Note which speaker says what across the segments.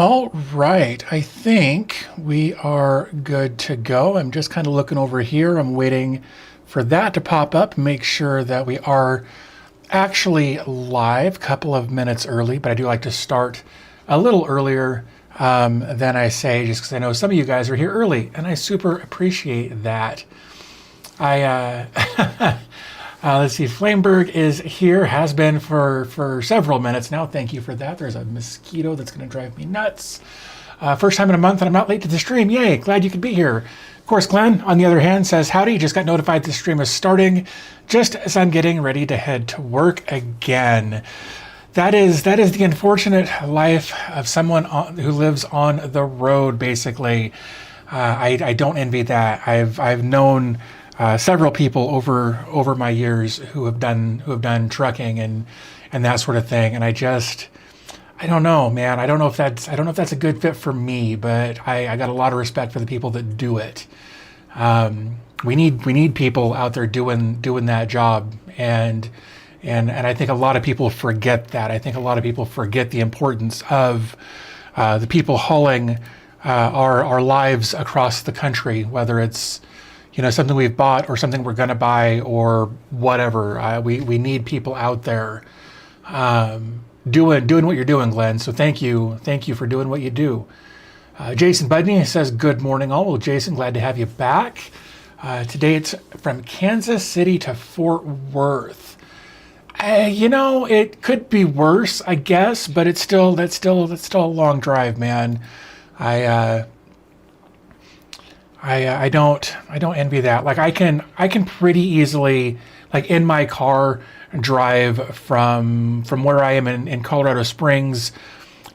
Speaker 1: All right, I think we are good to go. I'm just kind of looking over here. I'm waiting for that to pop up, make sure that we are actually live, a couple of minutes early, but I do like to start a little earlier than I say, just because I know some of you guys are here early, and I super appreciate that. Let's see, Flameberg is here, has been for several minutes now. Thank you for that. There's a mosquito that's going to drive me nuts. First time in a month and I'm not late to the stream. Yay, glad you could be here. Of course, Glenn, on the other hand, says, howdy, just got notified the stream is starting just as I'm getting ready to head to work again. That is the unfortunate life of someone who lives on the road, basically. I don't envy that. I've known several people over my years who have done trucking and that sort of thing, and I don't know, man. I don't know if that's a good fit for me, but I got a lot of respect for the people that do it. We need people out there doing that job, and I think a lot of people forget that. I think a lot of people forget the importance of the people hauling our lives across the country, whether it's something we've bought or something we're going to buy or whatever. We need people out there doing what you're doing, Glenn. So thank you for doing what you do. Jason Budney says, good morning all. Well, Jason, glad to have you back. Today it's from Kansas City to Fort Worth. It could be worse, I guess, but that's still a long drive, man. I don't envy that. Like I can pretty easily, like in my car, drive from where I am in Colorado Springs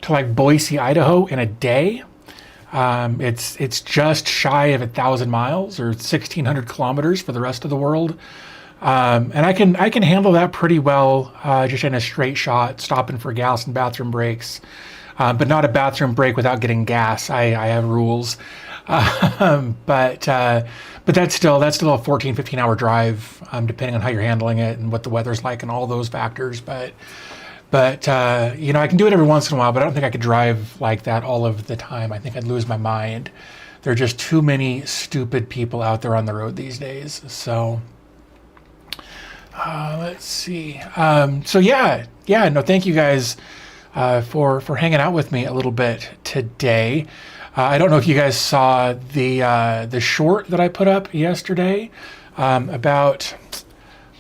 Speaker 1: to like Boise, Idaho in a day. It's just shy of 1,000 miles or 1,600 kilometers for the rest of the world. And I can handle that pretty well, just in a straight shot, stopping for gas and bathroom breaks, but not a bathroom break without getting gas. I have rules. But that's still a 14, 15 hour drive, depending on how you're handling it and what the weather's like and all those factors. But I can do it every once in a while, but I don't think I could drive like that all of the time. I think I'd lose my mind. There are just too many stupid people out there on the road these days. So, let's see. Thank you guys, for hanging out with me a little bit today. I don't know if you guys saw the short that I put up yesterday about.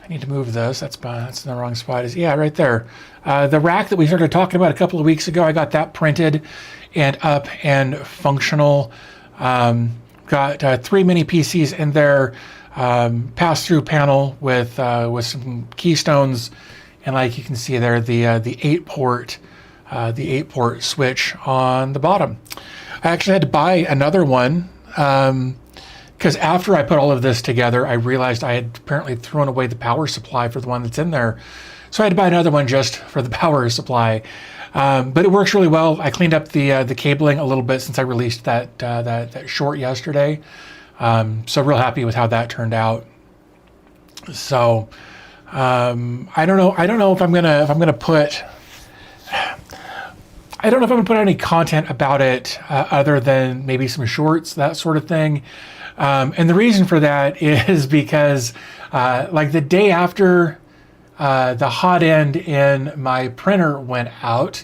Speaker 1: I need to move this. That's in the wrong spot. Right there. The rack that we started talking about a couple of weeks ago. I got that printed and up and functional. Got 3 mini PCs in there. Pass-through panel with some keystones, and like you can see there, the 8-port switch on the bottom. I actually had to buy another one because after I put all of this together, I realized I had apparently thrown away the power supply for the one that's in there. So I had to buy another one just for the power supply. But it works really well. I cleaned up the cabling a little bit since I released that short yesterday. So real happy with how that turned out. So I don't know if I'm gonna put. I don't know if I'm going to put any content about it other than maybe some shorts, that sort of thing. And the reason for that is because like the day after the hot end in my printer went out,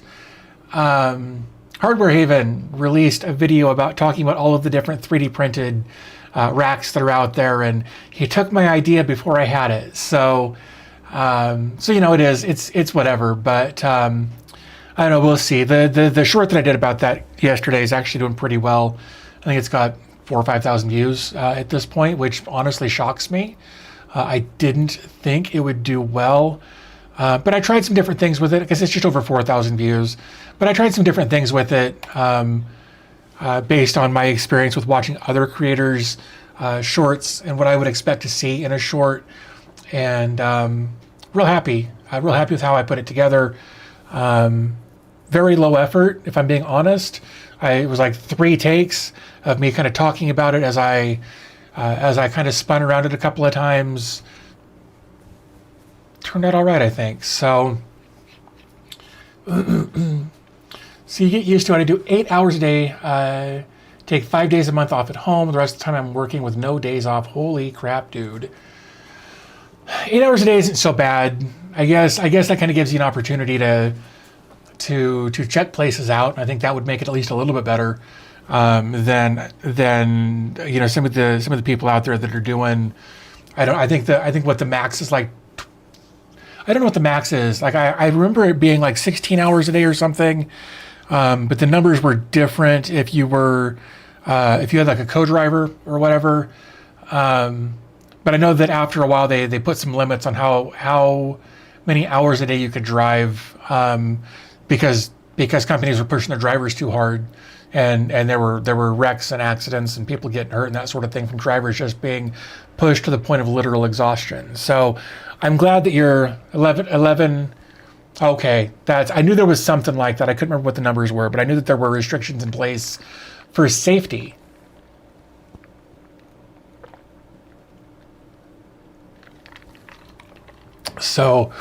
Speaker 1: Hardware Haven released a video about talking about all of the different 3D printed racks that are out there, and he took my idea before I had it. So it's whatever, but I don't know, we'll see. The short that I did about that yesterday is actually doing pretty well. I think it's got 4,000 or 5,000 views at this point, which honestly shocks me. I didn't think it would do well, but I tried some different things with it because it's just over 4,000 views. But I tried some different things with it based on my experience with watching other creators' shorts and what I would expect to see in a short. And real happy with how I put it together. Very low effort, if I'm being honest. It was like 3 takes of me kind of talking about it as I kind of spun around it a couple of times. Turned out all right, I think. So So you get used to it. I do 8 hours a day, take 5 days a month off at home. The rest of the time I'm working with no days off. Holy crap, dude. 8 hours a day isn't so bad. I guess that kind of gives you an opportunity to check places out. I think that would make it at least a little bit better than some of the people out there that are doing. I think what the max is like. I don't know what the max is. Like I remember it being like 16 hours a day or something, but the numbers were different if you had like a co-driver or whatever. But I know that after a while they put some limits on how many hours a day you could drive, because companies were pushing their drivers too hard, and there were wrecks and accidents and people getting hurt and that sort of thing from drivers just being pushed to the point of literal exhaustion. So I'm glad that you're 11. Okay, I knew there was something like that. I couldn't remember what the numbers were, but I knew that there were restrictions in place for safety. So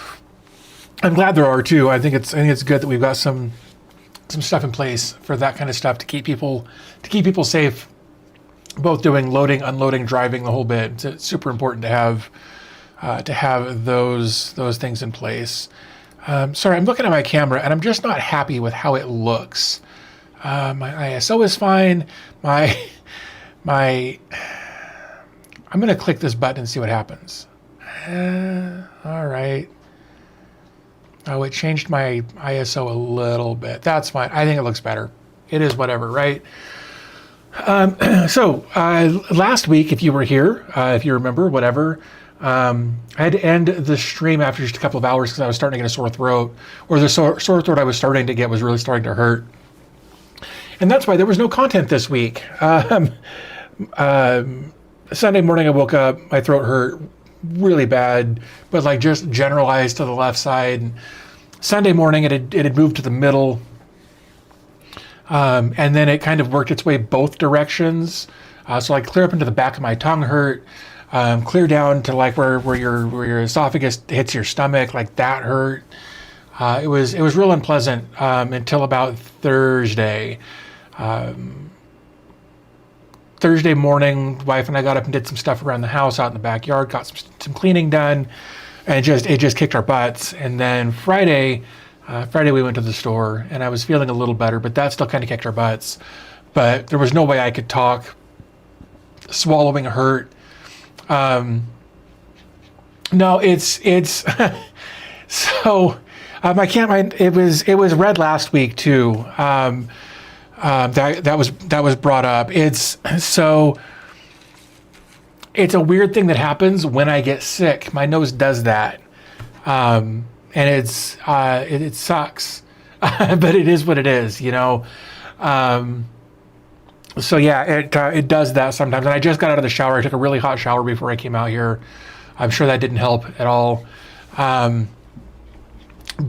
Speaker 1: I'm glad there are too. I think it's good that we've got some stuff in place for that kind of stuff to keep people safe, both doing loading, unloading, driving, the whole bit. It's super important to have those things in place. Sorry, I'm looking at my camera and I'm just not happy with how it looks. My ISO is fine. I'm going to click this button and see what happens. All right. Oh, it changed my ISO a little bit. That's fine. I think it looks better. It is whatever, right? So last week, if you were here, if you remember, whatever, I had to end the stream after just a couple of hours because I was starting to get a sore throat, or the sore throat I was starting to get was really starting to hurt. And that's why there was no content this week. Sunday morning, I woke up, my throat hurt really bad, but like just generalized to the left side. Sunday morning, it had moved to the middle, and then it kind of worked its way both directions. So like clear up into the back of my tongue hurt, clear down to like where your esophagus hits your stomach, like that hurt. It was real unpleasant until about Thursday. Thursday morning, wife and I got up and did some stuff around the house out in the backyard, got some cleaning done, and it just kicked our butts. And then Friday we went to the store and I was feeling a little better, but that still kind of kicked our butts. But there was no way I could talk. Swallowing hurt. No, it's so I can't. It was red last week too. That was brought up. It's a weird thing that happens when I get sick. My nose does that, and it sucks, but it is what it is, you know. So yeah, it does that sometimes. And I just got out of the shower. I took a really hot shower before I came out here. I'm sure that didn't help at all.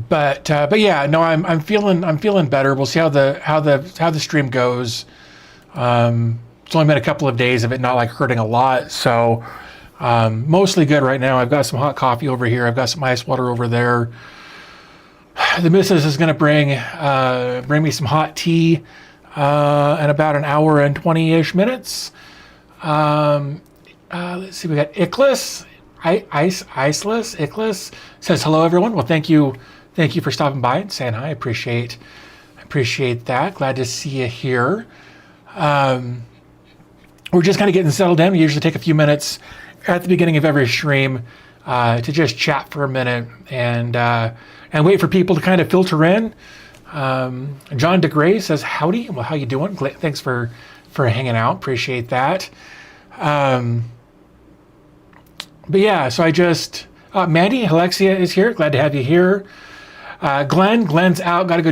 Speaker 1: But yeah, no, I'm feeling better. We'll see how the stream goes. It's only been a couple of days of it not like hurting a lot, so mostly good right now. I've got some hot coffee over here. I've got some ice water over there. The missus is going to bring me some hot tea in about an hour and 20-ish minutes. Let's see, we got Ickles. Iceless says hello, everyone. Well, thank you for stopping by and saying hi. I appreciate that. Glad to see you here. We're just kind of getting settled in. We usually take a few minutes at the beginning of every stream to just chat for a minute and wait for people to kind of filter in. John DeGray says howdy. Well, how you doing? Thanks for hanging out. Appreciate that. But yeah, so I just Mandy, Alexia is here. Glad to have you here. Glenn's out. Got to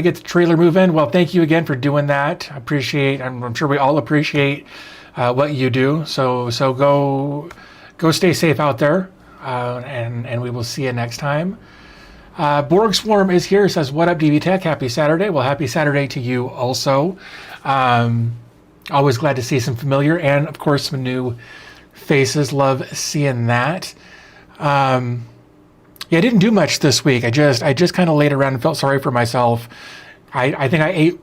Speaker 1: get the trailer moving. Well, thank you again for doing that. I appreciate. I'm sure we all appreciate what you do. So go stay safe out there, and we will see you next time. Borg Swarm is here. Says, what up, DB Tech? Happy Saturday. Well, happy Saturday to you also. Always glad to see some familiar and of course some new faces. Love seeing that. Yeah, I didn't do much this week. I just kind of laid around and felt sorry for myself. I think I ate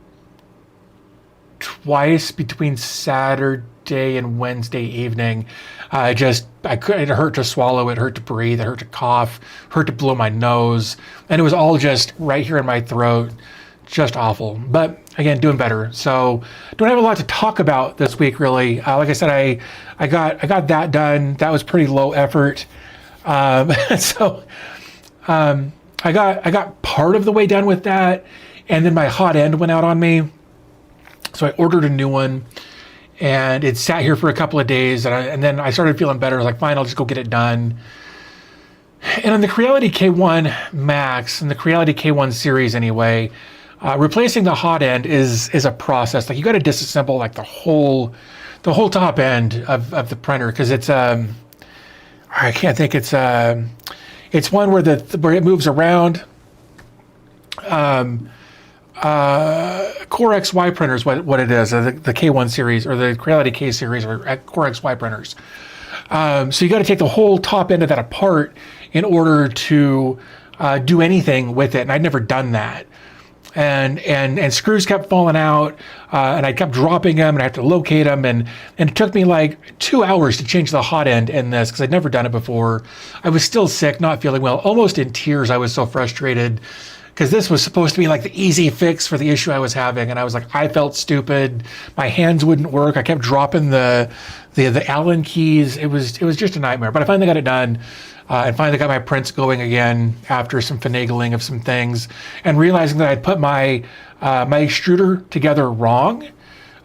Speaker 1: twice between Saturday and Wednesday evening. It hurt to swallow, it hurt to breathe, it hurt to cough, hurt to blow my nose, and it was all just right here in my throat, just awful. But again, doing better. So don't have a lot to talk about this week, really. Like I said, I got that done. That was pretty low effort. So I got part of the way done with that, and then my hot end went out on me. So I ordered a new one, and it sat here for a couple of days, and then I started feeling better. I was like, fine, I'll just go get it done. And on the Creality K1 Max and the Creality K1 series anyway, replacing the hot end is a process. Like, you got to disassemble like the whole top end of the printer, because it's I can't think, it's one where it moves around. Core XY printers, what it is, the K1 series or the Creality K series or Core XY printers. So you got to take the whole top end of that apart in order to do anything with it, and I'd never done that. And screws kept falling out, and I kept dropping them, and I had to locate them, and it took me like 2 hours to change the hot end in this, because I'd never done it before. I was still sick, not feeling well, almost in tears. I was so frustrated, because this was supposed to be like the easy fix for the issue I was having, and I was like, I felt stupid. My hands wouldn't work. I kept dropping the Allen keys. It was just a nightmare. But I finally got it done, and finally got my prints going again after some finagling of some things, and realizing that I'd put my extruder together wrong.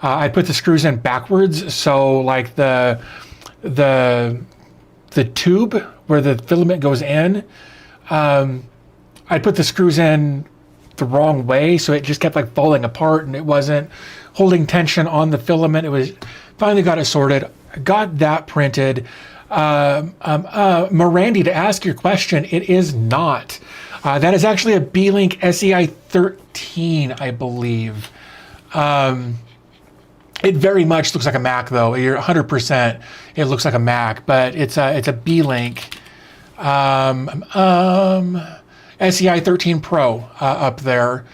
Speaker 1: I put the screws in backwards, so like the tube where the filament goes in, I put the screws in the wrong way, so it just kept like falling apart, and it wasn't holding tension on the filament. It was, finally got it sorted, got that printed. Mirandy, to ask your question, it is not. That is actually a B-Link SEI 13, I believe. It very much looks like a Mac, though. You're 100%. It looks like a Mac, but it's a B-Link. SEI 13 Pro up there.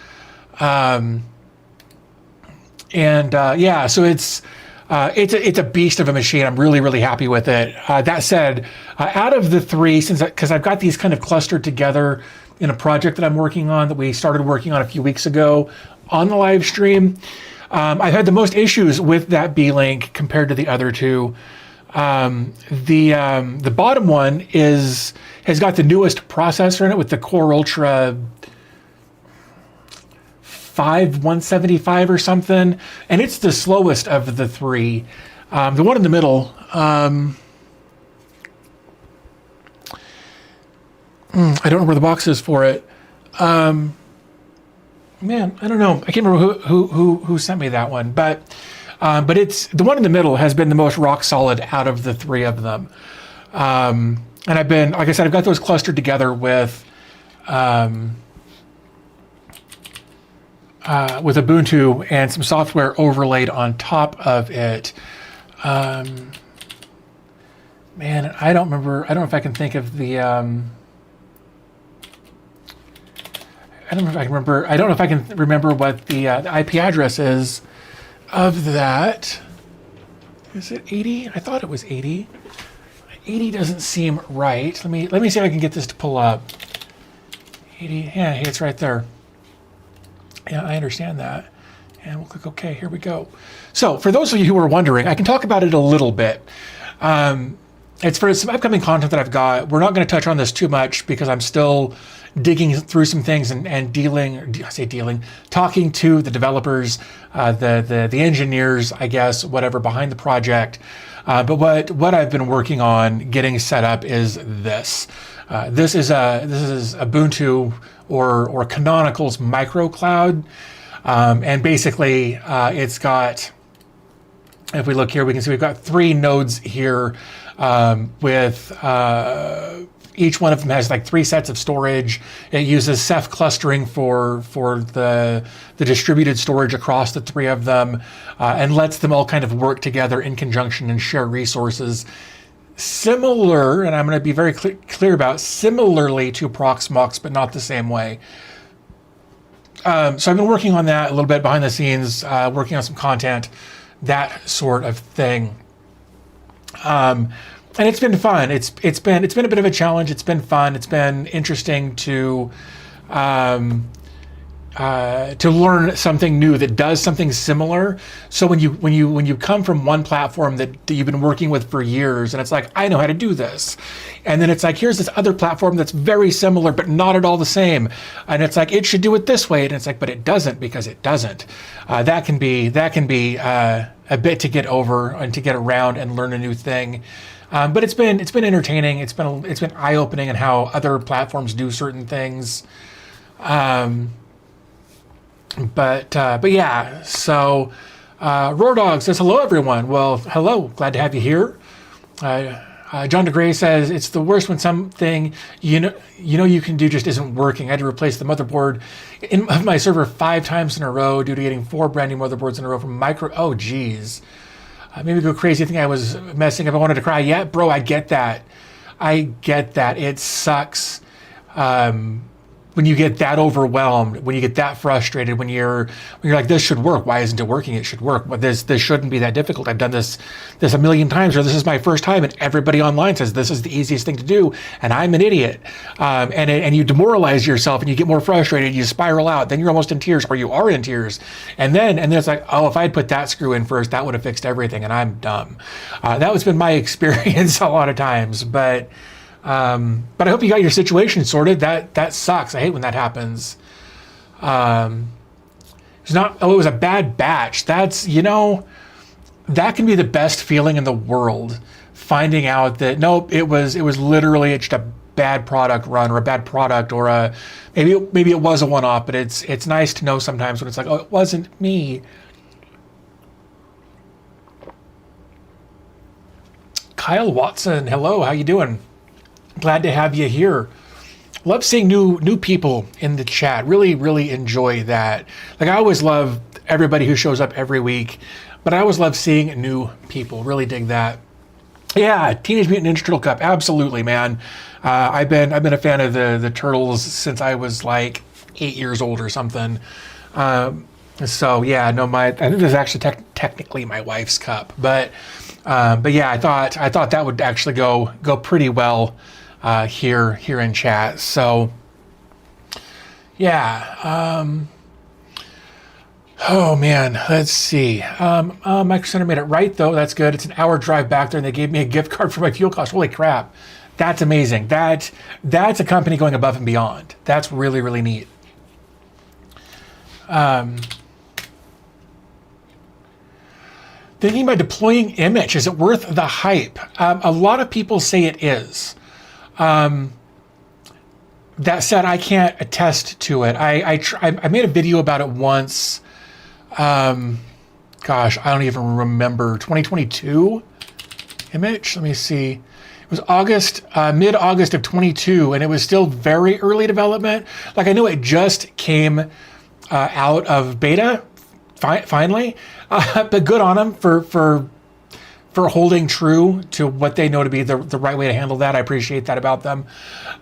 Speaker 1: Yeah, so it's a beast of a machine. I'm really, really happy with it. That said, out of the three, because I've got these kind of clustered together in a project that I'm working on, that we started working on a few weeks ago on the live stream, I've had the most issues with that B-Link compared to the other two. The bottom one has got the newest processor in it with the Core Ultra 5175 or something, and it's the slowest of the three. The one in the middle, I don't know where the box is for it. Man, I don't know. I can't remember who sent me that one, but it's the one in the middle has been the most rock solid out of the three of them. And I've been, like I said, I've got those clustered together with Ubuntu and some software overlaid on top of it. Man, I don't remember. I don't know if I can think of the. I don't know if I can remember. I don't know if I can remember what the IP address is of that. Is it 80? I thought it was 80. 80 doesn't seem right. Let me see if I can get this to pull up. 80. Yeah, hey, it's right there. Yeah, I understand that. And we'll click OK. Here we go. So for those of you who are wondering, I can talk about it a little bit. It's for some upcoming content that I've got. We're not going to touch on this too much because I'm still digging through some things and talking to the developers, the engineers, I guess, whatever, behind the project. But what I've been working on getting set up is this. This is Ubuntu or Canonical's microcloud, and basically it's got. If we look here, we can see we've got 3 nodes here with each one of them has like 3 sets of storage. It uses Ceph clustering for the distributed storage across the 3 of them, and lets them all kind of work together in conjunction and share resources. Similar, and I'm going to be very clear about, similarly to Proxmox, but not the same way. So I've been working on that a little bit behind the scenes, working on some content, that sort of thing. And it's been fun. It's been a bit of a challenge. It's been fun. It's been interesting to learn something new that does something similar. So when you come from one platform that you've been working with for years, and it's like, I know how to do this, and then it's like, here's this other platform that's very similar but not at all the same, and it's like, it should do it this way, and it's like, but it doesn't, because it doesn't. That can be a bit to get over and to get around and learn a new thing. But it's been entertaining. It's been eye-opening in how other platforms do certain things. But yeah, so Roar Dog says, hello, everyone. Well, hello. Glad to have you here. John DeGray says, it's the worst when something you know you can do just isn't working. I had to replace the motherboard in my server 5 times in a row due to getting 4 brand new motherboards in a row from Micro. Oh, geez. Maybe go crazy. I think I was messing up. I wanted to cry. Yeah, bro, I get that. It sucks. When you get that overwhelmed, when you get that frustrated, when you're like, this should work. Why isn't it working? It should work. But this shouldn't be that difficult. I've done this a million times, or this is my first time, and everybody online says this is the easiest thing to do, and I'm an idiot. And you demoralize yourself, and you get more frustrated. You spiral out. Then you're almost in tears, or you are in tears. And then it's like, oh, if I'd put that screw in first, that would have fixed everything, and I'm dumb. That has been my experience a lot of times, but I hope you got your situation sorted. That sucks. I hate when that happens. It was a bad batch. That's, that can be the best feeling in the world. Finding out that, nope, it was literally just a bad product run, or a bad product, or maybe it was a one-off, but it's nice to know sometimes when it's like, oh, it wasn't me. Kyle Watson, hello, how you doing? Glad to have you here. Love seeing new people in the chat. Really, really enjoy that. Like, I always love everybody who shows up every week, but I always love seeing new people. Really dig that. Yeah, Teenage Mutant Ninja Turtle Cup. Absolutely, man. I've been a fan of the Turtles since I was like 8 years old or something. So yeah, no, I think this is actually technically my wife's cup, but yeah, I thought that would actually go pretty well here in chat. So yeah, oh man, let's see. Micro Center made it right though. That's good. It's an hour drive back there, and they gave me a gift card for my fuel cost. Holy crap, that's amazing. That's a company going above and beyond. That's really, really neat. Thinking about deploying image, is it worth the hype? A lot of people say it is. That said, I can't attest to it. I made a video about it once. Gosh, I don't even remember. 2022 image. Let me see. It was mid-August of 22, and it was still very early development. Like, I know it just came out of beta finally, but good on them for holding true to what they know to be the right way to handle that. I appreciate that about them.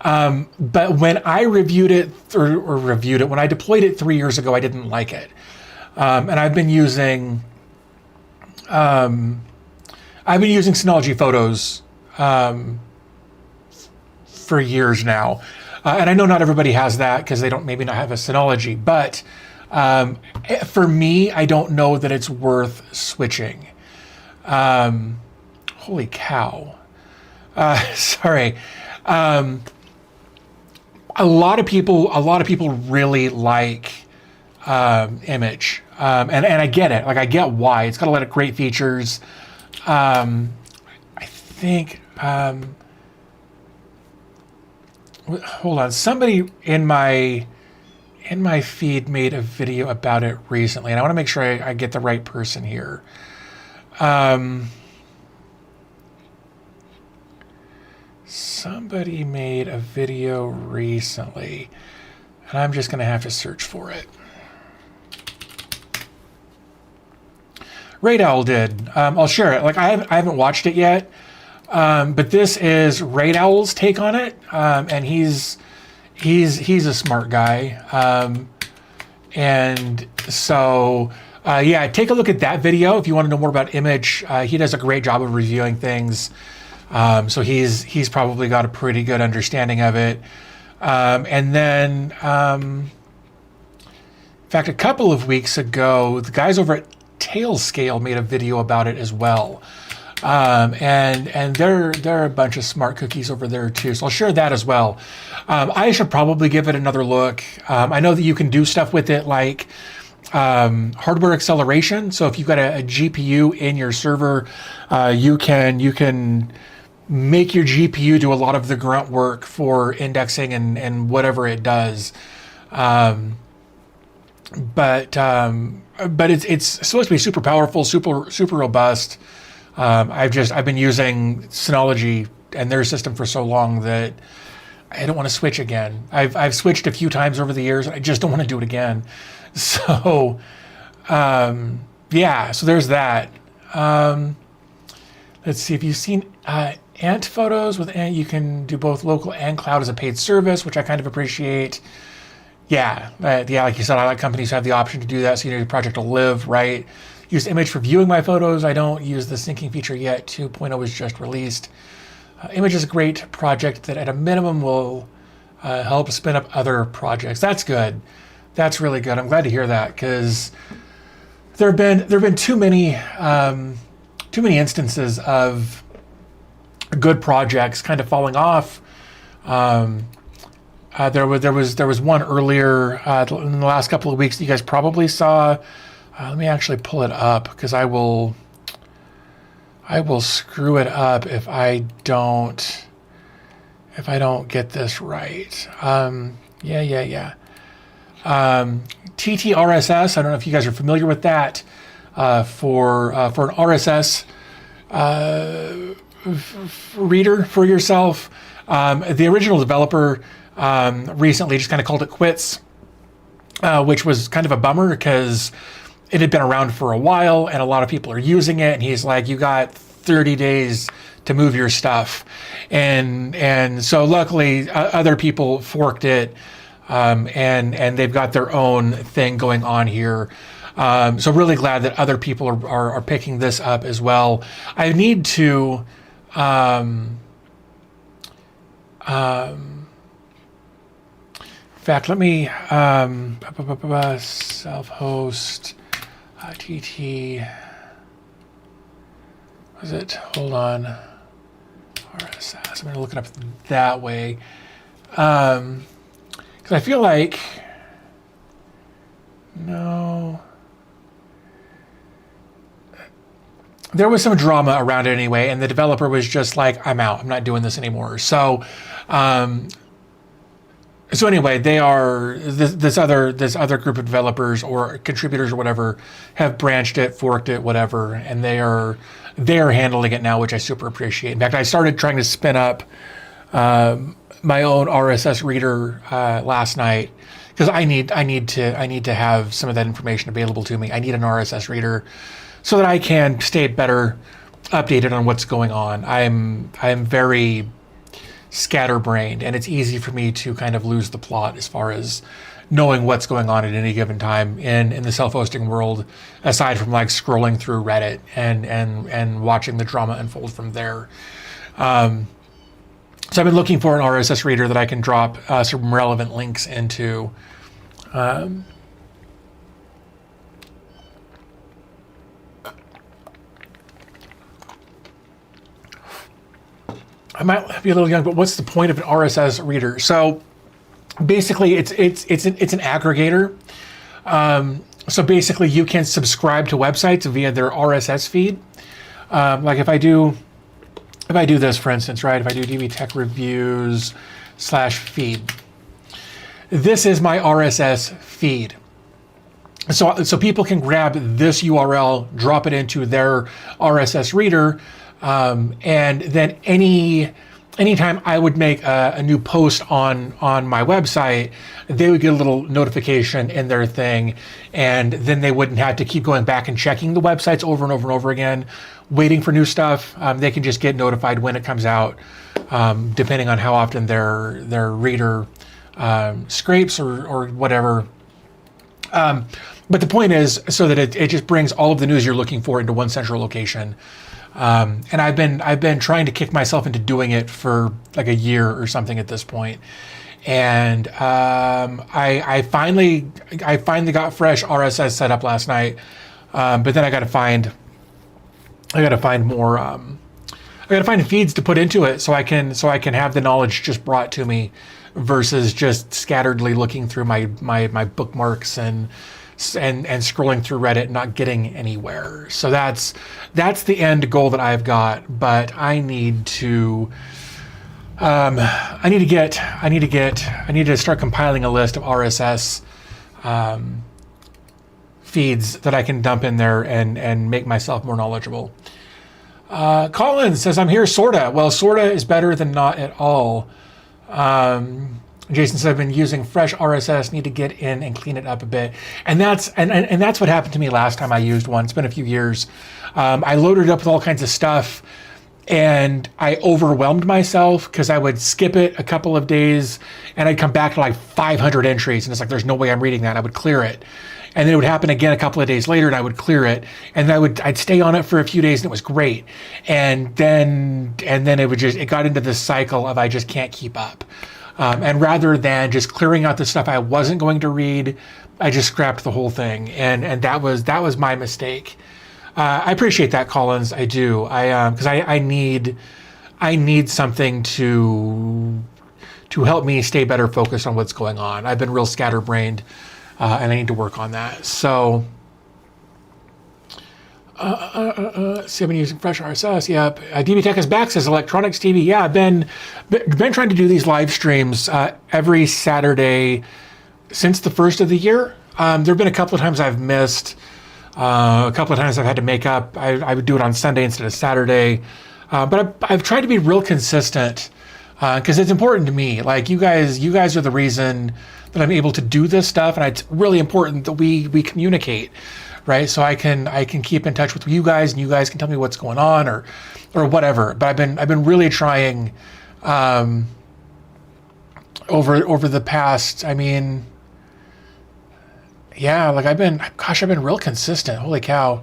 Speaker 1: But when I reviewed it, when I deployed it 3 years ago, I didn't like it. And I've been using Synology Photos for years now. And I know not everybody has that because they don't maybe not have a Synology, but for me, I don't know that it's worth switching. Holy cow. Sorry. A lot of people really like image. And I get it. Like, I get why. It's got a lot of great features. I think, hold on. Somebody in my feed made a video about it recently, and I want to make sure I get the right person here. Somebody made a video recently, and I'm just going to have to search for it. Raid Owl did. I'll share it. Like, I haven't watched it yet, but this is Raid Owl's take on it, and he's a smart guy, And so, yeah, take a look at that video if you want to know more about Image. He does a great job of reviewing things. So he's probably got a pretty good understanding of it. And then, in fact, a couple of weeks ago, the guys over at Tailscale made a video about it as well. And they're a bunch of smart cookies over there too. So I'll share that as well. I should probably give it another look. I know that you can do stuff with it like hardware acceleration. So if you've got a GPU in your server, you can make your GPU do a lot of the grunt work for indexing and whatever it does. But it's supposed to be super powerful, super robust. I've been using Synology and their system for so long that I don't want to switch again. I've switched a few times over the years. I just don't want to do it again. So, yeah. So there's that. Let's see if you've seen Ant photos with Ant. You can do both local and cloud as a paid service, which I kind of appreciate. Yeah, yeah. Like you said, I like companies who have the option to do that, so you know your project will live, right? Use Image for viewing my photos. I don't use the syncing feature yet. 2.0 was just released. Image is a great project that at a minimum will help spin up other projects. That's good. That's really good. I'm glad to hear that, because there have been too many instances of good projects kind of falling off. There was one earlier in the last couple of weeks that you guys probably saw. Let me actually pull it up, because I will screw it up if I don't get this right. Yeah. TTRSS. I don't know if you guys are familiar with that. For an RSS reader for yourself. The original developer recently just kind of called it quits, which was kind of a bummer, because it had been around for a while and a lot of people are using it. And he's like, you got 30 days to move your stuff. And so luckily other people forked it, and they've got their own thing going on here. So really glad that other people are picking this up as well. I need to, in fact, let me, self-host, TT, was it? Hold on. RSS. I'm going to look it up that way. Because I feel like, no, there was some drama around it anyway, and the developer was just like, I'm out. I'm not doing this anymore. So, so anyway, they are this other group of developers or contributors or whatever have branched it, forked it, whatever, and they are handling it now, which I super appreciate. In fact, I started trying to spin up my own RSS reader last night, because I need to have some of that information available to me. I need an RSS reader so that I can stay better updated on what's going on. I'm very scatterbrained, and it's easy for me to kind of lose the plot as far as knowing what's going on at any given time in the self-hosting world, aside from like scrolling through Reddit and watching the drama unfold from there. So I've been looking for an RSS reader that I can drop some relevant links into. I might be a little young, but what's the point of an RSS reader? So basically, it's an aggregator. So basically, you can subscribe to websites via their RSS feed. Like if I do this, for instance, right? If I do DB Tech Reviews /feed, this is my RSS feed. So people can grab this URL, drop it into their RSS reader. And then anytime I would make a new post on my website, they would get a little notification in their thing, and then they wouldn't have to keep going back and checking the websites over and over and over again, waiting for new stuff. They can just get notified when it comes out, depending on how often their reader scrapes or whatever. But the point is so that it just brings all of the news you're looking for into one central location. And I've been trying to kick myself into doing it for like a year or something at this point. And I finally got fresh RSS set up last night. But then I got to find more. I got to find feeds to put into it so I can have the knowledge just brought to me, versus just scatteredly looking through my bookmarks and scrolling through Reddit, not getting anywhere. So that's the end goal that I've got. But I need to start compiling a list of RSS feeds that I can dump in there and make myself more knowledgeable. Colin says, I'm here, sorta. Well, sorta is better than not at all. Jason says, I've been using fresh RSS, need to get in and clean it up a bit. And that's what happened to me last time I used one. It's been a few years. I loaded it up with all kinds of stuff, and I overwhelmed myself because I would skip it a couple of days and I'd come back to like 500 entries. And it's like, there's no way I'm reading that. I would clear it. And then it would happen again a couple of days later and I would clear it. And I'd stay on it for a few days and it was great. And then it got into this cycle of I just can't keep up. And rather than just clearing out the stuff I wasn't going to read, I just scrapped the whole thing. And that was my mistake. I appreciate that, Collins. I do. Because I need something to help me stay better focused on what's going on. I've been real scatterbrained, and I need to work on that. So, see, I've been using fresh RSS. Yep. DB Tech is back, says Electronics TV. Yeah, I've been trying to do these live streams every Saturday since the first of the year. There have been a couple of times I've missed. A couple of times I've had to make up. I would do it on Sunday instead of Saturday. But I've tried to be real consistent because it's important to me. Like you guys are the reason that I'm able to do this stuff, and it's really important that we communicate, right? So I can keep in touch with you guys, and you guys can tell me what's going on or whatever. But I've been really trying over the past. I mean, yeah, like I've been real consistent. Holy cow!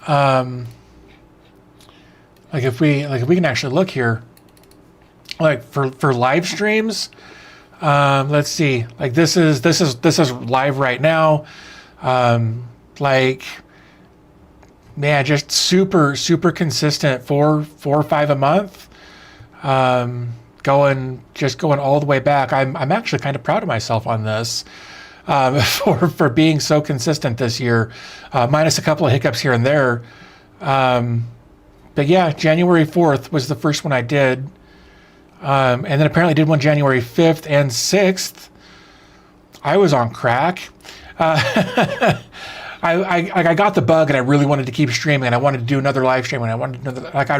Speaker 1: Like if we can actually look here, like for live streams, let's see. Like this is live right now. Like, man, just super consistent. 4 or 5 a month. Going all the way back. I'm actually kind of proud of myself on this. For being so consistent this year, minus a couple of hiccups here and there. But yeah, January 4th was the first one I did. And then apparently did one January 5th and 6th. I was on crack. I got the bug and I really wanted to keep streaming and I wanted to do another live stream and I wanted another, like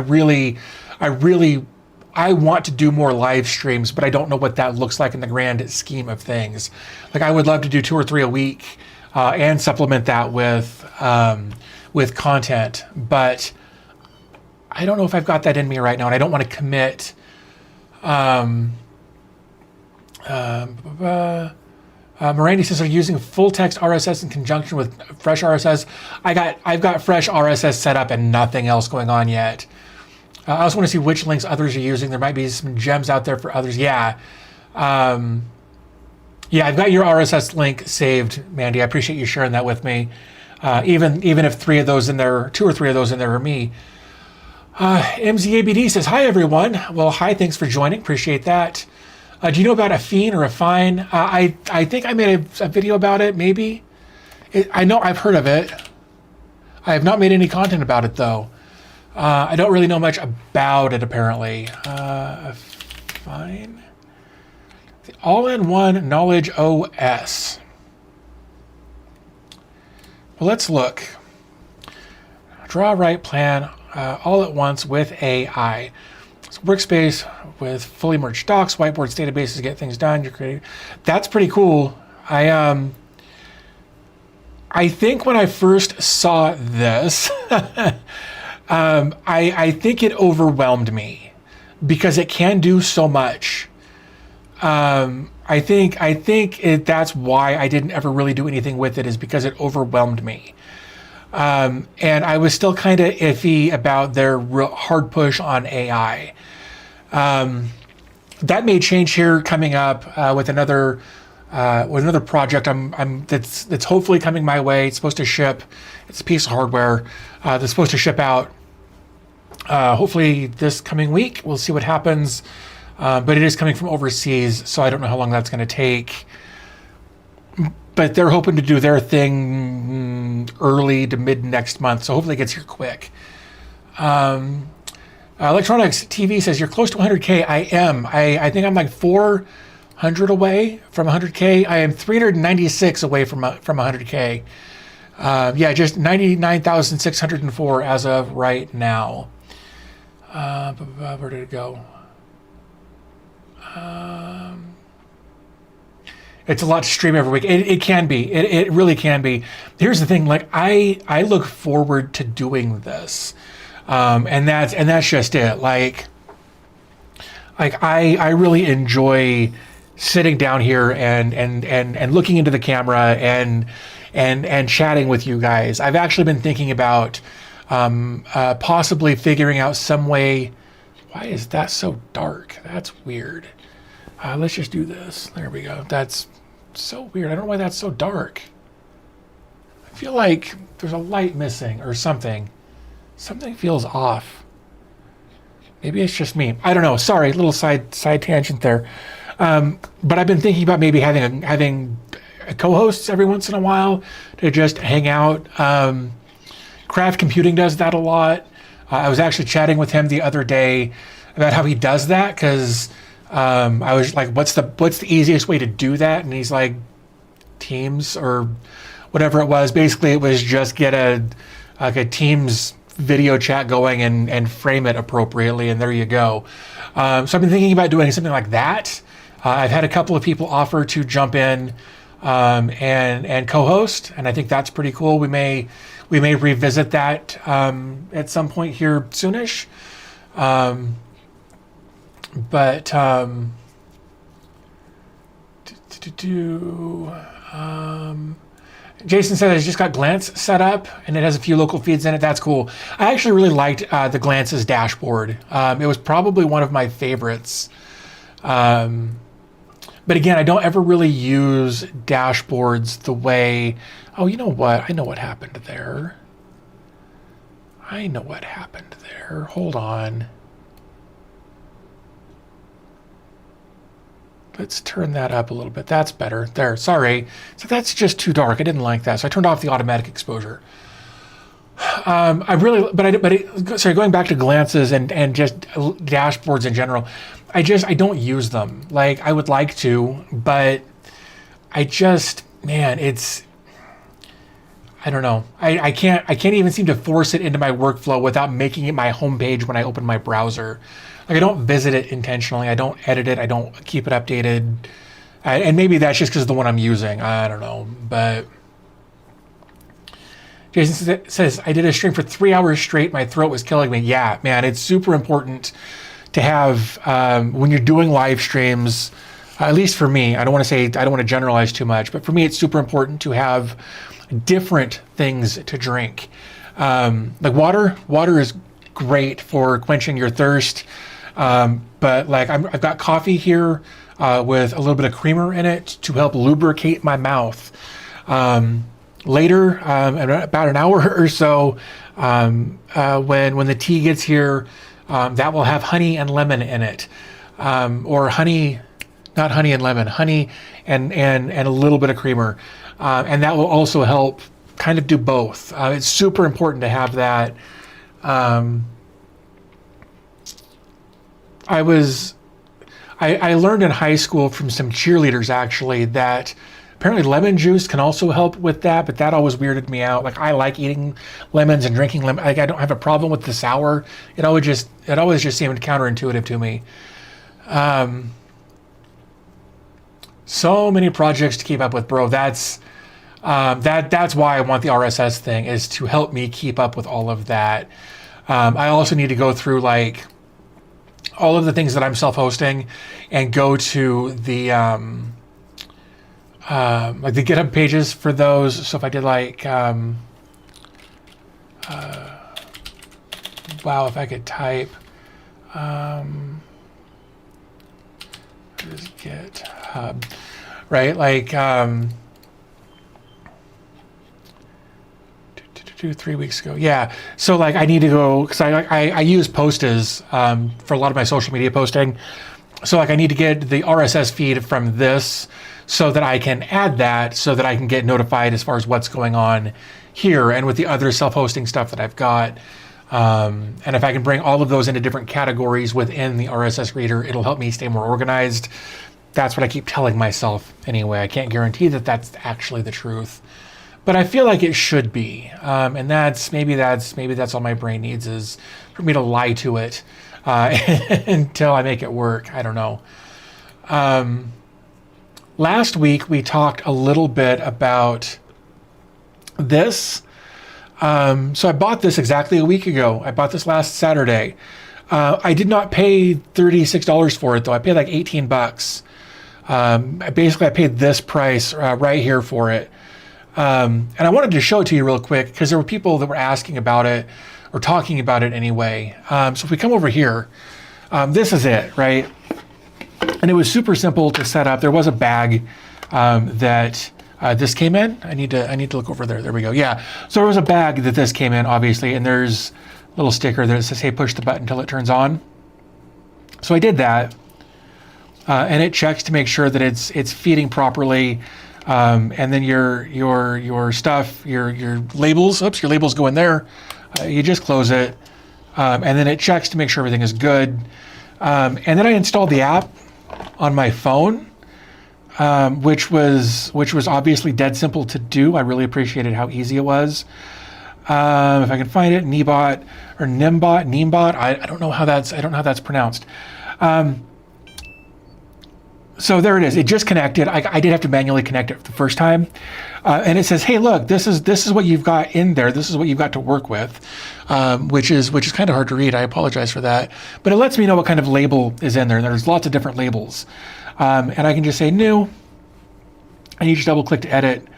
Speaker 1: I want to do more live streams, but I don't know what that looks like in the grand scheme of things. Like I would love to do 2 or 3 a week and supplement that with content, but I don't know if I've got that in me right now, and I don't want to commit. Miranda says, are you using full text RSS in conjunction with fresh RSS? I've got fresh RSS set up and nothing else going on yet. I also want to see which links others are using. There might be some gems out there for others. Yeah. Yeah, I've got your RSS link saved, Mandy. I appreciate you sharing that with me. Even if 3 of those in there, 2 or 3 of those in there are me. MZABD says, hi, everyone. Well, hi, thanks for joining. Appreciate that. Do you know about a fiend or a fine? I think I made a video about it, maybe. I know I've heard of it. I have not made any content about it, though. I don't really know much about it, apparently. Fine. The all-in-one knowledge OS. Well, let's look. Draw a right plan all at once with AI. It's a workspace with fully merged docs, whiteboards, databases to get things done. You're creating. That's pretty cool. I think when I first saw this, I think it overwhelmed me because it can do so much. that's why I didn't ever really do anything with it, is because it overwhelmed me. And I was still kind of iffy about their hard push on AI. That may change here coming up with another project that's hopefully coming my way. It's supposed to ship. It's a piece of hardware that's supposed to ship out hopefully this coming week. We'll see what happens. But it is coming from overseas, so I don't know how long that's going to take. But they're hoping to do their thing early to mid next month, so hopefully it gets here quick. Electronics TV says, you're close to 100K. I am. I think I'm like 400 away from 100K. I am 396 away from 100K. Yeah, just 99,604 as of right now. Where did it go? It's a lot to stream every week. It can be. It really can be. Here's the thing. Like I look forward to doing this, and that's just it. Like I really enjoy sitting down here and looking into the camera and chatting with you guys. I've actually been thinking about possibly figuring out some way. Why is that so dark? That's weird. Let's just do this. There we go. That's so weird. I don't know why that's so dark. I feel like there's a light missing or something. Something feels off. Maybe it's just me. I don't know. Sorry, little side tangent there. But I've been thinking about maybe having co-hosts every once in a while to just hang out. Craft Computing does that a lot. I was actually chatting with him the other day about how he does that, because I was like, what's the easiest way to do that? And he's like, Teams or whatever it was. Basically, it was just get a Teams video chat going and frame it appropriately, and there you go. So I've been thinking about doing something like that. I've had a couple of people offer to jump in and co-host, and I think that's pretty cool. We may revisit that at some point here soonish. Jason said, I just got Glance set up and it has a few local feeds in it. That's cool. I actually really liked the Glance's dashboard. It was probably one of my favorites. But again, I don't ever really use dashboards the way, oh, you know what? I know what happened there. Hold on. Let's turn that up a little bit. That's better. There, sorry. So that's just too dark. I didn't like that. So I turned off the automatic exposure. Sorry, going back to Glances and just dashboards in general, I don't use them. Like, I would like to, but I don't know. I can't even seem to force it into my workflow without making it my homepage when I open my browser. Like, I don't visit it intentionally. I don't edit it. I don't keep it updated. And maybe that's just because of the one I'm using. I don't know. But Jason says, I did a stream for 3 hours straight. My throat was killing me. Yeah, man, it's super important to have, when you're doing live streams, at least for me, I don't want to generalize too much, but for me, it's super important to have different things to drink. Like water is great for quenching your thirst. But like I've got coffee here with a little bit of creamer in it to help lubricate my mouth. Later, in about an hour or so, when the tea gets here, that will have honey and lemon in it, or honey, not honey and lemon, honey and a little bit of creamer, and that will also help kind of do both. It's super important to have that. I learned in high school from some cheerleaders actually that apparently lemon juice can also help with that, but that always weirded me out. Like, I like eating lemons and drinking lemon. Like, I don't have a problem with the sour. It always just seemed counterintuitive to me. So many projects to keep up with, bro. That's why I want the RSS thing, is to help me keep up with all of that. I also need to go through like all of the things that I'm self-hosting and go to the like the GitHub pages for those. So if I did like, wow, if I could type, just GitHub, right? Like, 3 weeks ago. Yeah. So like I need to go, because I use Postas for a lot of my social media posting. So like I need to get the RSS feed from this so that I can add that so that I can get notified as far as what's going on here and with the other self-hosting stuff that I've got. And if I can bring all of those into different categories within the RSS reader, it'll help me stay more organized. That's what I keep telling myself anyway. I can't guarantee that that's actually the truth, but I feel like it should be. And maybe that's all my brain needs, is for me to lie to it until I make it work. I don't know. Last week we talked a little bit about this. So I bought this exactly a week ago. I bought this last Saturday. I did not pay $36 for it though. I paid like 18 bucks. Basically I paid this price right here for it. And I wanted to show it to you real quick because there were people that were asking about it or talking about it anyway. So if we come over here, this is it, right? And it was super simple to set up. There was a bag that this came in. I need to look over there. There we go. Yeah. So there was a bag that this came in, obviously, and there's a little sticker that says, "Hey, push the button until it turns on." So I did that, and it checks to make sure that it's feeding properly. And then your stuff, your labels. Oops, your labels go in there. You just close it, and then it checks to make sure everything is good. And then I installed the app on my phone, which was obviously dead simple to do. I really appreciated how easy it was. If I can find it, Nebot or Nimbot. I don't know how that's pronounced. So there it is. It just connected. I did have to manually connect it the first time, and it says, "Hey, look, this is what you've got in there. This is what you've got to work with," which is kind of hard to read. I apologize for that, but it lets me know what kind of label is in there. And there's lots of different labels, and I can just say new, and you just double click to edit.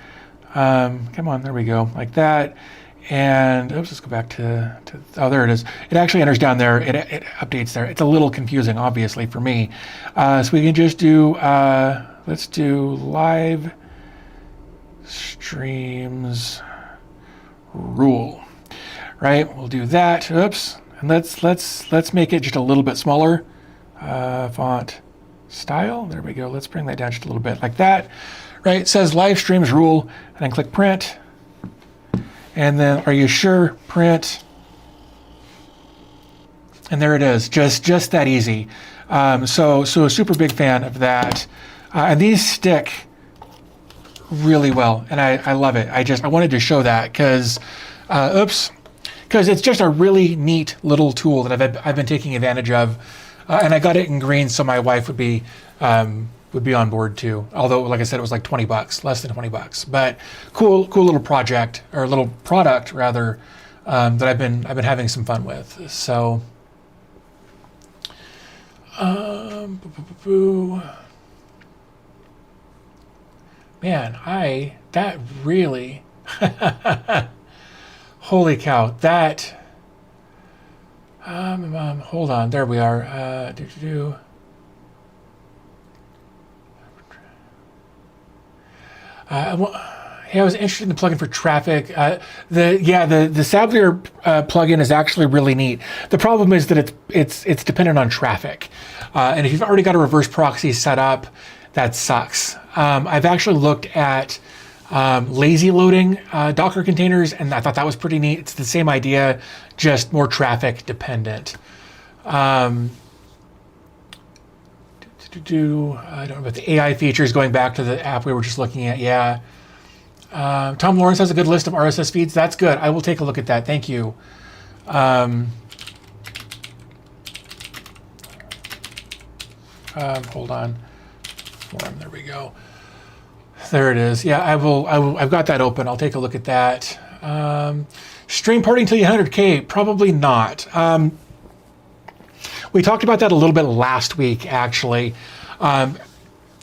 Speaker 1: Come on, there we go, like that. And oops, let's go back to oh, there it is. It actually enters down there. It updates there. It's a little confusing, obviously, for me. So we can just do, let's do live streams rule, right? We'll do that. Oops, and let's make it just a little bit smaller. Font style. There we go. Let's bring that down just a little bit, like that. Right? It says live streams rule, and then click print. And then, are you sure? Print. And there it is, just that easy. So a super big fan of that. And these stick really well, and I love it. I wanted to show that because, because it's just a really neat little tool that I've been taking advantage of, and I got it in green so my wife would be on board too. Although, like I said, it was like 20 bucks, less than 20 bucks. But cool little project, or little product rather, that I've been having some fun with. So, man, that really, holy cow, that. Hold on, there we are. I was interested in the plugin for traffic. The Sablier plugin is actually really neat. The problem is that it's dependent on traffic, and if you've already got a reverse proxy set up, that sucks. I've actually looked at lazy loading Docker containers, and I thought that was pretty neat. It's the same idea, just more traffic dependent. I don't know about the AI features, going back to the app we were just looking at. Yeah. Tom Lawrence has a good list of RSS feeds. That's good. I will take a look at that. Thank you. Hold on. Form. There we go. There it is. Yeah, I've got that open. I'll take a look at that. Stream party till you 100K? Probably not. We talked about that a little bit last week, actually.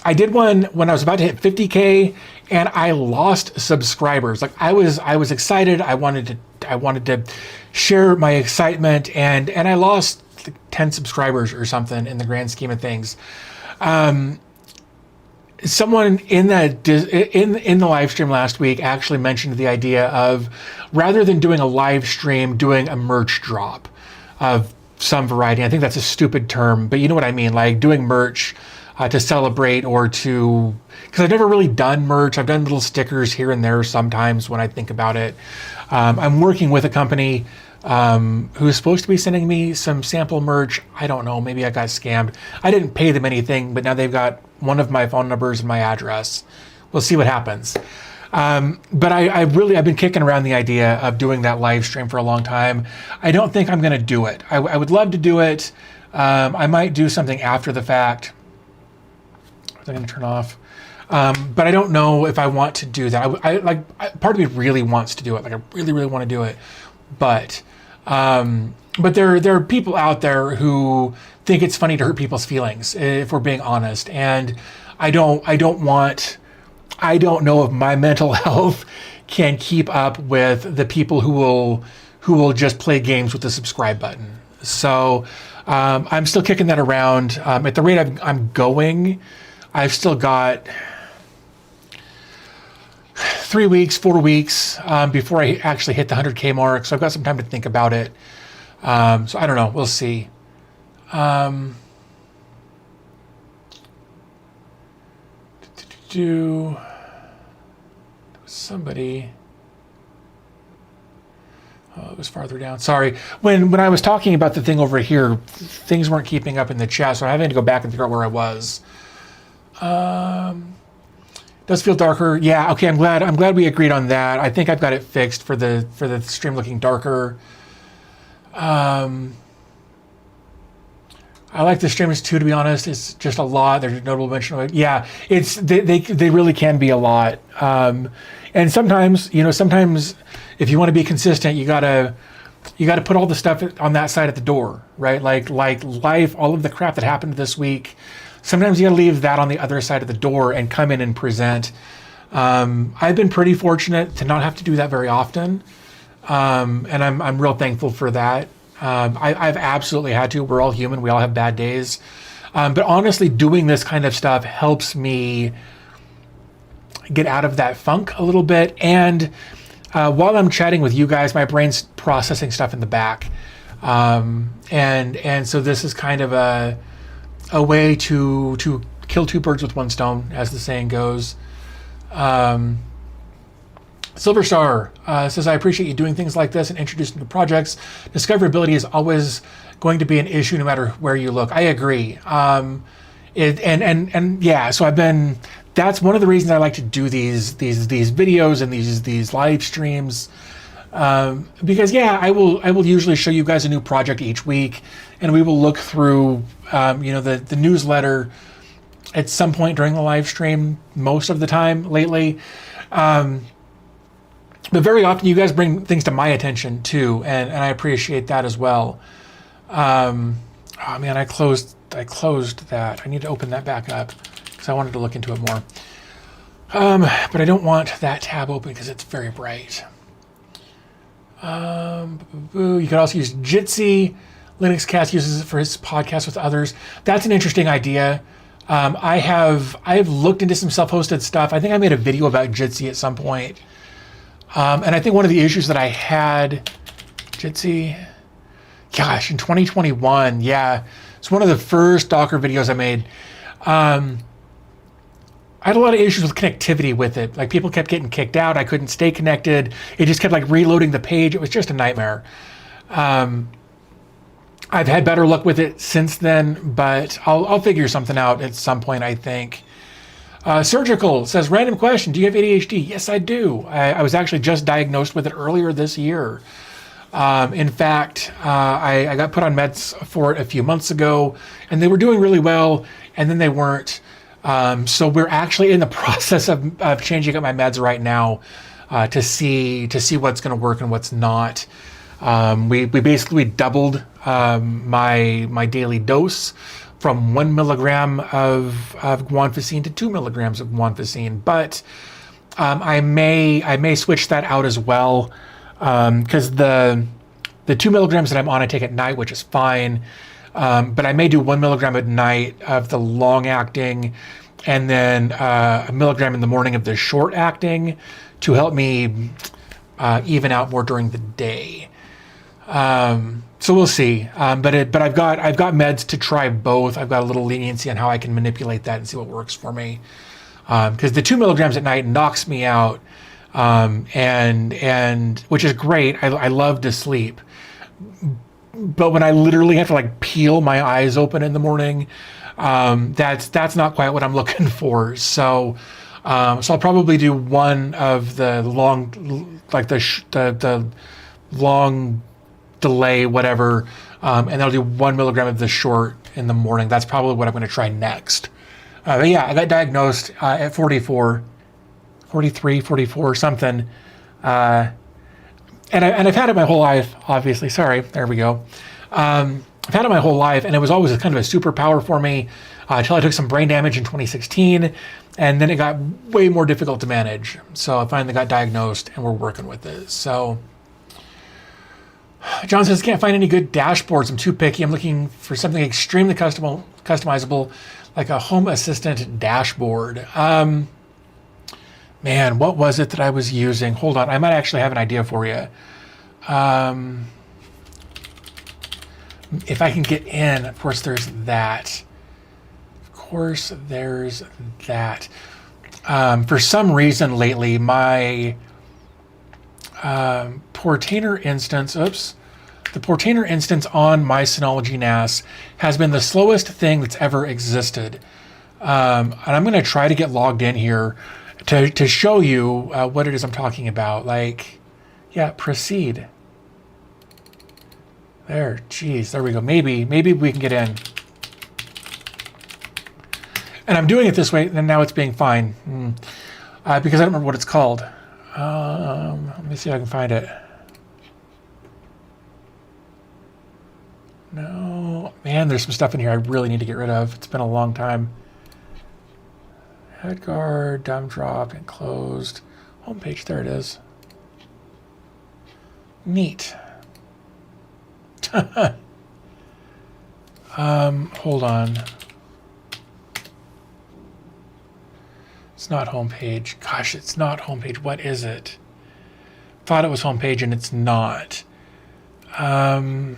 Speaker 1: I did one when I was about to hit 50K, and I lost subscribers. Like I was excited. I wanted to share my excitement, and I lost like 10 subscribers or something in the grand scheme of things. Someone in the live stream last week actually mentioned the idea of, rather than doing a live stream, doing a merch drop of some variety. I think that's a stupid term, but you know what I mean, like doing merch to celebrate, or to, because I've never really done merch. I've done little stickers here and there sometimes when I think about it. I'm working with a company who's supposed to be sending me some sample merch. I don't know, maybe I got scammed. I didn't pay them anything, but now they've got one of my phone numbers and my address. We'll see what happens. But I've been kicking around the idea of doing that live stream for a long time. I don't think I'm going to do it. I would love to do it. I might do something after the fact. Is that going to turn off? But I don't know if I want to do that. Part of me really wants to do it. Like I really, really want to do it. But there are people out there who think it's funny to hurt people's feelings, if we're being honest. And I don't know if my mental health can keep up with the people who will just play games with the subscribe button. So I'm still kicking that around. At the rate I'm going, I've still got 3 weeks, 4 weeks before I actually hit the 100K mark. So I've got some time to think about it. So I don't know. We'll see. Somebody. Oh, it was farther down. Sorry. When I was talking about the thing over here, things weren't keeping up in the chat, so I'm having to go back and figure out where I was. Does feel darker. Yeah, okay, I'm glad we agreed on that. I think I've got it fixed for the stream looking darker. I like the streamers too, to be honest. It's just a lot. There's a notable mention of it. Yeah, they really can be a lot. And sometimes if you want to be consistent, you gotta put all the stuff on that side at the door, right? Like life, all of the crap that happened this week. Sometimes you gotta leave that on the other side of the door and come in and present. I've been pretty fortunate to not have to do that very often, and I'm real thankful for that. I've absolutely had to. We're all human. We all have bad days. But honestly, doing this kind of stuff helps me get out of that funk a little bit. And while I'm chatting with you guys, my brain's processing stuff in the back. And so this is kind of a way to kill two birds with one stone, as the saying goes. Silver Star says, I appreciate you doing things like this and introducing new projects. Discoverability is always going to be an issue no matter where you look. I agree. Yeah, so that's one of the reasons I like to do these videos and these live streams. Because yeah, I will usually show you guys a new project each week, and we will look through the newsletter at some point during the live stream, most of the time lately. But very often you guys bring things to my attention too, and I appreciate that as well. Oh man, I closed that. I need to open that back up because I wanted to look into it more. But I don't want that tab open because it's very bright. You could also use Jitsi. Linux Cast uses it for his podcast with others. That's an interesting idea. I have looked into some self-hosted stuff. I think I made a video about Jitsi at some point. And I think one of the issues that I had, Jitsi, gosh, in 2021, yeah, it's one of the first Docker videos I made. I had a lot of issues with connectivity with it. Like people kept getting kicked out. I couldn't stay connected. It just kept like reloading the page. It was just a nightmare. I've had better luck with it since then, but I'll figure something out at some point, I think. Surgical says, random question, do you have ADHD? Yes, I do. I was actually just diagnosed with it earlier this year. In fact, I got put on meds for it a few months ago, and they were doing really well, and then they weren't. So we're actually in the process of changing up my meds right now to see what's going to work and what's not. We basically doubled my daily dose from 1 milligram of guanfacine to 2 milligrams of guanfacine. But I may switch that out as well, because the 2 milligrams that I'm on I take at night, which is fine. But I may do 1 milligram at night of the long acting, and then a milligram in the morning of the short acting to help me even out more during the day. So we'll see. But I've got meds to try both. I've got a little leniency on how I can manipulate that and see what works for me. Because the 2 milligrams at night knocks me out, and which is great. I love to sleep, but when I literally have to like peel my eyes open in the morning, that's not quite what I'm looking for. So I'll probably do one of the long, like the long delay, whatever, and then I'll do 1 milligram of the short in the morning. That's probably what I'm going to try next. But yeah, I got diagnosed at 44, 43, 44, something. And I've had it my whole life, obviously. Sorry, there we go. I've had it my whole life, and it was always kind of a superpower for me until I took some brain damage in 2016, and then it got way more difficult to manage. So I finally got diagnosed, and we're working with it. So John says, can't find any good dashboards. I'm too picky. I'm looking for something extremely customizable, like a home assistant dashboard. Man, what was it that I was using? Hold on, I might actually have an idea for you. If I can get in, of course there's that. Of course there's that. For some reason lately, my Portainer instance, the Portainer instance on my Synology NAS has been the slowest thing that's ever existed. And I'm going to try to get logged in here to show you what it is I'm talking about. Like, yeah, proceed. There, geez, there we go. Maybe we can get in. And I'm doing it this way, and now it's being fine. Because I don't remember what it's called. Let me see if I can find it. No, man, there's some stuff in here I really need to get rid of. It's been a long time. Head guard, dumb drop, and closed. Homepage, there it is. Neat. Hold on. It's not homepage. Gosh, it's not homepage. What is it? Thought it was homepage and it's not. Wonder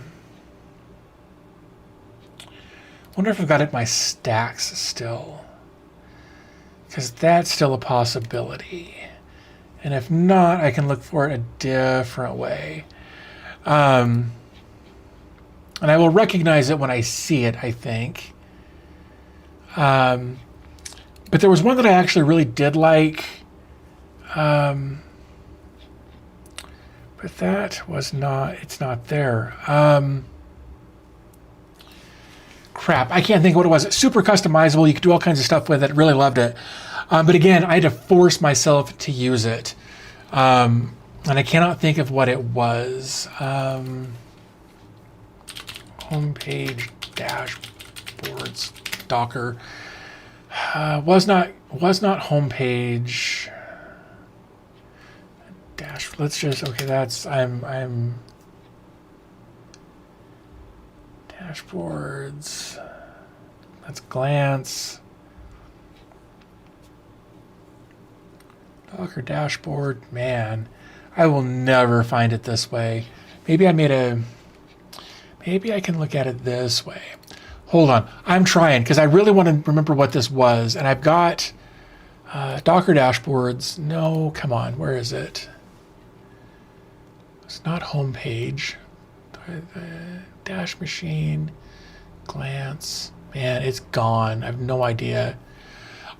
Speaker 1: if I've got it in my stacks still. Because that's still a possibility. And if not, I can look for it a different way. And I will recognize it when I see it, I think. But there was one that I actually really did like. But that was not, it's not there. Crap, I can't think of what it was. It's super customizable. You could do all kinds of stuff with it. Really loved it. But again, I had to force myself to use it. And I cannot think of what it was. Homepage, dashboards, Docker. Was not homepage. Dash. Let's just, okay, that's, I'm dashboards. That's glance. Docker dashboard. Man, I will never find it this way. Maybe I can look at it this way. Hold on, I'm trying because I really want to remember what this was. And I've got Docker dashboards. No, come on, where is it? It's not homepage. Dash machine, glance. Man, it's gone. I have no idea.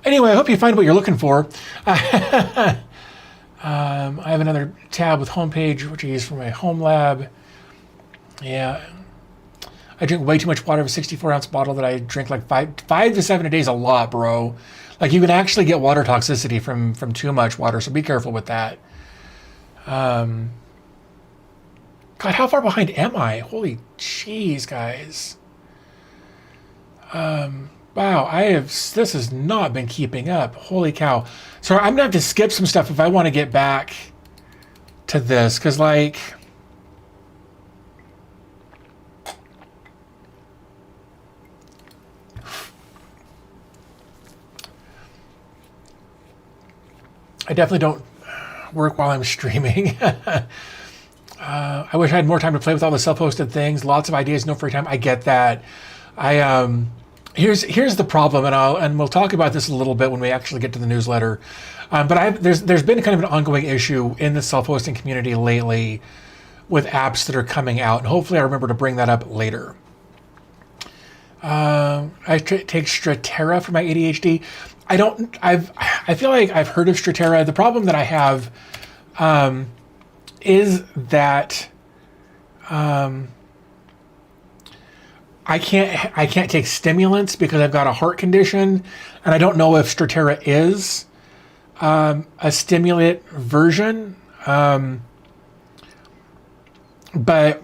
Speaker 1: Anyway, I hope you find what you're looking for. I have another tab with homepage, which I use for my Homelab. Yeah. I drink way too much water of a 64-ounce bottle that I drink like five to 7 a day is a lot, bro. Like, you can actually get water toxicity from too much water, so be careful with that. God, how far behind am I? Holy jeez, guys. Wow, this has not been keeping up. Holy cow. So I'm gonna have to skip some stuff if I want to get back to this, because like, I definitely don't work while I'm streaming. I wish I had more time to play with all the self-hosted things. Lots of ideas, no free time. I get that. Here's the problem, and we'll talk about this a little bit when we actually get to the newsletter. But there's been kind of an ongoing issue in the self-hosting community lately with apps that are coming out, and hopefully I remember to bring that up later. I take Stratera for my ADHD. I feel like I've heard of Stratera. The problem that I have is that I can't take stimulants because I've got a heart condition, and I don't know if Stratera is a stimulant version. But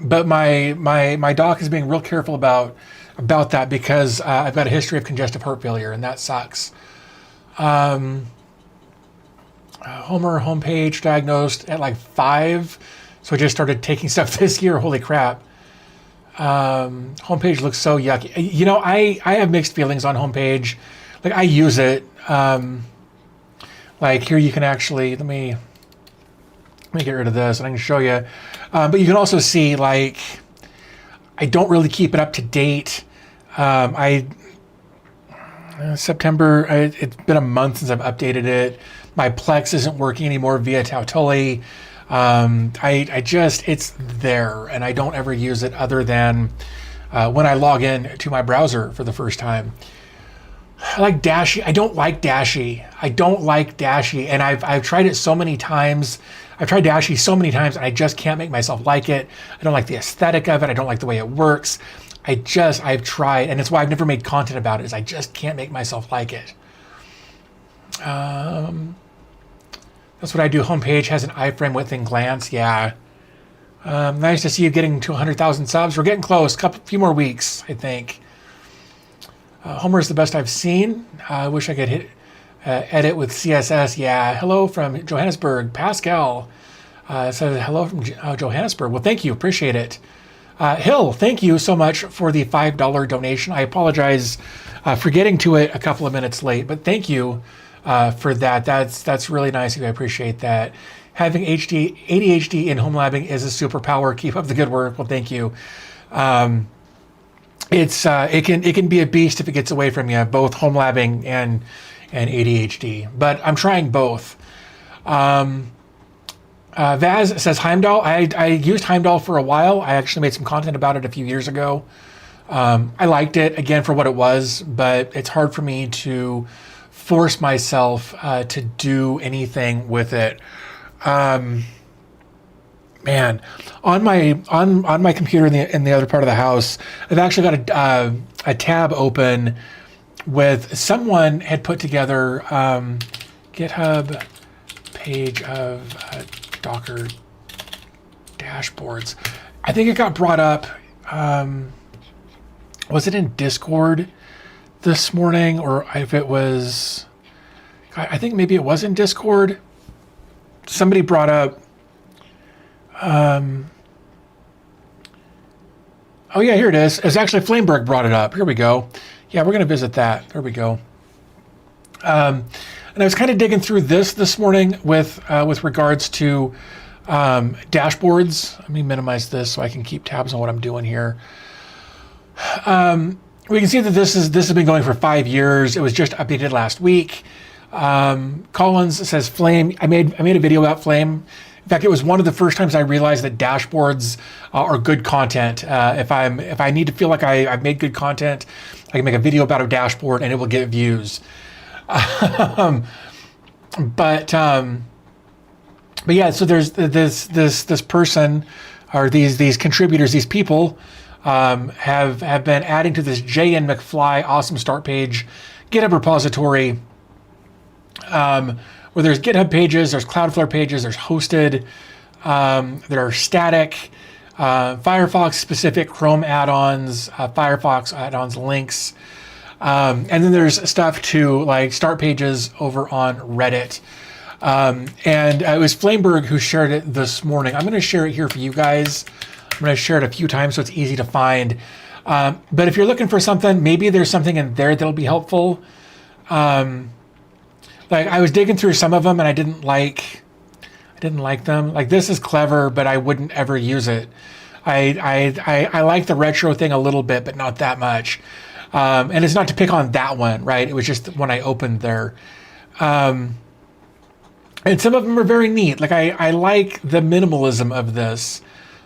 Speaker 1: my doc is being real careful about that because I've got a history of congestive heart failure, and that sucks. Homer homepage diagnosed at like 5, so I just started taking stuff this year. Holy crap. Homepage looks so yucky. You know, I have mixed feelings on homepage. Like, I use it. Like here you can actually, let me get rid of this and I can show you. But you can also see, like, I don't really keep it up to date. September, it's been a month since I've updated it. My Plex isn't working anymore via Tautoli. It's there, and I don't ever use it other than when I log in to my browser for the first time. I like Dashi. I don't like Dashi. And I've tried it so many times. I've tried Dashi so many times, and I just can't make myself like it. I don't like the aesthetic of it. I don't like the way it works. I've tried, and it's why I've never made content about it, is I just can't make myself like it. That's what I do. Homepage has an iframe within glance. Yeah. Nice to see you getting to 100,000 subs. We're getting close. Few more weeks, I think. Homer is the best I've seen. I wish I could edit with CSS. Yeah. Hello from Johannesburg. Pascal says hello from Johannesburg. Well, thank you. Appreciate it. Hill, thank you so much for the $5 donation. I apologize for getting to it a couple of minutes late, but thank you for that. That's really nice of you. I appreciate that. Having ADHD in home labbing is a superpower. Keep up the good work. Well, thank you. It can be a beast if it gets away from you, both home labbing and ADHD. But I'm trying both. Vaz says Heimdall. I used Heimdall for a while. I actually made some content about it a few years ago. I liked it, again, for what it was, but it's hard for me to force myself to do anything with it. Man, on my computer in the other part of the house, I've actually got a tab open with someone had put together GitHub page of Docker dashboards. I think it got brought up. Was it in Discord this morning, or if it was? I think maybe it was in Discord. Somebody brought up. Oh yeah, here it is. It's actually Flameberg brought it up. Here we go. Yeah, we're going to visit that. There we go. And I was kind of digging through this morning with regards to dashboards. Let me minimize this so I can keep tabs on what I'm doing here. We can see that this has been going for 5 years. It was just updated last week. Collins says Flame. I made a video about Flame. In fact, it was one of the first times I realized that dashboards are good content. If I need to feel like I've made good content, I can make a video about a dashboard and it will get views. But yeah, so there's this person, or these contributors, these people have been adding to this JN McFly awesome start page GitHub repository, where there's GitHub pages, there's Cloudflare pages, there's hosted, there are static, Firefox specific Chrome add-ons, Firefox add-ons links. And then there's stuff to like start pages over on Reddit. And it was Flameberg who shared it this morning. I'm going to share it here for you guys. I'm going to share it a few times so it's easy to find. But if you're looking for something, maybe there's something in there that'll be helpful. Like I was digging through some of them and I didn't like them. Like this is clever, but I wouldn't ever use it. I like the retro thing a little bit, but not that much. And it's not to pick on that one, right? It was just when I opened there. And some of them are very neat. Like I like the minimalism of this.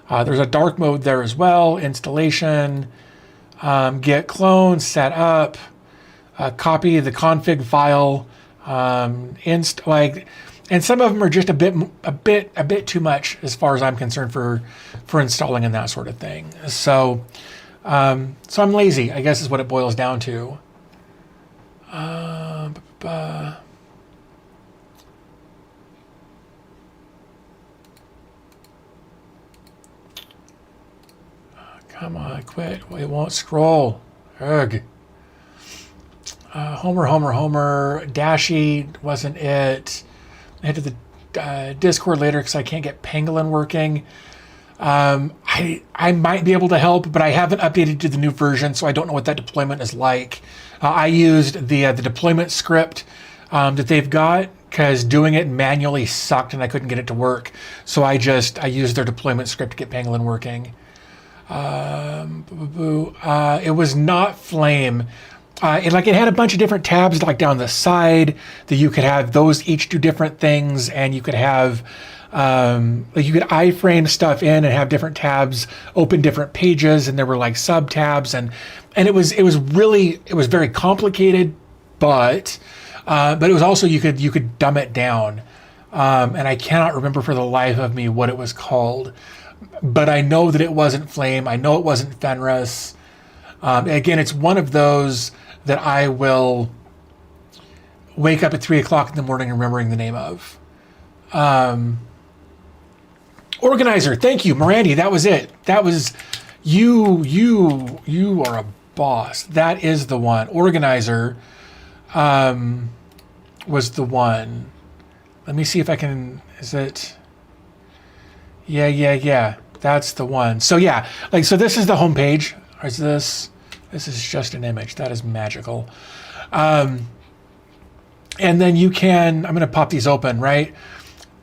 Speaker 1: There's a dark mode there as well. Installation, get clone, set up, copy the config file, and some of them are just a bit too much as far as I'm concerned for installing and that sort of thing. So I'm lazy, I guess is what it boils down to. Come on, quit. It won't scroll. Ugh. Homer. Dashy wasn't it. I head to the Discord later because I can't get Pangolin working. I might be able to help, but I haven't updated to the new version, so I don't know what that deployment is like. I used the deployment script that they've got because doing it manually sucked and I couldn't get it to work. So I used their deployment script to get Pangolin working. It was not Flame. It had a bunch of different tabs like down the side that you could have those each do different things, and you could have you could iframe stuff in and have different tabs open different pages, and there were like sub tabs, and it was very complicated, but it was also you could dumb it down, and I cannot remember for the life of me what it was called. But I know that it wasn't Flame. I know it wasn't Fenris. Again, it's one of those that I will wake up at 3 o'clock in the morning remembering the name of. Organizer, thank you, Mirandi. That was it. That was you are a boss. That is the one. Organizer was the one. Let me see if I can. Is it? Yeah. That's the one. So yeah, so this is the homepage. Or is this is just an image. That is magical. And then you can, I'm going to pop these open, right?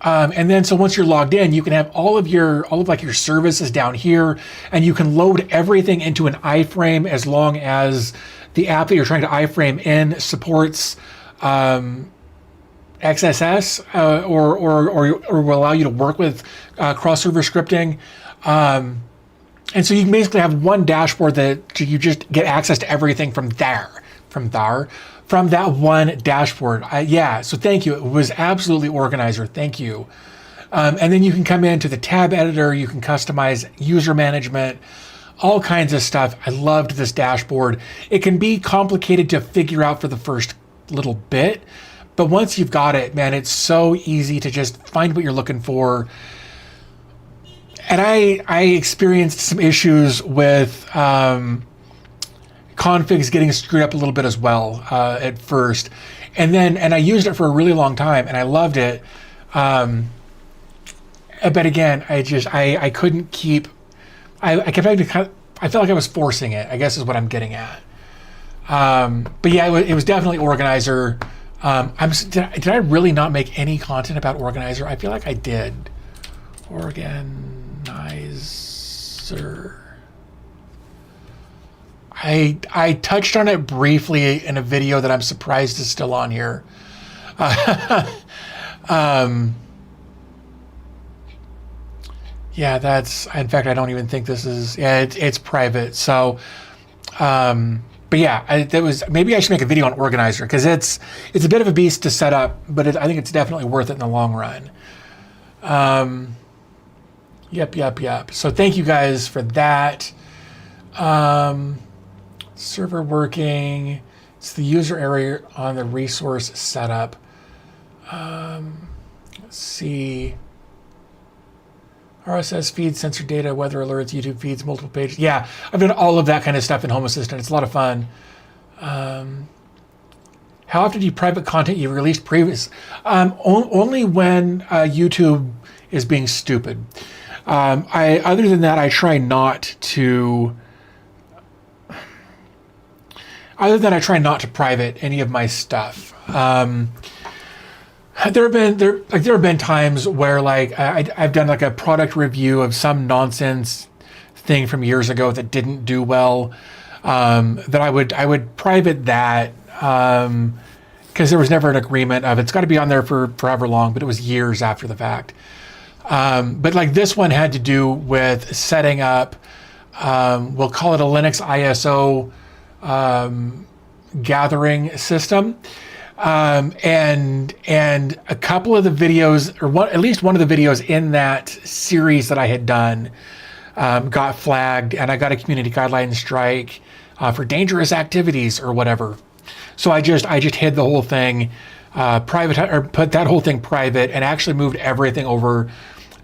Speaker 1: And then so once you're logged in, you can have all of your services down here, and you can load everything into an iframe as long as the app that you're trying to iframe in supports XSS or will allow you to work with cross-server scripting. And so you can basically have one dashboard that you just get access to everything from that one dashboard. So thank you. It was absolutely Organizer. Thank you. And then you can come into the tab editor. You can customize user management, all kinds of stuff. I loved this dashboard. It can be complicated to figure out for the first little bit, but once you've got it, man, it's so easy to just find what you're looking for. And I experienced some issues with configs getting screwed up a little bit as well at first, and I used it for a really long time and I loved it. But again, I couldn't keep. I kept having to. I felt like I was forcing it, I guess is what I'm getting at. But yeah, it was definitely Organizer. Did I really not make any content about Organizer? I feel like I did. Organizer. I touched on it briefly in a video that I'm surprised is still on here. Yeah, in fact, I don't even think this is, it's private. So, but yeah, maybe I should make a video on Organizer because it's a bit of a beast to set up, but I think it's definitely worth it in the long run. Yep. So thank you guys for that. Server working. It's the user area on the resource setup. Let's see. RSS feeds, sensor data, weather alerts, YouTube feeds, multiple pages. Yeah, I've done all of that kind of stuff in Home Assistant. It's a lot of fun. How often do you private content you released previous? Only when YouTube is being stupid. Other than that, I try not to. Other than I try not to private any of my stuff. There have been times where like I've done like a product review of some nonsense thing from years ago that didn't do well. That I would private that because there was never an agreement of it's got to be on there for forever long, but it was years after the fact. But like this one had to do with setting up, we'll call it a Linux ISO gathering system. And a couple of the videos, or at least one of the videos in that series that I had done, got flagged, and I got a community guideline strike for dangerous activities or whatever. So I just hid the whole thing private, or put that whole thing private, and actually moved everything over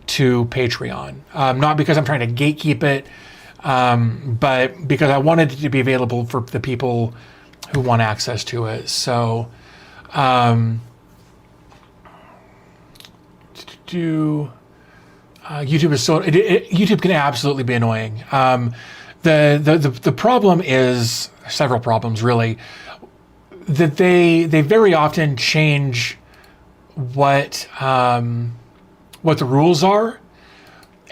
Speaker 1: to Patreon. Not because I'm trying to gatekeep it, but because I wanted it to be available for the people who want access to it. So YouTube is so YouTube can absolutely be annoying. The problem is several problems really, that they very often change what the rules are,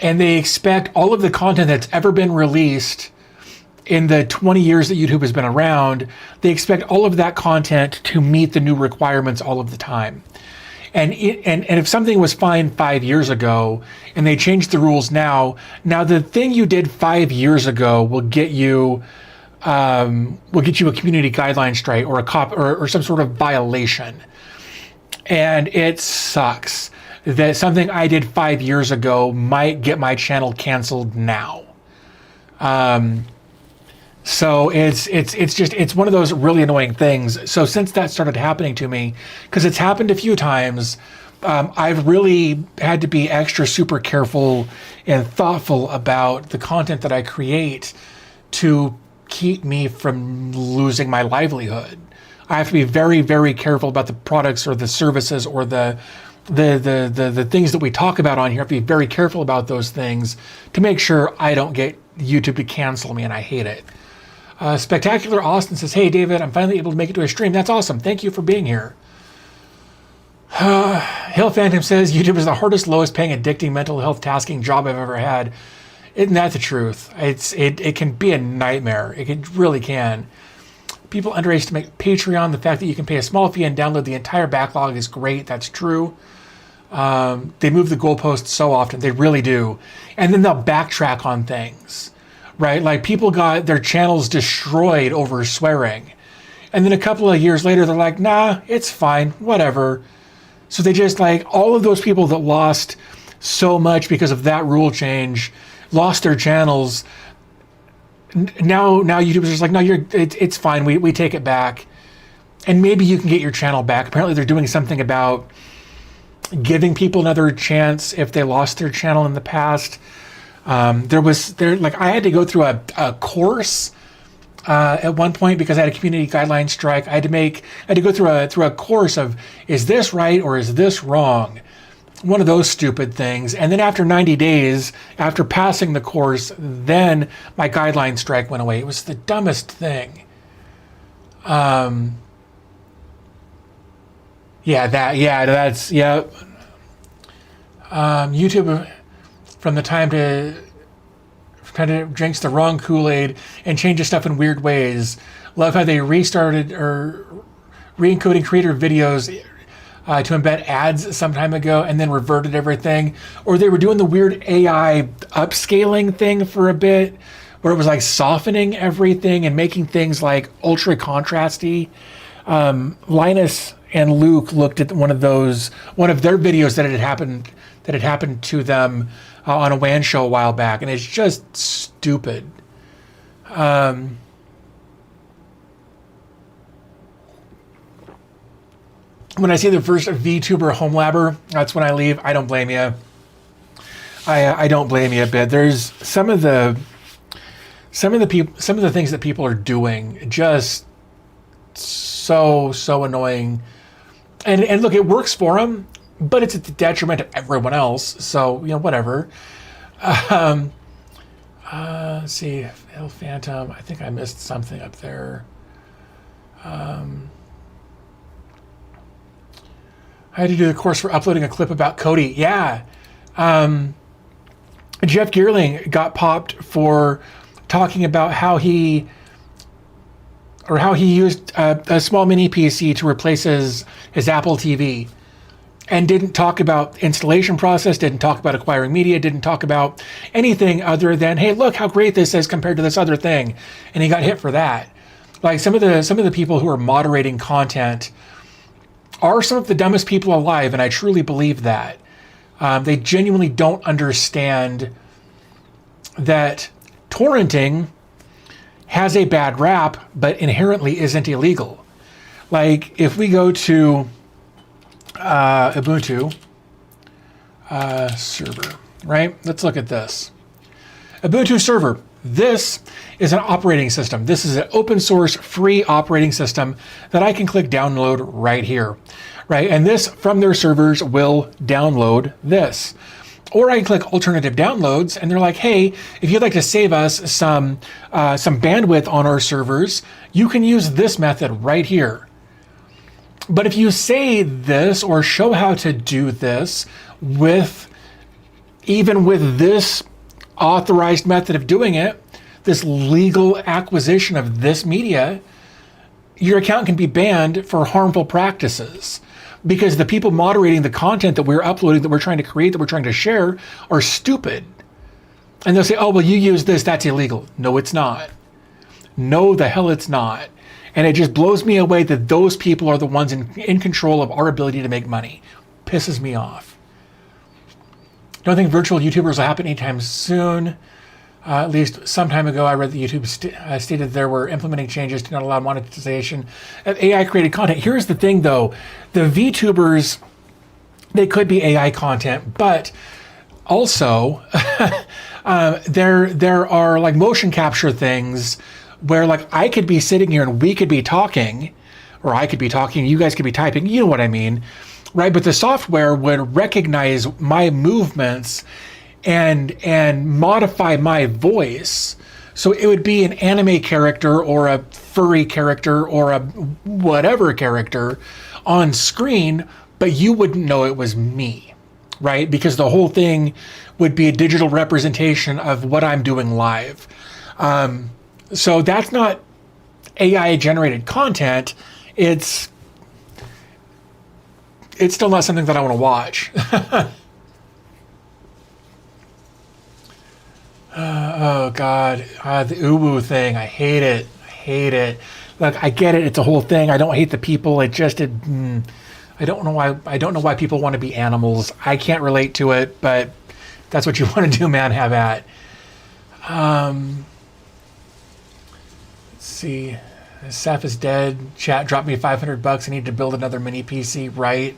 Speaker 1: and they expect all of the content that's ever been released in the 20 years that YouTube has been around, they expect all of that content to meet the new requirements all of the time. And if something was fine 5 years ago and they changed the rules now the thing you did 5 years ago will get you a community guideline strike or or some sort of violation. And it sucks that something I did 5 years ago might get my channel canceled now. So it's one of those really annoying things. So since that started happening to me, because it's happened a few times, I've really had to be extra super careful and thoughtful about the content that I create to keep me from losing my livelihood. I have to be very, very careful about the products or the services or the things that we talk about on here. I have to be very careful about those things to make sure I don't get YouTube to cancel me, and I hate it. Spectacular Austin says, "Hey David, I'm finally able to make it to a stream. That's awesome. Thank you for being here." Hill Phantom says, "YouTube is the hardest, lowest paying, addicting mental health tasking job I've ever had." Isn't that the truth? It can be a nightmare. It really can. People underestimate Patreon. The fact that you can pay a small fee and download the entire backlog is great. That's true. They move the goalposts so often. They really do. And then they'll backtrack on things. Right? Like people got their channels destroyed over swearing. And then a couple of years later, they're like, nah, it's fine, whatever. So they just like all of those people that lost so much because of that rule change, lost their channels. Now YouTube's just like, no, it's fine. We take it back. And maybe you can get your channel back. Apparently they're doing something about giving people another chance if they lost their channel in the past. I had to go through a course at one point because I had a community guideline strike. I had to go through a course of, is this right or is this wrong? One of those stupid things. And then after 90 days, after passing the course, then my guideline strike went away. It was the dumbest thing. When YouTube from the time to drinks the wrong Kool-Aid and changes stuff in weird ways. Love how they restarted or re-encoding creator videos to embed ads some time ago and then reverted everything. Or they were doing the weird AI upscaling thing for a bit where it was like softening everything and making things like ultra contrasty. Linus and Luke looked at one of their videos that had happened to them on a WAN show a while back, and it's just stupid. When I see the first VTuber Homelabber, that's when I leave. I don't blame you. I don't blame you a bit. There's some of the things that people are doing just so annoying. And look, it works for them, but it's at the detriment of everyone else. So, whatever. Let's see, Hill Phantom. I think I missed something up there. I had to do the course for uploading a clip about Cody. Yeah. Jeff Geerling got popped for talking about how he used a small mini PC to replace his Apple TV, and didn't talk about installation process, didn't talk about acquiring media, didn't talk about anything other than, hey, look how great this is compared to this other thing, and he got hit for that. Like some of the people who are moderating content are some of the dumbest people alive, and I truly believe that. They genuinely don't understand that torrenting has a bad rap, but inherently isn't illegal. Like if we go to Ubuntu server, right? Let's look at this. Ubuntu server. This is an operating system. This is an open source free operating system that I can click download right here, right? And this from their servers will download this. Or I can click alternative downloads, and they're like, hey, if you'd like to save us some bandwidth on our servers, you can use this method right here. But if you say this or show how to do this even with this authorized method of doing it, this legal acquisition of this media, your account can be banned for harmful practices, because the people moderating the content that we're uploading, that we're trying to create, that we're trying to share, are stupid. And they'll say, oh, well, you use this, that's illegal. No, it's not. No, the hell it's not. And it just blows me away that those people are the ones in control of our ability to make money. Pisses me off. Don't think virtual YouTubers will happen anytime soon. At least some time ago, I read that YouTube stated there were implementing changes to not allow monetization of AI-created content. Here's the thing, though. The VTubers, they could be AI content, but also there are like motion capture things where like I could be sitting here and we could be talking, or I could be talking, you guys could be typing, you know what I mean, right? But the software would recognize my movements and modify my voice. So it would be an anime character or a furry character or a whatever character on screen, but you wouldn't know it was me, right? Because the whole thing would be a digital representation of what I'm doing live. So that's not AI generated content. It's still not something that I want to watch. Oh God, the uwu thing. I hate it. I hate it. Look, I get it. It's a whole thing. I don't hate the people. I don't know why. I don't know why people want to be animals. I can't relate to it, but that's what you want to do, man. Have at. Let's see. Seth is dead. Chat dropped me $500. I need to build another mini PC. Right.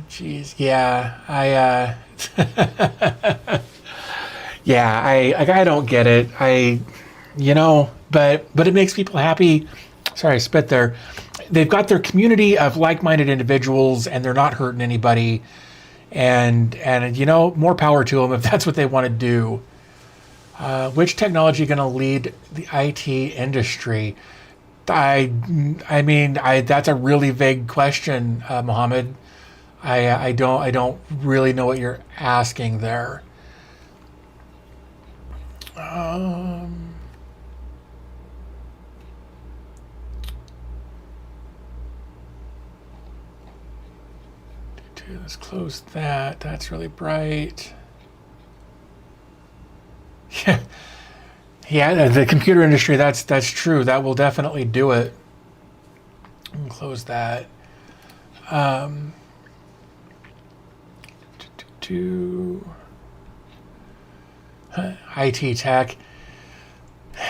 Speaker 1: Geez, yeah, yeah, I don't get it. But it makes people happy. Sorry, I spit there. They've got their community of like-minded individuals, and they're not hurting anybody. And more power to them if that's what they want to do. Which technology going to lead the IT industry? I mean, that's a really vague question, Mohammed. I don't really know what you're asking there. Let's close that. That's really bright. Yeah. Yeah, the computer industry, that's true. That will definitely do it. Close that. IT tech.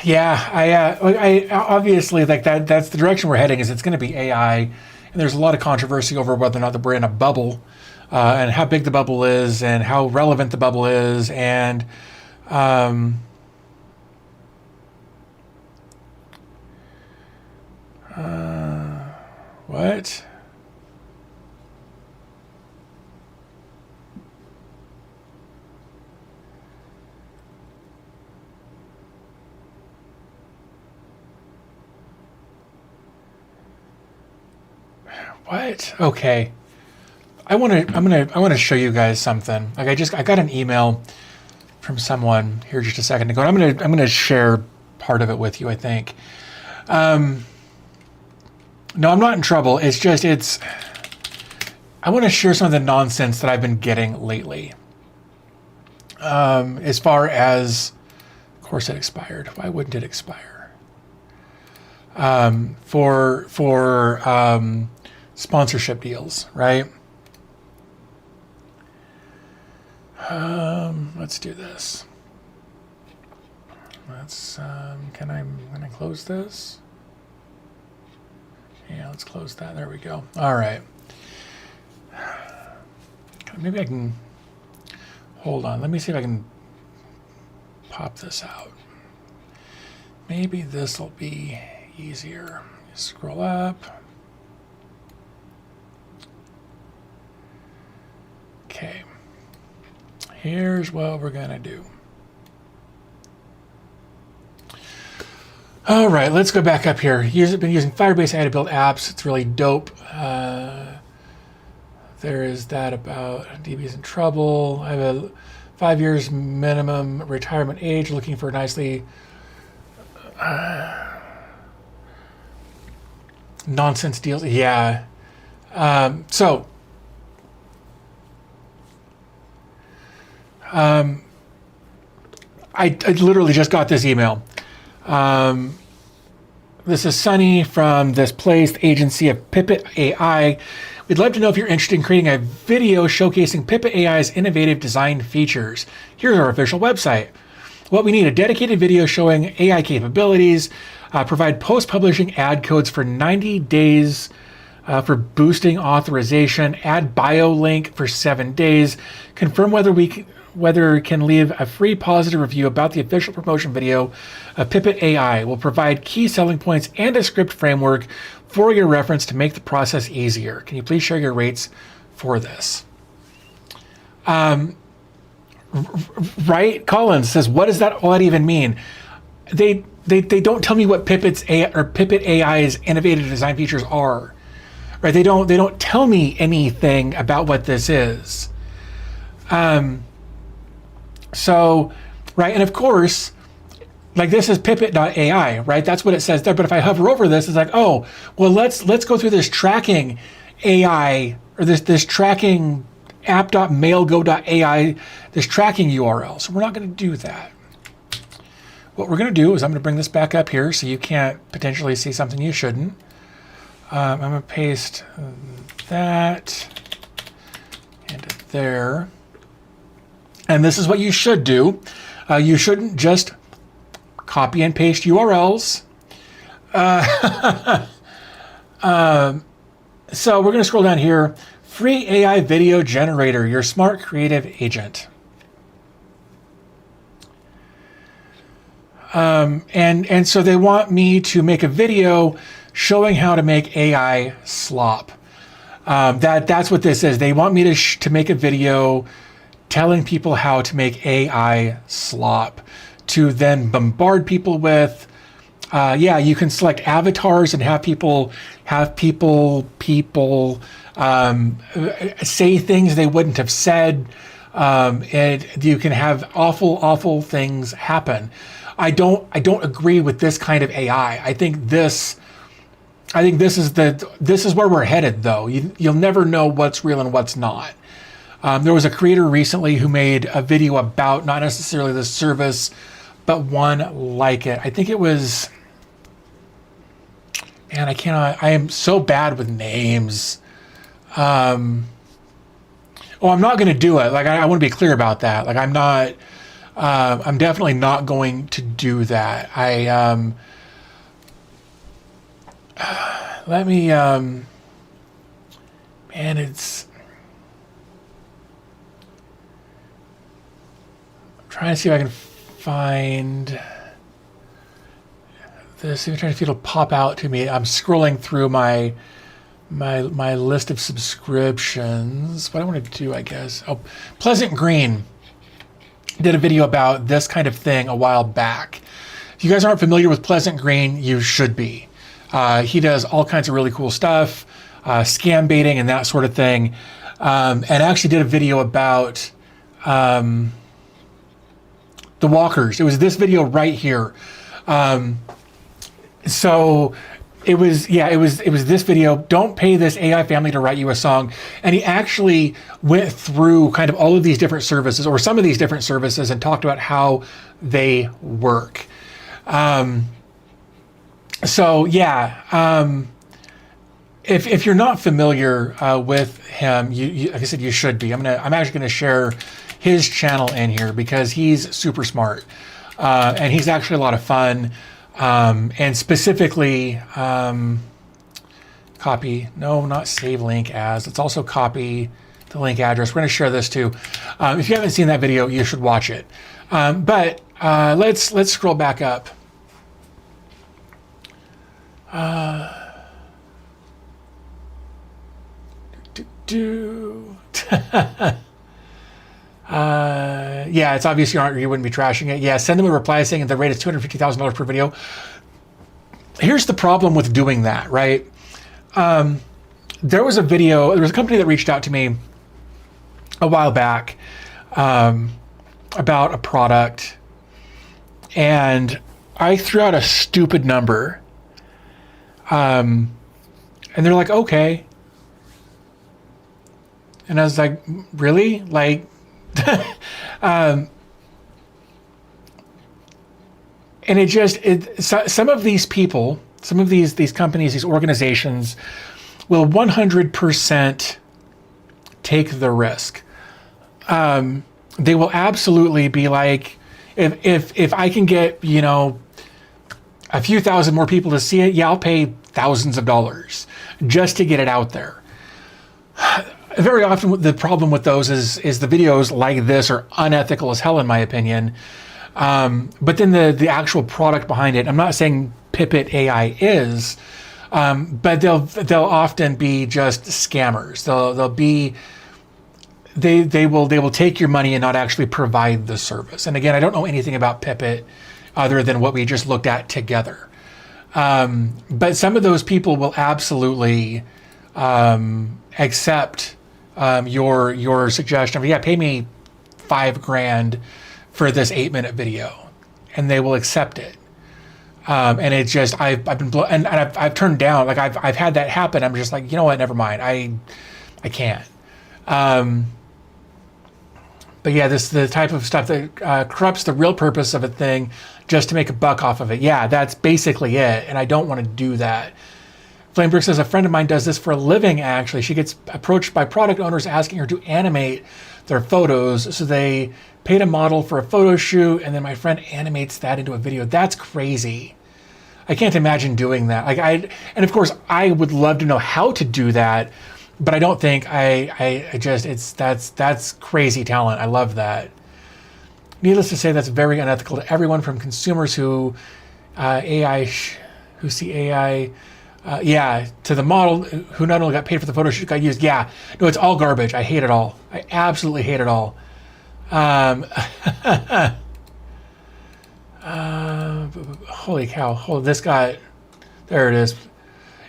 Speaker 1: Yeah, I obviously like that. That's the direction we're heading. Is it's going to be AI, and there's a lot of controversy over whether or not we're in a bubble, and how big the bubble is, and how relevant the bubble is, and What? What? Okay. I want to show you guys something. Like I got an email from someone here just a second ago. And I'm gonna share part of it with you, I think. No, I'm not in trouble. I want to share some of the nonsense that I've been getting lately. As far as, of course it expired. Why wouldn't it expire? For sponsorship deals, right? Let's do this. Can I close this? Yeah, let's close that. There we go. All right. Maybe I can, hold on. Let me see if I can pop this out. Maybe this will be easier. Scroll up. Okay. Here's what we're gonna do. All right, let's go back up here. Been using Firebase AI to build apps. It's really dope. There is that about DB's in trouble. I have a 5 years minimum retirement age, looking for nicely nonsense deals. Yeah. So I literally just got this email. This is Sunny from this place, agency of Pipit AI. We'd love to know if you're interested in creating a video showcasing Pipit AI's innovative design features. Here's our official website. What we need: a dedicated video showing AI capabilities, provide post-publishing ad codes for 90 days for boosting authorization, add bio link for 7 days, confirm whether can leave a free positive review about the official promotion video of Pipit AI. Will provide key selling points and a script framework for your reference to make the process easier. Can you please share your rates for this? Right? Collins says, what does all that even mean? They don't tell me what Pipit AI's innovative design features are. Right? They don't tell me anything about what this is. So, right, and of course, like this is pipit.ai, right? That's what it says there. But if I hover over this, it's like, oh, well, let's go through this tracking AI, or this tracking app.mailgo.ai, this tracking URL. So we're not going to do that. What we're going to do is I'm going to bring this back up here so you can't potentially see something you shouldn't. I'm going to paste that into there. And this is what you should do. You shouldn't just copy and paste URLs. So we're going to scroll down here. Free AI video generator, your smart creative agent. And so they want me to make a video showing how to make AI slop. That's what this is. They want me to make a video telling people how to make AI slop, to then bombard people with. Yeah, you can select avatars and have people say things they wouldn't have said, and you can have awful things happen. I don't agree with this kind of AI. I think this is where we're headed, though. You'll never know what's real and what's not. There was a creator recently who made a video about not necessarily the service, but one like it. I think it was, man, I am so bad with names. I'm not going to do it. Like, I want to be clear about that. Like, I'm definitely not going to do that. Let me, man, it's, I'm trying to see if I can find this. I'm trying to see if it'll pop out to me. I'm scrolling through my list of subscriptions. What I want to do, I guess. Oh, Pleasant Green did a video about this kind of thing a while back. If you guys aren't familiar with Pleasant Green, you should be. He does all kinds of really cool stuff, scam baiting and that sort of thing. And actually did a video about the walkers. It was this video right here. So it was this video. Don't pay this AI family to write you a song. And he actually went through kind of all of these different services, or some of these different services, and talked about how they work. If you're not familiar with him, you like I said, you should be. I'm actually gonna share his channel in here because he's super smart, and he's actually a lot of fun. And specifically, copy, no, not save link as, let's also copy the link address. We're going to share this too. If you haven't seen that video, you should watch it. But let's scroll back up. Yeah, it's obvious you wouldn't be trashing it. Yeah, send them a reply saying the rate is $250,000 per video. Here's the problem with doing that, right? There was a company that reached out to me a while back about a product, and I threw out a stupid number. And they're like, okay. And I was like, really? Like, and some of these people, some of these companies, these organizations will 100% take the risk. They will absolutely be like, if I can get, a few thousand more people to see it, yeah, I'll pay thousands of dollars just to get it out there. Very often the problem with those is the videos like this are unethical as hell, in my opinion. But then the actual product behind it, I'm not saying Pipit AI is, but they'll often be just scammers. They will take your money and not actually provide the service. And again, I don't know anything about Pipit other than what we just looked at together. But some of those people will absolutely accept your suggestion of, yeah, pay me $5,000 for this 8-minute video, and they will accept it. And it's just, I've been and I've turned down, like I've had that happen. I'm just like, you know what, never mind. I can't. But yeah, the type of stuff that corrupts the real purpose of a thing just to make a buck off of it. Yeah, that's basically it. And I don't want to do that. Flameberg says, a friend of mine does this for a living, actually. She gets approached by product owners asking her to animate their photos. So they paid a model for a photo shoot, and then my friend animates that into a video. That's crazy. I can't imagine doing that. And of course, I would love to know how to do that, but I don't think that's crazy talent. I love that. Needless to say, that's very unethical to everyone, from consumers who see AI, to the model who not only got paid for the photo shoot got used. Yeah, no, it's all garbage. I hate it all. I absolutely hate it all. Holy cow! This guy, there it is.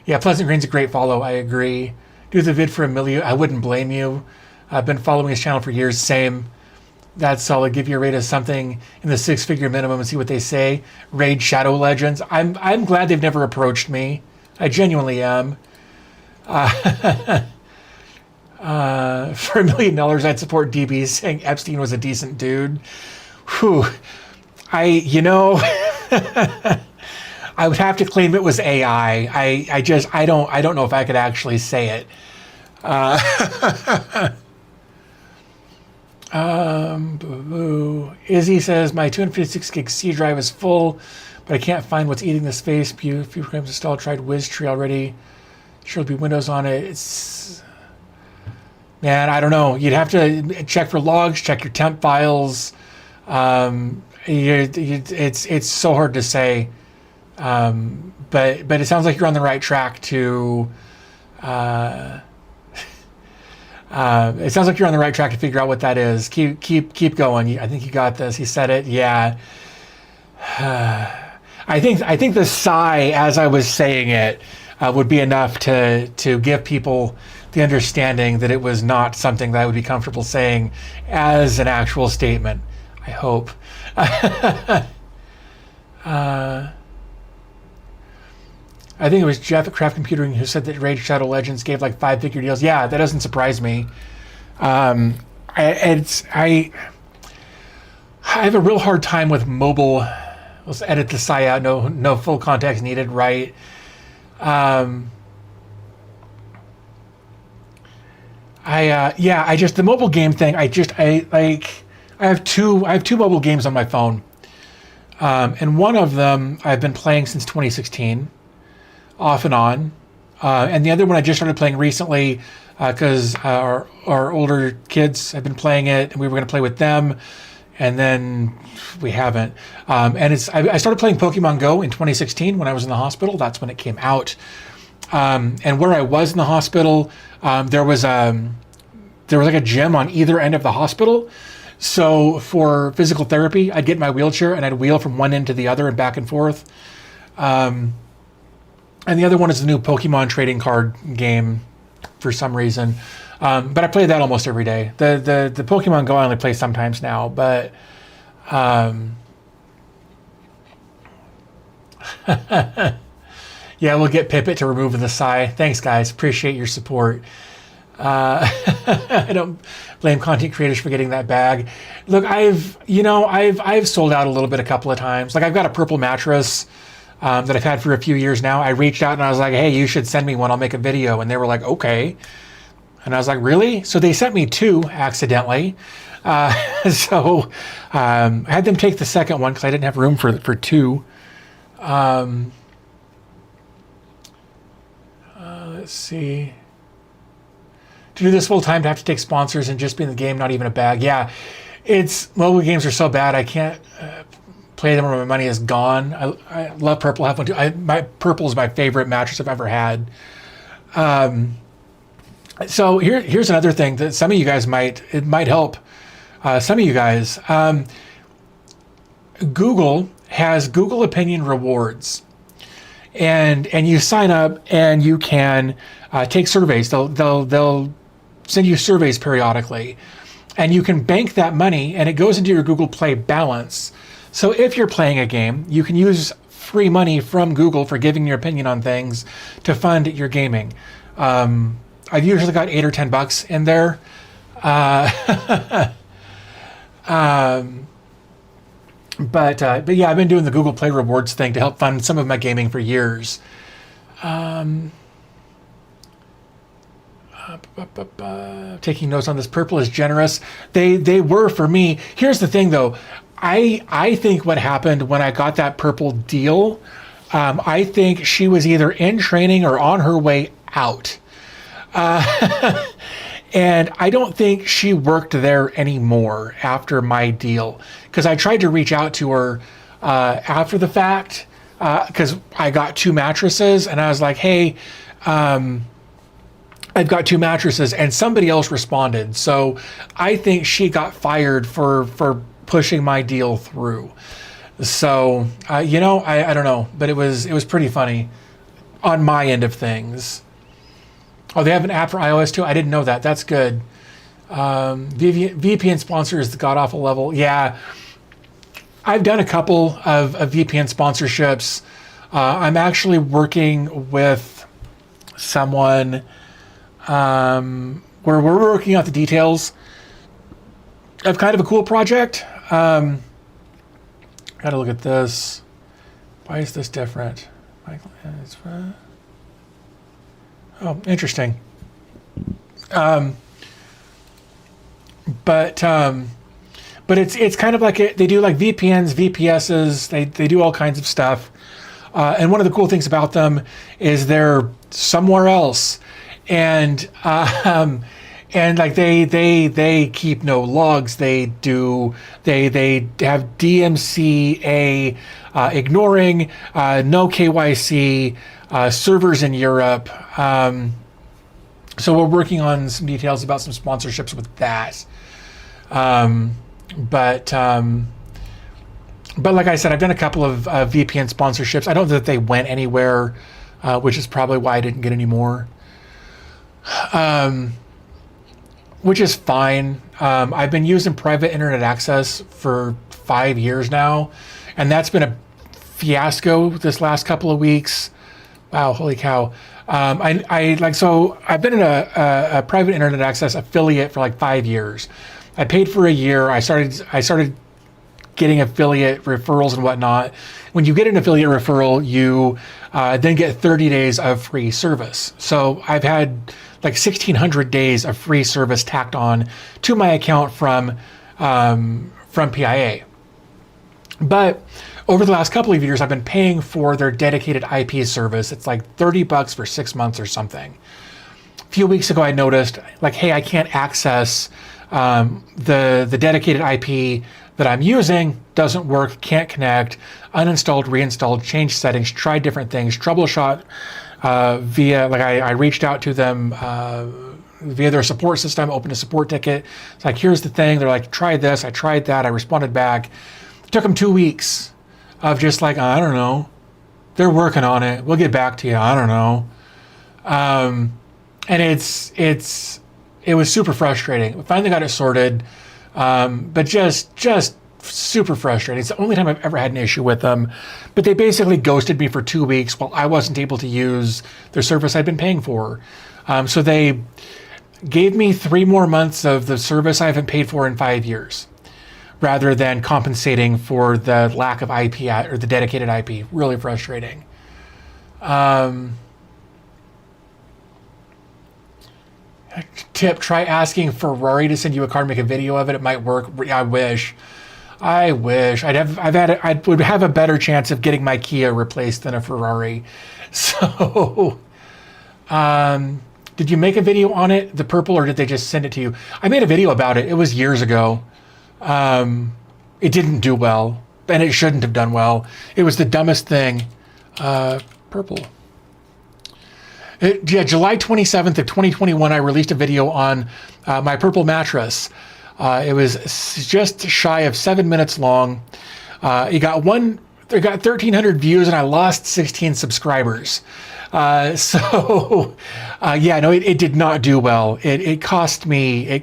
Speaker 1: Yeah, Pleasant Green's a great follow. I agree. Do the vid for $1 million. I wouldn't blame you. I've been following his channel for years. Same. That's solid. Give you a rate of something in the 6-figure minimum and see what they say. Raid Shadow Legends. I'm glad they've never approached me. I genuinely am. For $1 million, I'd support DB saying Epstein was a decent dude. Whew. I would have to claim it was AI. I don't know if I could actually say it. Izzy says, my 256 gig C drive is full, but I can't find what's eating the space. Few programs installed. Tried WizTree already. Sure, there'll be Windows on it. Man, I don't know. You'd have to check for logs, check your temp files. It's so hard to say. But it sounds like you're on the right track to. It sounds like you're on the right track to figure out what that is. Keep going. I think you got this. He said it. Yeah. I think the sigh as I was saying it would be enough to give people the understanding that it was not something that I would be comfortable saying as an actual statement. I hope. I think it was Jeff at Craft Computing who said that Raid Shadow Legends gave like 5-figure deals. Yeah, that doesn't surprise me. I have a real hard time with mobile. Let's edit the sigh out. No full context needed. Right. I just the mobile game thing. I have two mobile games on my phone, and one of them I've been playing since 2016, off and on, and the other one I just started playing recently because our older kids have been playing it, and we were going to play with them, and then we haven't. And I started playing Pokemon Go in 2016 when I was in the hospital. That's when it came out. And where I was in the hospital, there was like a gym on either end of the hospital. So for physical therapy, I'd get in my wheelchair and I'd wheel from one end to the other and back and forth. And the other one is the new Pokemon trading card game for some reason. But I play that almost every day. The Pokemon Go I only play sometimes now, but yeah, we'll get Pippet to remove the sigh. Thanks, guys. Appreciate your support. I don't blame content creators for getting that bag. Look, I've sold out a little bit a couple of times. Like I've got a purple mattress that I've had for a few years now. I reached out and I was like, hey, you should send me one. I'll make a video. And they were like, okay. And I was like, really? So they sent me two accidentally. So I had them take the second one because I didn't have room for two. Let's see. To do this full time, to have to take sponsors and just be in the game, not even a bag. Yeah, mobile games are so bad I can't play them or my money is gone. I love purple. I have one too. My purple is my favorite mattress I've ever had. So here's another thing that some of you guys might help. Some of you guys, Google has Google Opinion Rewards, and you sign up and you can take surveys. They'll send you surveys periodically, and you can bank that money, and it goes into your Google Play balance. So if you're playing a game, you can use free money from Google for giving your opinion on things to fund your gaming. I've usually got $8 or $10 in there. But yeah, I've been doing the Google Play Rewards thing to help fund some of my gaming for years. Taking notes on this. Purple is generous. They were for me. Here's the thing though. I think what happened when I got that purple deal, I think she was either in training or on her way out. And I don't think she worked there anymore after my deal, because I tried to reach out to her after the fact, because I got two mattresses and I was like, hey, I've got two mattresses, and somebody else responded. So I think she got fired for pushing my deal through. So, I don't know, but it was pretty funny on my end of things. Oh, they have an app for iOS too? I didn't know that. That's good. VPN sponsor is the god-awful level. Yeah, I've done a couple of VPN sponsorships. I'm actually working with someone where we're working out the details of kind of a cool project. Gotta look at this. Why is this different? Oh, interesting. But it's kind of like they do like VPNs, VPSs. They do all kinds of stuff. And one of the cool things about them is they're somewhere else, and and like they keep no logs. They have DMCA ignoring, no KYC, servers in Europe. So we're working on some details about some sponsorships with that. But like I said, I've done a couple of VPN sponsorships. I don't know that they went anywhere, which is probably why I didn't get any more. Which is fine. I've been using private internet access for 5 years now, and that's been a fiasco this last couple of weeks. Wow, holy cow. I've been in a private internet access affiliate for like 5 years. I paid for a year. I started getting affiliate referrals and whatnot. When you get an affiliate referral, you then get 30 days of free service. So I've had like 1,600 days of free service tacked on to my account from PIA. But over the last couple of years, I've been paying for their dedicated IP service. It's like $30 for 6 months or something. A few weeks ago, I noticed like, hey, I can't access the dedicated IP that I'm using, doesn't work, can't connect, uninstalled, reinstalled, changed settings, tried different things, troubleshot via, like I reached out to them via their support system, opened a support ticket. It's like, here's the thing. They're like, try this, I tried that, I responded back. It took them 2 weeks of just like, I don't know, they're working on it, we'll get back to you, I don't know. And it was super frustrating. We finally got it sorted, but just super frustrating. It's the only time I've ever had an issue with them. But they basically ghosted me for 2 weeks while I wasn't able to use their service I'd been paying for. So they gave me 3 more months of the service I haven't paid for in 5 years, rather than compensating for the lack of IP or the dedicated IP. Really frustrating. Tip, try asking Ferrari to send you a card, make a video of it. It might work. I wish. I would have a better chance of getting my Kia replaced than a Ferrari. So, did you make a video on it, the purple, or did they just send it to you? I made a video about it. It was years ago. It didn't do well, and it shouldn't have done well. It was the dumbest thing. Purple. July 27th of 2021, I released a video on my purple mattress. It was just shy of 7 minutes long. It got 1,300 views, and I lost 16 subscribers. It did not do well. It cost me a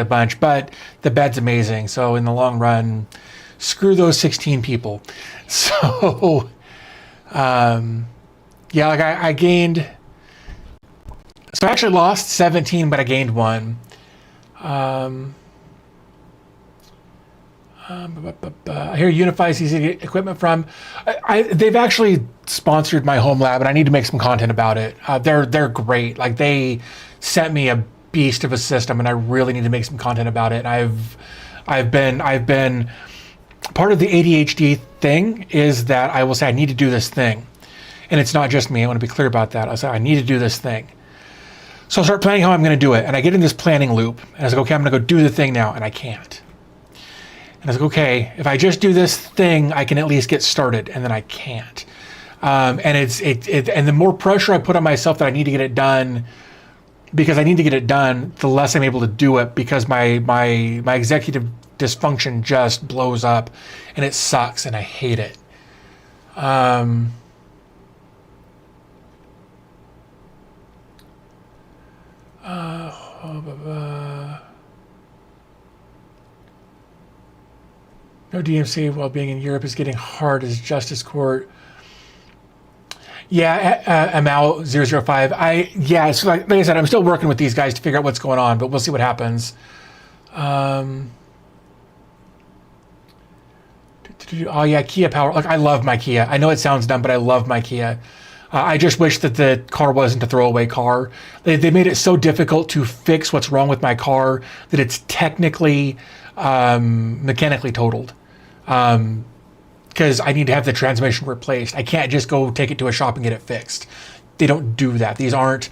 Speaker 1: bunch, but the bed's amazing. So in the long run, screw those 16 people. So, I gained. So I actually lost 17, but I gained 1. Here, Unify's easy to get equipment from. They've actually sponsored my Homelab, and I need to make some content about it. They're great. Like, they sent me a beast of a system, and I really need to make some content about it. I've been part of the ADHD thing is that I will say I need to do this thing, and it's not just me. I want to be clear about that. I'll say I need to do this thing. So I'll start planning how I'm going to do it. And I get in this planning loop. And I was like, okay, I'm going to go do the thing now. And I can't. And I was like, okay, if I just do this thing, I can at least get started. And then I can't. And the more pressure I put on myself that I need to get it done, because I need to get it done, the less I'm able to do it, because my executive dysfunction just blows up. And it sucks. And I hate it. No DMC while being in Europe is getting hard as Justice Court. Yeah, Amal 005. So like I said, I'm still working with these guys to figure out what's going on, but we'll see what happens. Kia Power. Like, I love my Kia. I know it sounds dumb, but I love my Kia. I just wish that the car wasn't a throwaway car. They made it so difficult to fix what's wrong with my car that it's technically mechanically totaled. Because I need to have the transmission replaced. I can't just go take it to a shop and get it fixed. They don't do that. These aren't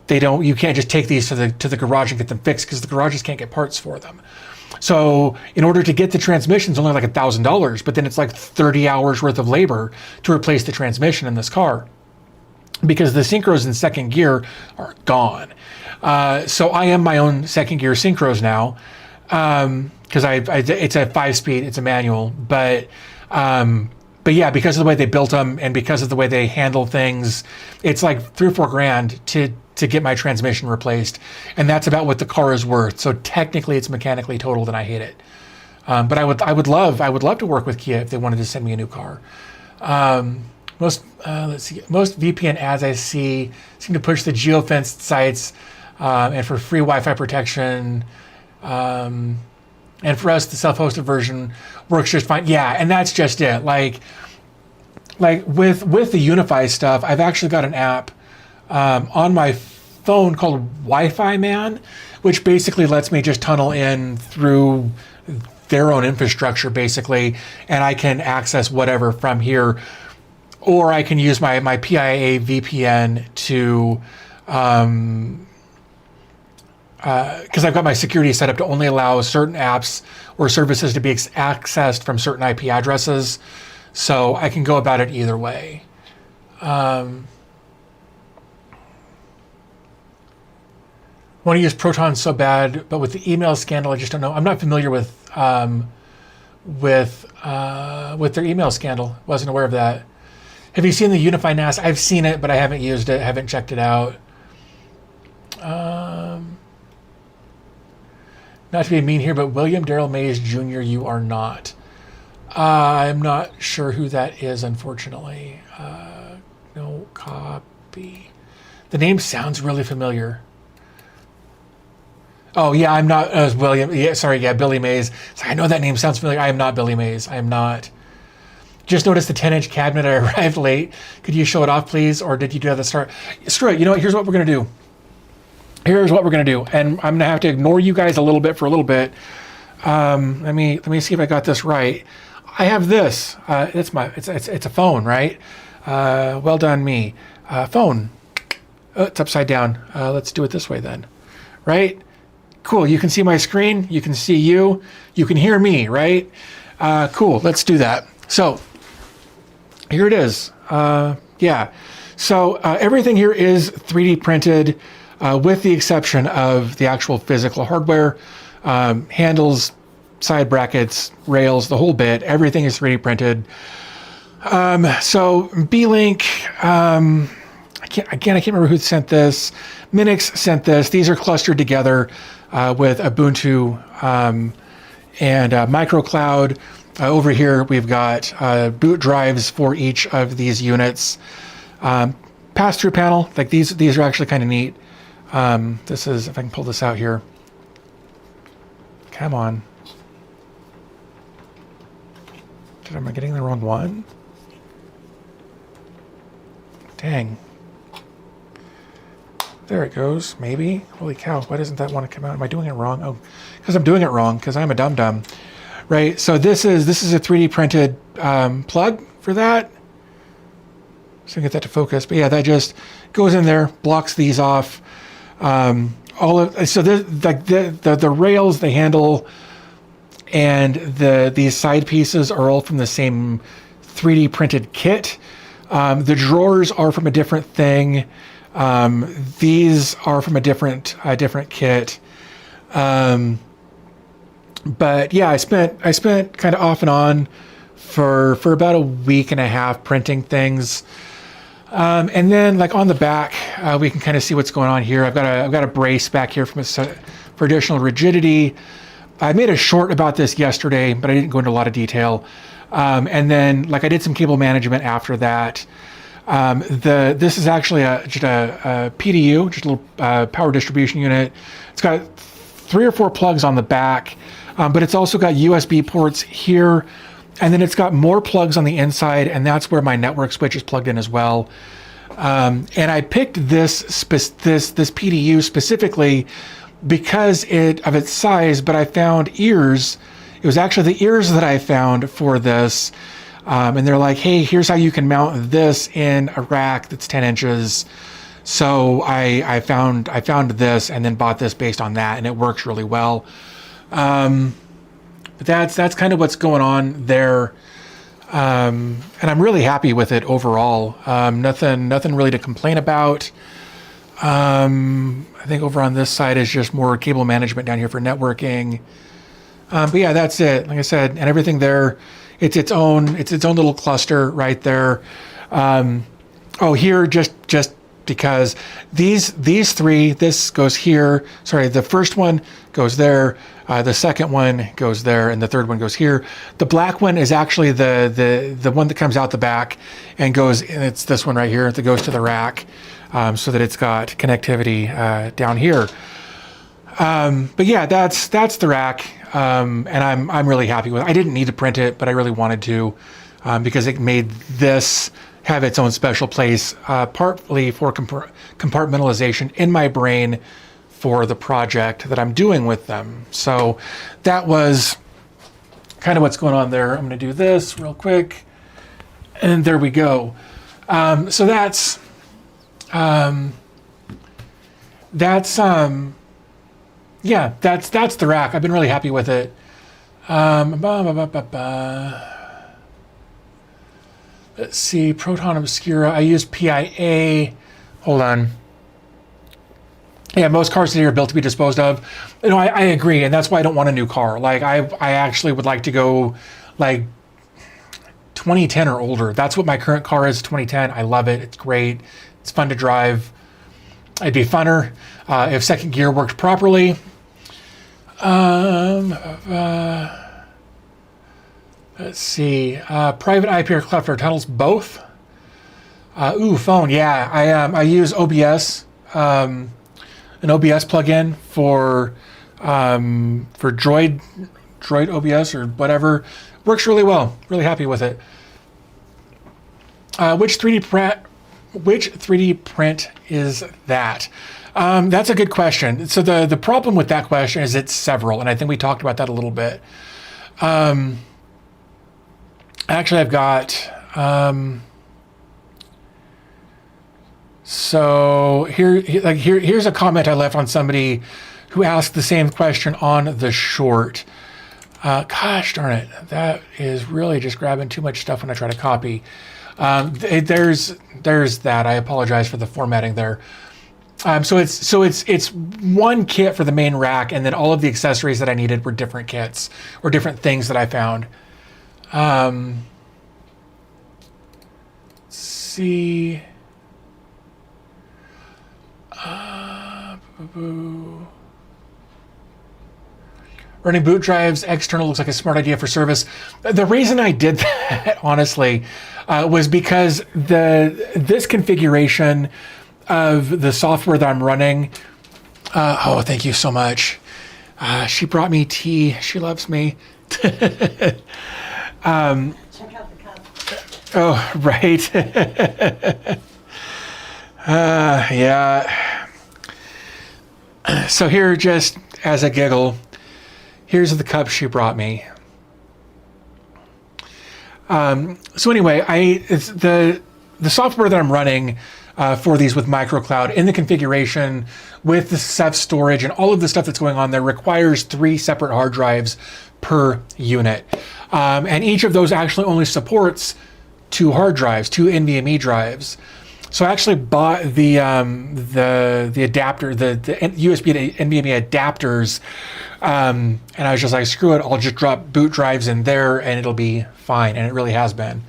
Speaker 1: you can't just take these to the garage and get them fixed because the garages can't get parts for them. So in order to get the transmission, it's only like $1,000, but then it's like 30 hours worth of labor to replace the transmission in this car because the synchros in second gear are gone. So I am my own second gear synchros now because it's a 5-speed, it's a manual, but yeah, because of the way they built them and because of the way they handle things, it's like $3 or $4 grand to get my transmission replaced, and that's about what the car is worth. So technically, it's mechanically totaled, and I hate it. But I would love to work with Kia if they wanted to send me a new car. Most VPN ads I see seem to push the geofenced sites and for free Wi-Fi protection. And for us, the self-hosted version works just fine. Yeah, and that's just it. Like with the Unify stuff, I've actually got an app on my phone called Wi-Fi Man, which basically lets me just tunnel in through their own infrastructure, basically, and I can access whatever from here, or I can use my PIA VPN to, because I've got my security set up to only allow certain apps or services to be accessed from certain IP addresses, so I can go about it either way. Want to use Proton so bad, but with the email scandal, I just don't know. I'm not familiar with their email scandal. Wasn't aware of that. Have you seen the Unify NAS? I've seen it, but I haven't used it. Haven't checked it out. Not to be mean here, but William Darrell Mays Jr. You are not. I'm not sure who that is, unfortunately. No copy. The name sounds really familiar. Oh, yeah, I'm not William. Yeah, sorry, yeah, Billy Mays. I know that name sounds familiar. I am not Billy Mays. I am not. Just noticed the 10-inch cabinet. I arrived late. Could you show it off, please? Or did you do that at the start? Screw it. You know what? Here's what we're going to do. Here's what we're going to do. And I'm going to have to ignore you guys a little bit for a little bit. Let me see if I got this right. I have this. It's a phone, right? Well done, me. Phone. Oh, it's upside down. Let's do it this way then. Right? Cool, you can see my screen, you can see you can hear me, right? Cool, let's do that. So, here it is. Yeah, so everything here is 3D printed with the exception of the actual physical hardware, handles, side brackets, rails, the whole bit, everything is 3D printed. So, B-Link, I can't remember who sent this. Minix sent this. These are clustered together with Ubuntu and microcloud. Over here, we've got boot drives for each of these units. Pass-through panel, like these are actually kind of neat. This is, if I can pull this out here. Come on. Am I getting the wrong one? Dang. There it goes, maybe. Holy cow, why doesn't that want to come out? Am I doing it wrong? Oh, because I'm doing it wrong, because I'm a dum-dum. Right, so this is a 3D printed plug for that. So I get that to focus. But yeah, that just goes in there, blocks these off. The rails, the handle, and these side pieces are all from the same 3D printed kit. The drawers are from a different thing. These are from a different kit. But yeah, I spent kind of off and on for about a week and a half printing things. And then like on the back, we can kind of see what's going on here. I've got a brace back here for additional rigidity. I made a short about this yesterday, but I didn't go into a lot of detail. And then like I did some cable management after that. This is actually just a PDU, just a little power distribution unit. It's got 3 or 4 plugs on the back, but it's also got USB ports here, and then it's got more plugs on the inside, and that's where my network switch is plugged in as well. And I picked this PDU specifically because of its size, but I found ears. It was actually the ears that I found for this. And they're like, hey, here's how you can mount this in a rack that's 10 inches. So I found this and then bought this based on that, and it works really well. But that's kind of what's going on there. And I'm really happy with it overall. Nothing really to complain about. I think over on this side is just more cable management down here for networking. But yeah, that's it. Like I said, and everything there, it's its own little cluster right there. Here just because these three, this goes here. Sorry, the first one goes there. The second one goes there, and the third one goes here. The black one is actually the one that comes out the back and goes, and it's this one right here that goes to the rack, so that it's got connectivity down here. But yeah, that's the rack, and I'm really happy with it. I didn't need to print it, but I really wanted to, because it made this have its own special place, partly for compartmentalization in my brain for the project that I'm doing with them. So that was kind of what's going on there. I'm going to do this real quick, and there we go. So that's the rack. I've been really happy with it. Let's see, Proton Obscura. I use PIA. Hold on. Yeah, most cars today are built to be disposed of. You know, I agree, and that's why I don't want a new car. Like, I actually would like to go, like, 2010 or older. That's what my current car is, 2010. I love it. It's great. It's fun to drive. It'd be funner if second gear worked properly. Let's see. Private IP or Cloudflare tunnels, both. Phone. Yeah, I use OBS. An OBS plugin for Droid OBS or whatever. Works really well. Really happy with it. Which 3D print is that? That's a good question. So the problem with that question is it's several, and I think we talked about that a little bit. Actually, I've got. So here's a comment I left on somebody who asked the same question on the short. Gosh darn it, that is really just grabbing too much stuff when I try to copy. There's that. I apologize for the formatting there. So it's one kit for the main rack, and then all of the accessories that I needed were different kits or different things that I found. Let's see. Running boot drives external looks like a smart idea for service. The reason I did that, honestly, was because this configuration of the software that I'm running. Thank you so much. She brought me tea. She loves me. Check out the cup. Oh, right. Yeah. So here, just as a giggle, here's the cup she brought me. So anyway, the software that I'm running for these with microcloud in the configuration with the Ceph storage and all of the stuff that's going on there requires 3 separate hard drives per unit. And each of those actually only supports 2 hard drives, 2 NVMe drives. So I actually bought the adapter, the USB to NVMe adapters, and I was just like, screw it, I'll just drop boot drives in there and it'll be fine, and it really has been.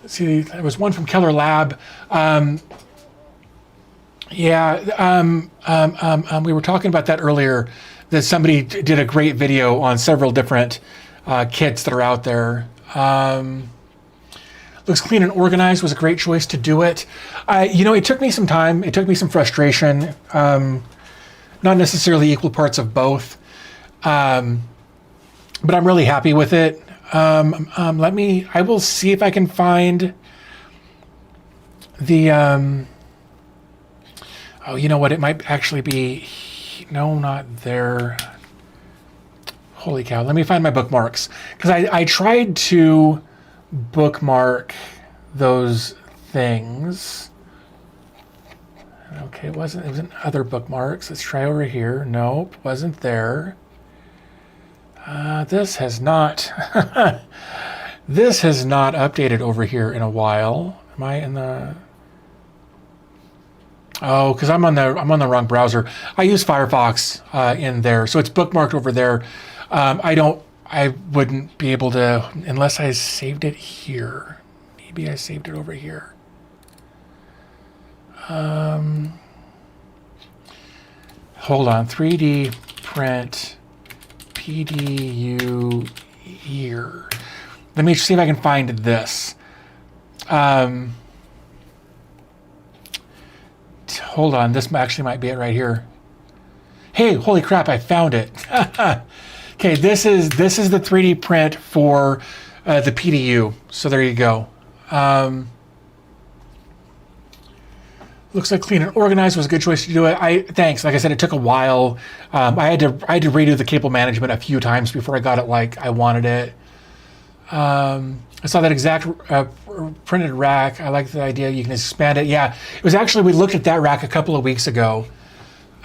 Speaker 1: Let's see, there was one from Keller Lab. We were talking about that earlier, that somebody did a great video on several different kits that are out there. Looks clean and organized, was a great choice to do it. It took me some time. It took me some frustration. Not necessarily equal parts of both. But I'm really happy with it. I will see if I can find the, you know what? It might actually be, no, not there. Holy cow. Let me find my bookmarks. Because I tried to bookmark those things. Okay, it was in other bookmarks. Let's try over here. Nope, wasn't there. This has not this has not updated over here in a while. Am I in the... Oh, because I'm on the wrong browser. I use Firefox in there, so it's bookmarked over there. I wouldn't be able to unless I saved it here. Maybe I saved it over here. Hold on, 3D print PDU here. Let me see if I can find this. Hold on, this actually might be it right here. Hey, holy crap, I found it. Okay, this is the 3D print for the PDU. So there you go. Looks like clean and organized was a good choice to do it. Thanks. Like I said, it took a while. I had to redo the cable management a few times before I got it like I wanted it. I saw that exact printed rack. I like the idea you can expand it. Yeah, it was actually, we looked at that rack a couple of weeks ago.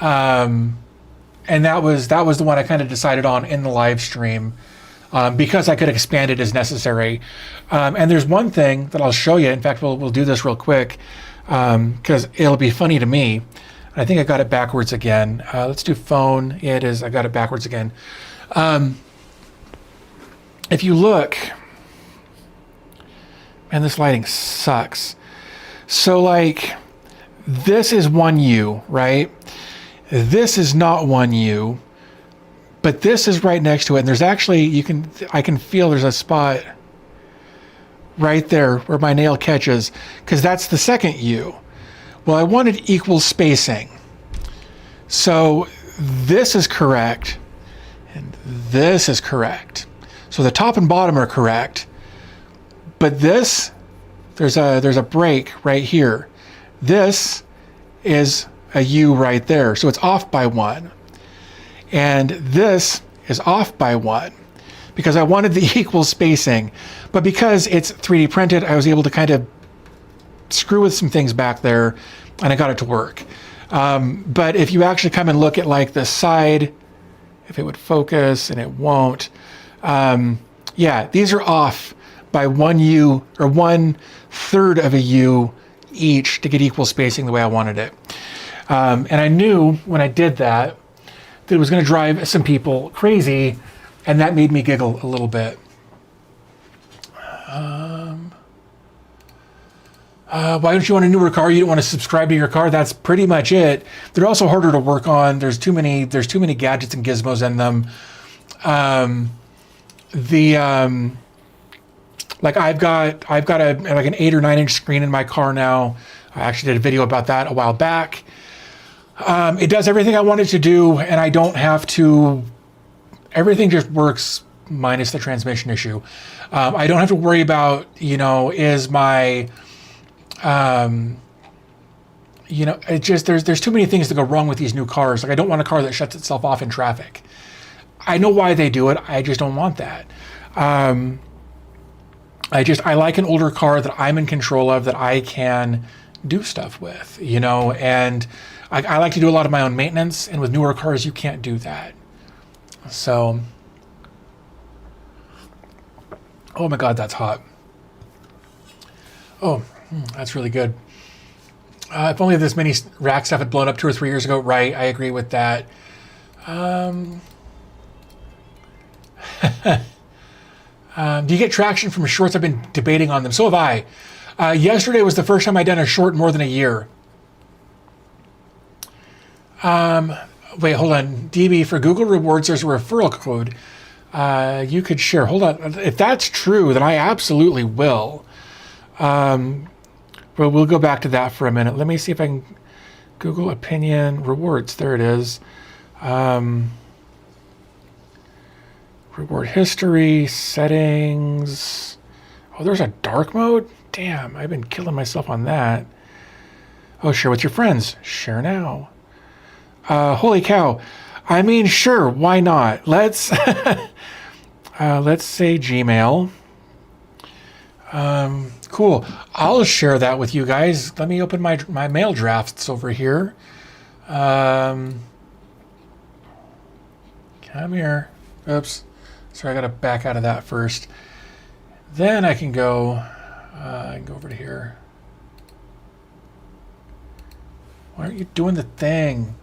Speaker 1: And that was the one I kind of decided on in the live stream because I could expand it as necessary. And there's one thing that I'll show you. In fact, we'll do this real quick because it'll be funny to me. I think I got it backwards again. Let's do phone. Yeah, it is. I got it backwards again. If you look, and this lighting sucks. So like, this is 1U, right? This is not 1U, but this is right next to it. And there's actually, I can feel there's a spot right there where my nail catches, because that's the second U. Well, I wanted equal spacing. So this is correct, and this is correct. So the top and bottom are correct, but this, there's a break right here. This is a U right there, so it's off by 1. And this is off by 1 because I wanted the equal spacing. But because it's 3D printed, I was able to kind of screw with some things back there, and I got it to work. But if you actually come and look at like the side, if it would focus, and it won't, yeah, these are off by 1U or 1/3 of a U each to get equal spacing the way I wanted it. And I knew when I did that it was going to drive some people crazy, and that made me giggle a little bit. Why don't you want a newer car? You don't want to subscribe to your car? That's pretty much it. They're also harder to work on. There's too many gadgets and gizmos in them. Like I've got an 8 or 9 inch screen in my car now. I actually did a video about that a while back. It does everything I wanted to do, and I don't have to. Everything just works minus the transmission issue. I don't have to worry about, is my, it just, there's too many things that go wrong with these new cars. Like, I don't want a car that shuts itself off in traffic. I know why they do it. I just don't want that. I like an older car that I'm in control of, that I can do stuff with, and I like to do a lot of my own maintenance, and with newer cars, you can't do that. So, oh my God, that's hot. Oh, that's really good. If only this mini rack stuff had blown up 2 or 3 years ago. Right, I agree with that. Do you get traction from shorts? I've been debating on them. So have I. Yesterday was the first time I'd done a short in more than a year. Wait, hold on. DB, for Google Rewards, there's a referral code you could share. Hold on. If that's true, then I absolutely will. But we'll go back to that for a minute. Let me see if I can Google opinion rewards. There it is. Reward history, settings. Oh, there's a dark mode? Damn, I've been killing myself on that. Oh, share with your friends. Share now. Holy cow. I mean, sure, why not? Let's say Gmail. Cool. I'll share that with you guys. Let me open my mail drafts over here. Come here. Oops. Sorry, I got to back out of that first. Then I can go over to here. Why aren't you doing the thing?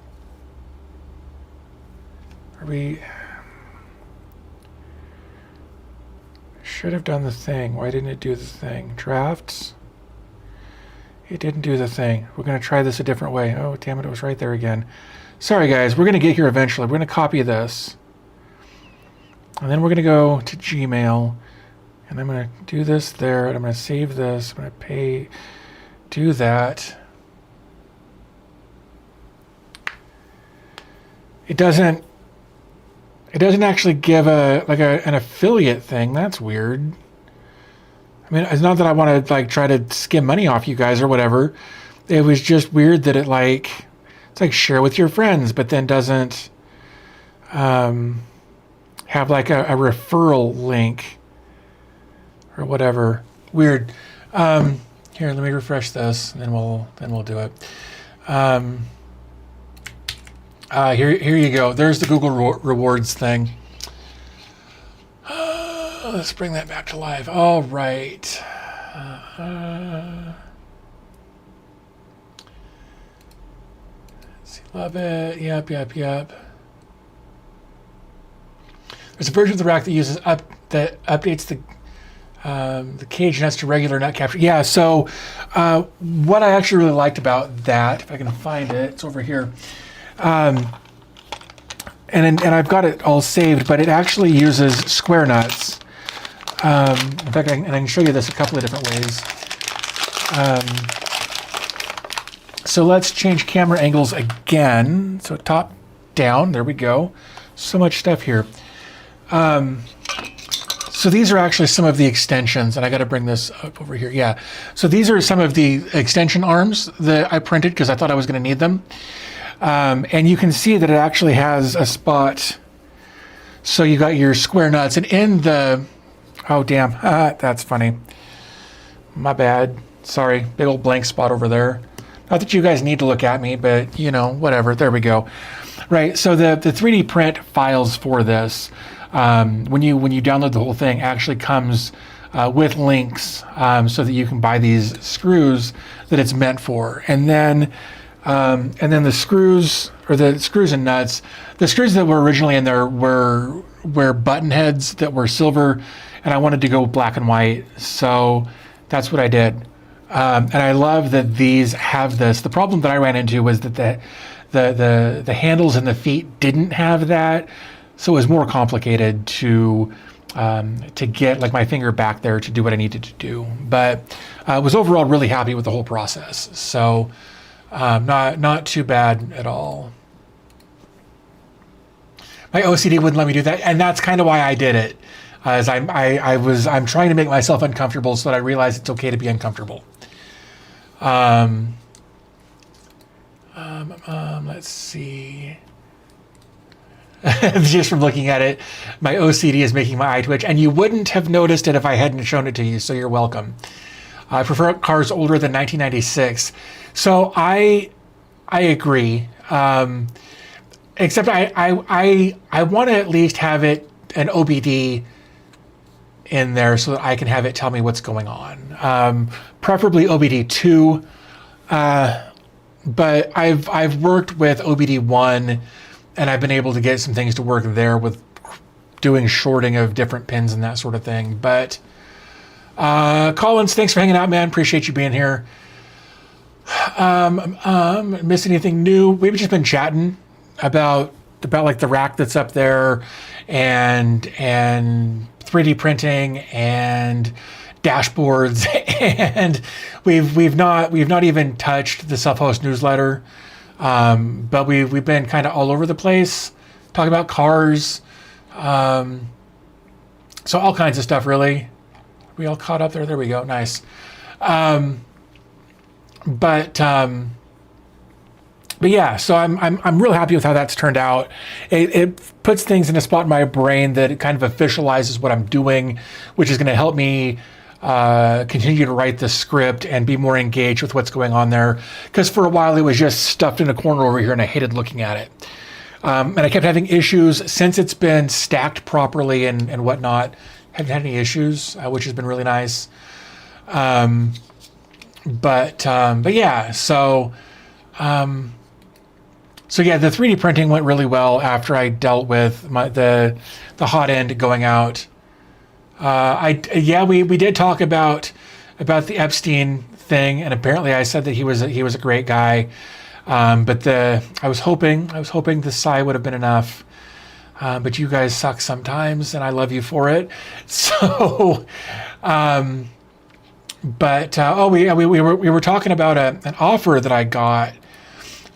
Speaker 1: Should have done the thing. Why didn't it do the thing? Drafts. It didn't do the thing. We're going to try this a different way. Oh, damn it. It was right there again. Sorry, guys. We're going to get here eventually. We're going to copy this. And then we're going to go to Gmail. And I'm going to do this there. And I'm going to save this. I'm going to do that. It doesn't actually give an affiliate thing. That's weird. I mean, it's not that I want to try to skim money off you guys or whatever. It was just weird that it's like share with your friends, but then doesn't have a referral link or whatever. Weird. Here, let me refresh this, and then we'll do it. Here you go. There's the Google rewards thing. Let's bring that back to life. All right. Let's see. Love it. Yep. There's a version of the rack that updates the cage nuts to regular nut capture. Yeah. So what I actually really liked about that, if I can find it, it's over here. And I've got it all saved, but it actually uses square nuts. In fact, I can show you this a couple of different ways. So let's change camera angles again. So top down, there we go. So much stuff here. So these are actually some of the extensions, and I got to bring this up over here. Yeah. So these are some of the extension arms that I printed because I thought I was going to need them. And you can see that it actually has a spot. So you got your square nuts, and in the, oh damn, that's funny. My bad. Sorry, big old blank spot over there. Not that you guys need to look at me, but whatever. There we go. Right. So the 3D print files for this, when you download the whole thing, actually comes with links so that you can buy these screws that it's meant for, and then the screws and nuts. The screws that were originally in there were button heads that were silver, and I wanted to go black and white, so that's what I did. And I love that these have this. The problem that I ran into was that the handles and the feet didn't have that, so it was more complicated to get my finger back there to do what I needed to do. But I was overall really happy with the whole process. So. Not too bad at all. My OCD wouldn't let me do that, and that's kind of why I did it. As I'm trying to make myself uncomfortable so that I realize it's okay to be uncomfortable. Let's see. Just from looking at it, my OCD is making my eye twitch, and you wouldn't have noticed it if I hadn't shown it to you. So you're welcome. I prefer cars older than 1996. So I agree. Except I want to at least have it an OBD in there so that I can have it tell me what's going on. Preferably OBD2. But I've worked with OBD1, and I've been able to get some things to work there with doing shorting of different pins and that sort of thing. But Collins, thanks for hanging out, man. Appreciate you being here. Miss anything new? We've just been chatting about the rack that's up there, and 3D printing and dashboards, and we've not even touched the self-host newsletter, but we've been kind of all over the place talking about cars, so all kinds of stuff really. We all caught up there. There we go. Nice. But yeah, so I'm real happy with how that's turned out. It puts things in a spot in my brain that it kind of officializes what I'm doing, which is going to help me continue to write the script and be more engaged with what's going on there. Because for a while it was just stuffed in a corner over here and I hated looking at it. And I kept having issues since it's been stacked properly and whatnot. Haven't had any issues, which has been really nice. But yeah, so yeah, the 3D printing went really well after I dealt with the hot end going out. We did talk about the Epstein thing, and apparently I said that he was a great guy. But I was hoping the sigh would have been enough. But you guys suck sometimes, and I love you for it. So, we were talking about an offer that I got,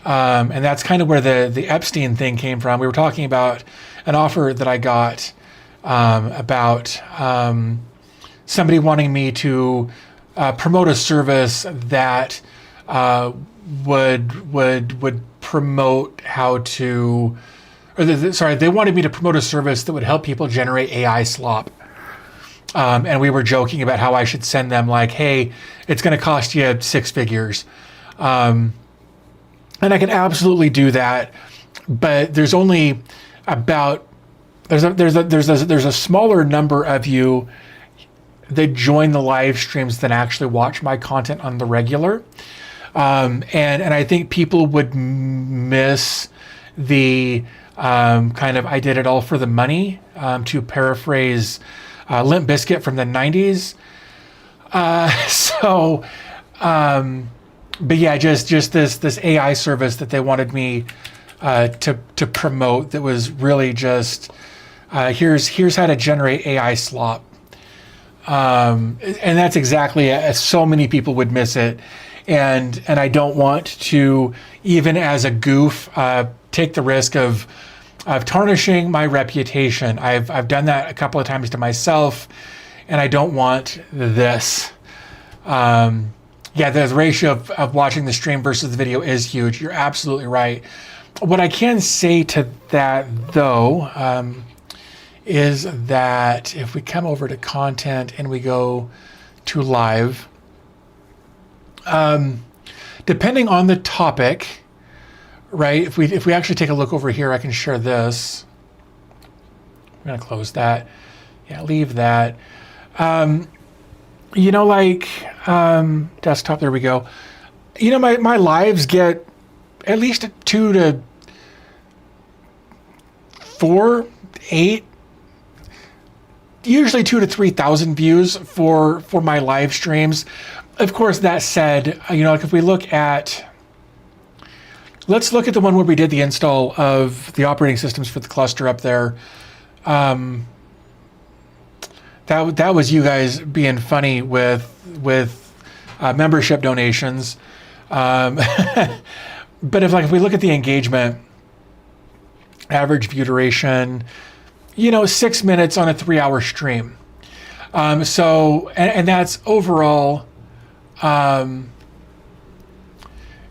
Speaker 1: and that's kind of where the Epstein thing came from. We were talking about an offer that I got about somebody wanting me to promote a service that would promote how to. They wanted me to promote a service that would help people generate AI slop. And we were joking about how I should send them like, hey, it's going to cost you 6 figures. And I can absolutely do that. But there's only about, there's a smaller number of you that join the live streams than actually watch my content on the regular. And I think people would miss the, kind of I did it all for the money, to paraphrase Limp Bizkit from the 90s. But yeah, just this AI service that they wanted me to promote that was really just here's how to generate AI slop. And that's exactly so many people would miss it. And I don't want to, even as a goof, take the risk of tarnishing my reputation. I've done that a couple of times to myself, and I don't want this. The ratio of watching the stream versus the video is huge. You're absolutely right. What I can say to that, though, is that if we come over to content and we go to live, depending on the topic, right? If we actually take a look over here, I can share this. I'm gonna close that. Yeah, leave that. Desktop. There we go. My lives get at least 2 to 4, 8, usually 2,000 to 3,000 views for my live streams. Of course, that said, if we look at. Let's look at the one where we did the install of the operating systems for the cluster up there. That was you guys being funny with membership donations. But if we look at the engagement, average view duration, 6 minutes on a 3-hour stream. And that's overall.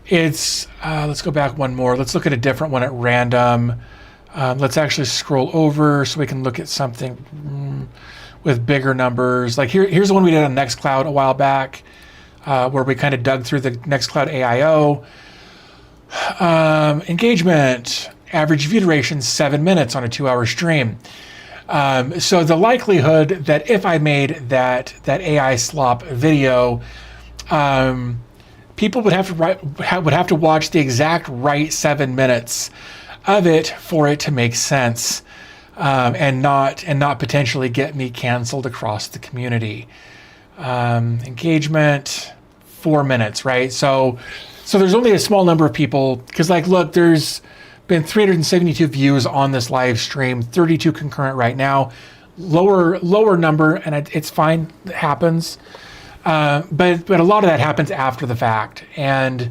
Speaker 1: It's let's go back one more. Let's look at a different one at random. Let's actually scroll over so we can look at something with bigger numbers. Like here's the one we did on Nextcloud a while back, where we kind of dug through the Nextcloud AIO. Engagement, average view duration 7 minutes on a 2-hour stream. So the likelihood that if I made that AI slop video, people would have to watch the exact right 7 minutes of it for it to make sense, and not potentially get me canceled across the community. Engagement 4 minutes, right? So there's only a small number of people because look, there's been 372 views on this live stream, 32 concurrent right now. Lower number, and it's fine. It happens. But a lot of that happens after the fact, and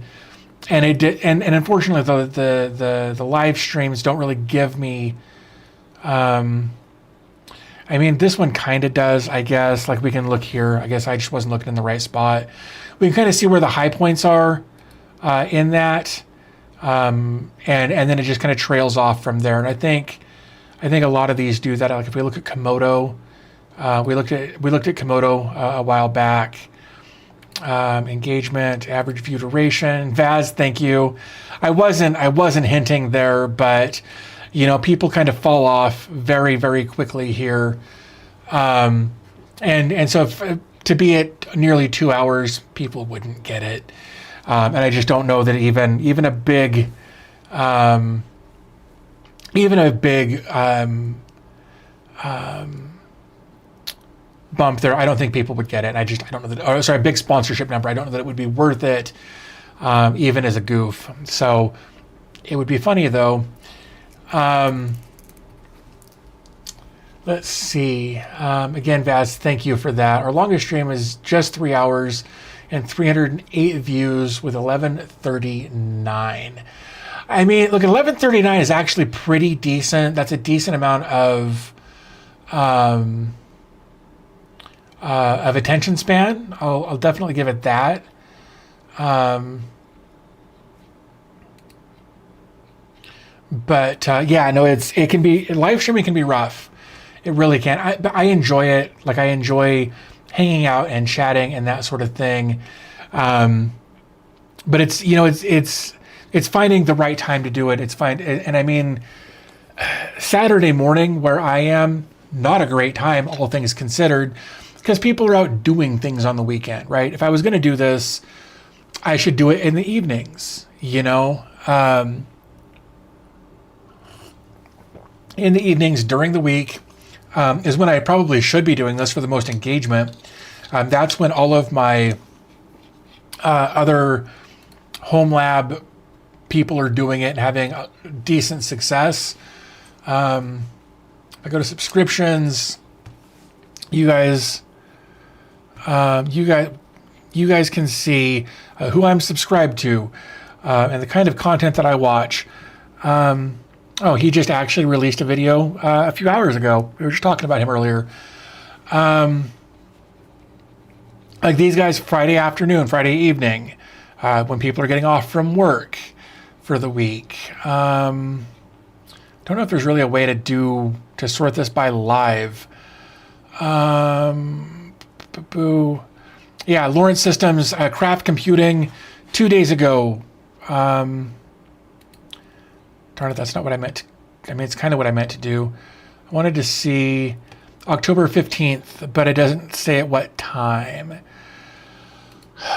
Speaker 1: unfortunately the live streams don't really give me. This one kind of does, I guess. We can look here. I guess I just wasn't looking in the right spot. We can kind of see where the high points are in that, and then it just kind of trails off from there. And I think a lot of these do that. If we look at Komodo, We looked at Komodo a while back. Engagement, average view duration. Vaz, thank you. I wasn't hinting there, but people kind of fall off very, very quickly here. And so to be at nearly 2 hours, people wouldn't get it. And I just don't know that even a big bump there, I don't think people would get it. I don't know that. A big sponsorship number. I don't know that it would be worth it, even as a goof. So it would be funny though. Let's see. Again, Vaz, thank you for that. Our longest stream is just 3 hours and 308 views with 1139. I mean, look, 1139 is actually pretty decent. That's a decent amount of attention span. I'll definitely give it that. But yeah, no, it can be, live streaming can be rough. It really can. But I enjoy it. Like I enjoy hanging out and chatting and that sort of thing. But it's finding the right time to do it. And I mean, Saturday morning where I am, not a great time, all things considered, because people are out doing things on the weekend, right? If I was going to do this, I should do it in the evenings, in the evenings during the week is when I probably should be doing this for the most engagement. That's when all of my other Homelab people are doing it and having decent success. I go to subscriptions. You guys can see who I'm subscribed to and the kind of content that I watch. Oh, he just actually released a video a few hours ago. We were just talking about him earlier. Like these guys, Friday afternoon, Friday evening, when people are getting off from work for the week. Don't know if there's really a way to sort this by live. Yeah, Lawrence Systems, Craft Computing, 2 days ago. Darn it, that's not what I meant. I mean, it's kind of what I meant to do. I wanted to see October 15th, but it doesn't say at what time.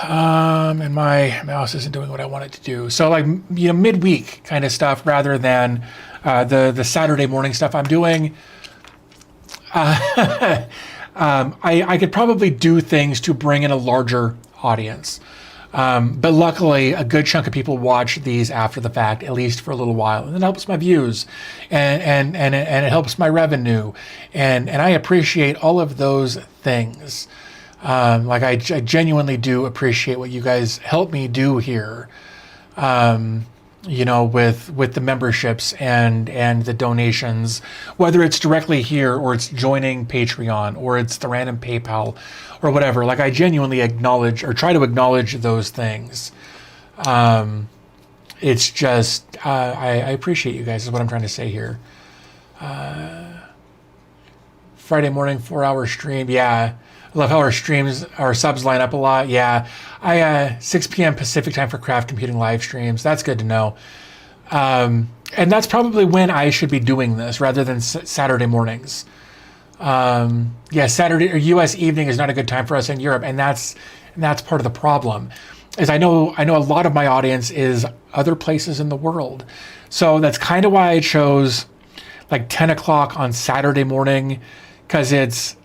Speaker 1: And my mouse isn't doing what I want it to do. So like, midweek kind of stuff rather than the Saturday morning stuff I'm doing. I could probably do things to bring in a larger audience. But luckily, a good chunk of people watch these after the fact, at least for a little while, and it helps my views, and it helps my revenue, and I appreciate all of those things. Like I genuinely do appreciate what you guys help me do here. With the memberships and the donations, whether it's directly here or it's joining Patreon or it's the random PayPal or whatever. Like I genuinely acknowledge or try to acknowledge those things. It's just I appreciate you guys is what I'm trying to say here. Friday morning 4-hour stream, yeah. I love how our subs line up a lot. Yeah, I 6 p.m. Pacific time for Craft Computing live streams. That's good to know. And that's probably when I should be doing this rather than Saturday mornings. Yeah, Saturday or U.S. evening is not a good time for us in Europe, and that's part of the problem. Is I know a lot of my audience is other places in the world, so that's kind of why I chose like 10 o'clock on Saturday morning, because it's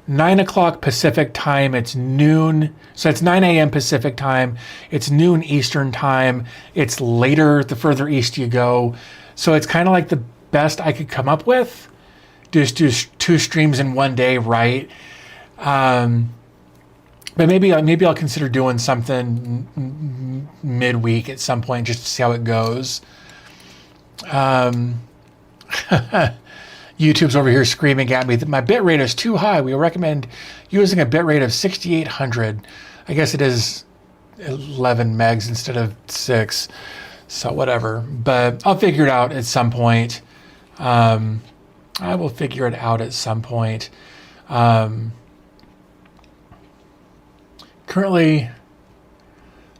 Speaker 1: 9 o'clock Pacific time, it's noon. So it's 9 a.m. Pacific time. It's noon Eastern time. It's later the further east you go. So it's kind of like the best I could come up with. Just do 2 streams in one day, right? But maybe I'll consider doing something midweek at some point just to see how it goes. YouTube's over here screaming at me that my bit rate is too high. We recommend using a bit rate of 6,800. I guess it is 11 megs instead of 6. So whatever. But I'll figure it out at some point. I will figure it out at some point. Currently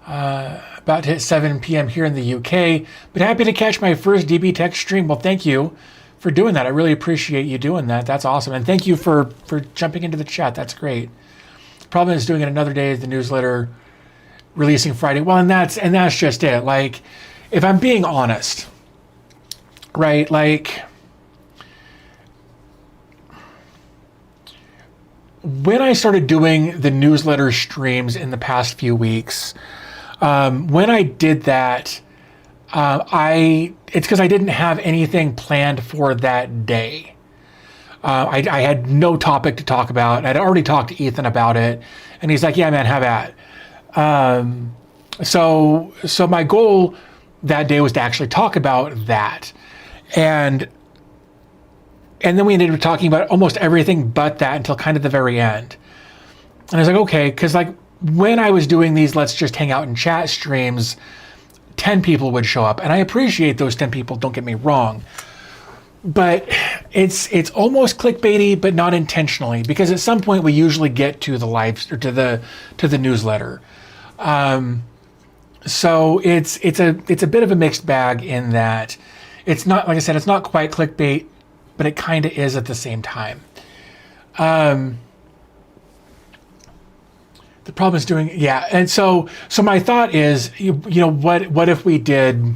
Speaker 1: about to hit 7 p.m. here in the UK, but happy to catch my first DB Tech stream. Well, thank you for doing that. I really appreciate you doing that. That's awesome. And thank you for jumping into the chat. That's great. Problem is doing it another day is the newsletter releasing Friday. Well, and that's just it. Like, if I'm being honest, right? Like, when I started doing the newsletter streams in the past few weeks, when I did that, it's because I didn't have anything planned for that day. I had no topic to talk about. I'd already talked to Ethan about it, and he's like, "Yeah, man, have at." So my goal that day was to actually talk about that, and then we ended up talking about almost everything but that until kind of the very end. And I was like, okay, because like when I was doing these let's just hang out and chat streams, 10 people would show up, and I appreciate those 10 people, don't get me wrong, but it's almost clickbaity, but not intentionally, because at some point we usually get to the live or to the newsletter. So it's a bit of a mixed bag in that it's not, like I said, it's not quite clickbait, but it kind of is at the same time. The problem is doing, yeah. And so my thought is, you know, what if we did,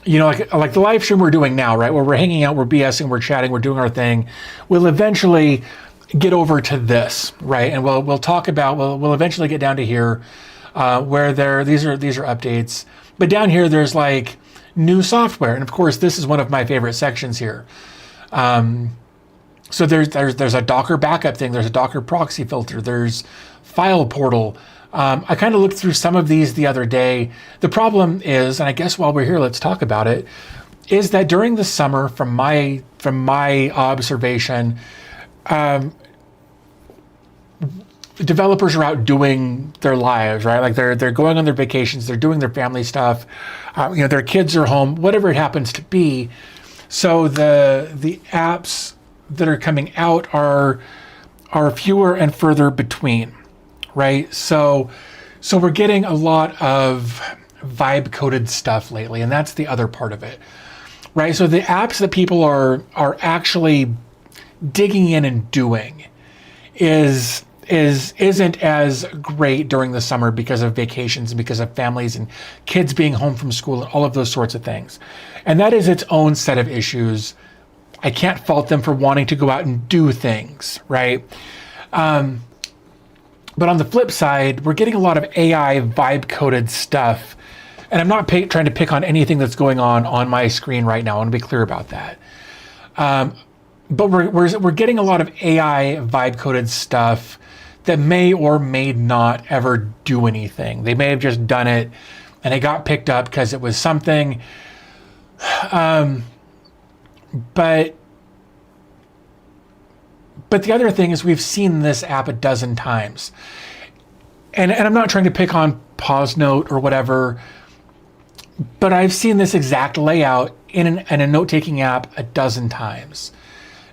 Speaker 1: you know, like the live stream we're doing now, right? Where we're hanging out, we're BSing, we're chatting, we're doing our thing. We'll eventually get over to this, right? And we'll talk about, we'll eventually get down to here, where these are updates. But down here, there's like new software. And of course, this is one of my favorite sections here. So there's a Docker backup thing. There's a Docker proxy filter. There's file portal. I kind of looked through some of these the other day. The problem is, and I guess while we're here, let's talk about it, is that during the summer, from my observation, developers are out doing their lives, right? Like they're going on their vacations, they're doing their family stuff, you know, their kids are home, whatever it happens to be. So the apps that are coming out are fewer and further between, right? So we're getting a lot of vibe coded stuff lately, and that's the other part of it, right? So the apps that people are actually digging in and doing isn't as great during the summer because of vacations and because of families and kids being home from school and all of those sorts of things. And that is its own set of issues. I can't fault them for wanting to go out and do things, right? But on the flip side, we're getting a lot of AI vibe coded stuff. And I'm not trying to pick on anything that's going on my screen right now. I want to be clear about that. But we're getting a lot of AI vibe coded stuff that may or may not ever do anything. They may have just done it and it got picked up because it was something. But the other thing is we've seen this app a dozen times. And I'm not trying to pick on PauseNote or whatever, but I've seen this exact layout in a note-taking app a dozen times.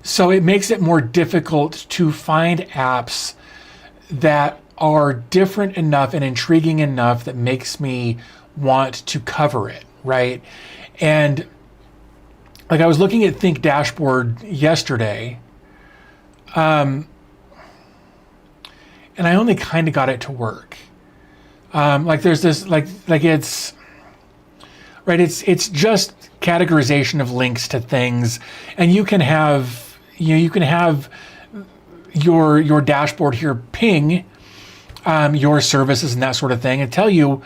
Speaker 1: So it makes it more difficult to find apps that are different enough and intriguing enough that makes me want to cover it, right? And like I was looking at Think Dashboard yesterday, and I only kind of got it to work. Like there's this, like it's, right, it's just categorization of links to things, and you can have your dashboard here ping your services and that sort of thing and tell you,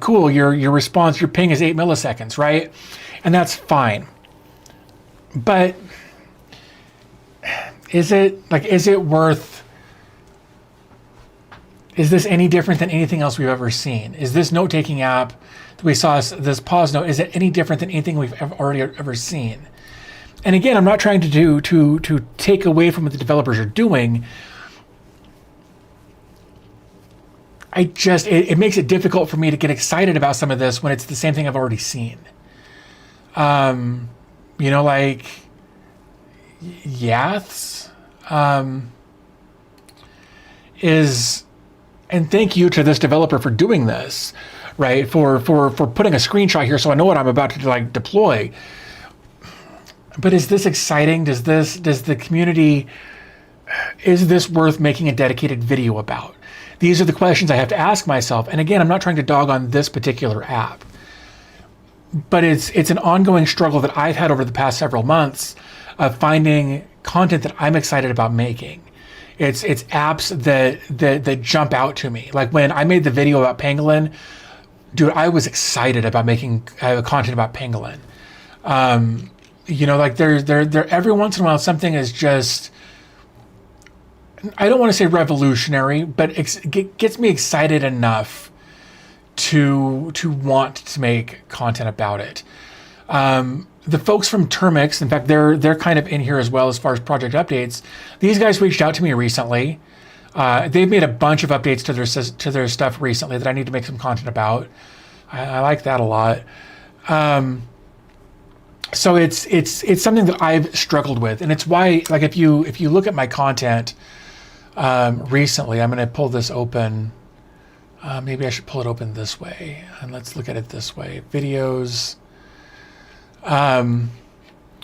Speaker 1: cool, your response, your ping is 8 milliseconds, right? And that's fine. But is this any different than anything else we've ever seen? Is this note-taking app that we saw, this PauseNote, is it any different than anything we've already ever seen? And again, I'm not trying to take away from what the developers are doing. It makes it difficult for me to get excited about some of this when it's the same thing I've already seen. Like Yaths and thank you to this developer for doing this, right? For putting a screenshot here so I know what I'm about to like deploy. But is this exciting? Does the community, is this worth making a dedicated video about? These are the questions I have to ask myself. And again, I'm not trying to dog on this particular app, but it's an ongoing struggle that I've had over the past several months of finding content that I'm excited about making. It's apps that jump out to me. Like when I made the video about Pangolin, dude, I was excited about making content about Pangolin. Like there every once in a while something is just, I don't want to say revolutionary, but it gets me excited enough to want to make content about it. The folks from Termix, in fact, they're kind of in here as well as far as project updates. These guys reached out to me recently. They've made a bunch of updates to their stuff recently that I need to make some content about. I like that a lot. So it's something that I've struggled with, and it's why, like, if you look at my content recently, I'm going to pull this open. Maybe I should pull it open this way, and let's look at it this way. Videos.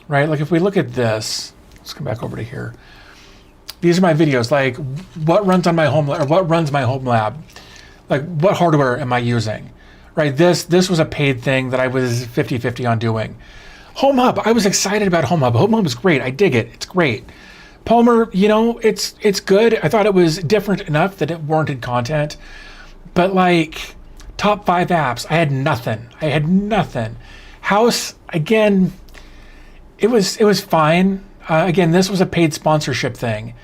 Speaker 1: Right, like if we look at this, let's come back over to here. These are my videos, like what runs on my Homelab, or what runs my Homelab, like what hardware am I using, right? This was a paid thing that I was 50-50 on doing. HomeHub, I was excited about HomeHub. HomeHub is great. I dig it. It's great. Palmer, it's good. I thought it was different enough that it warranted content, but like top 5 apps, I had nothing. House, again, it was fine. Again, this was a paid sponsorship thing.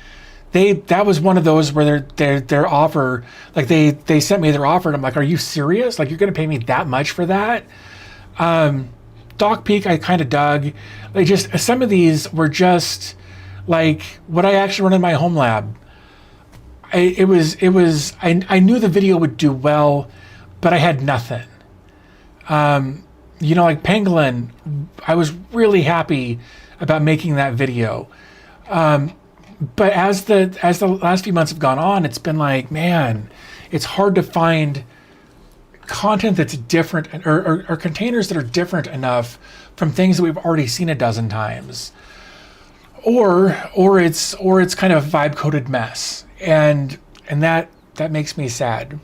Speaker 1: That was one of those where their offer, like they sent me their offer, and I'm like, are you serious? Like, you're going to pay me that much for that? Doc Peak, I kind of dug. Like, just some of these were just like what I actually run in my Homelab. I knew the video would do well, but I had nothing. Like Pangolin, I was really happy about making that video. But as the last few months have gone on, it's been like, man, it's hard to find content that's different, or containers that are different enough from things that we've already seen a dozen times. Or it's kind of a vibe coded mess. And that makes me sad.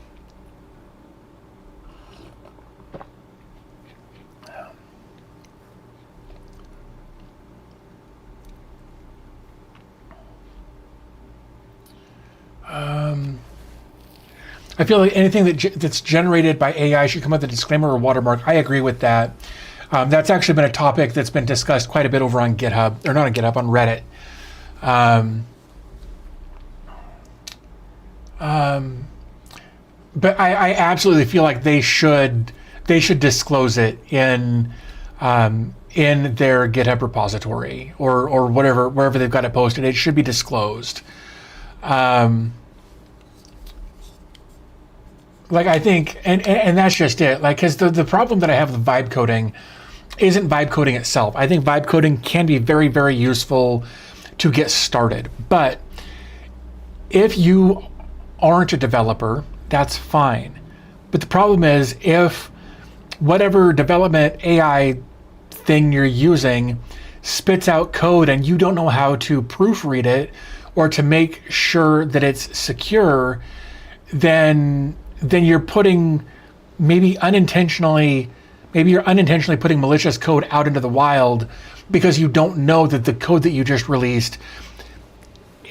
Speaker 1: I feel like anything that's generated by AI should come with a disclaimer or watermark. I agree with that. That's actually been a topic that's been discussed quite a bit over on GitHub, or not on GitHub, on Reddit. But I absolutely feel like they should disclose it in their GitHub repository or whatever, wherever they've got it posted. It should be disclosed. Like, I think, and that's just it. Like, because the problem that I have with vibe coding isn't vibe coding itself. I think vibe coding can be very, very useful to get started. But if you aren't a developer, that's fine. But the problem is, if whatever development AI thing you're using spits out code and you don't know how to proofread it or to make sure that it's secure, then you're putting maybe you're unintentionally putting malicious code out into the wild because you don't know that the code that you just released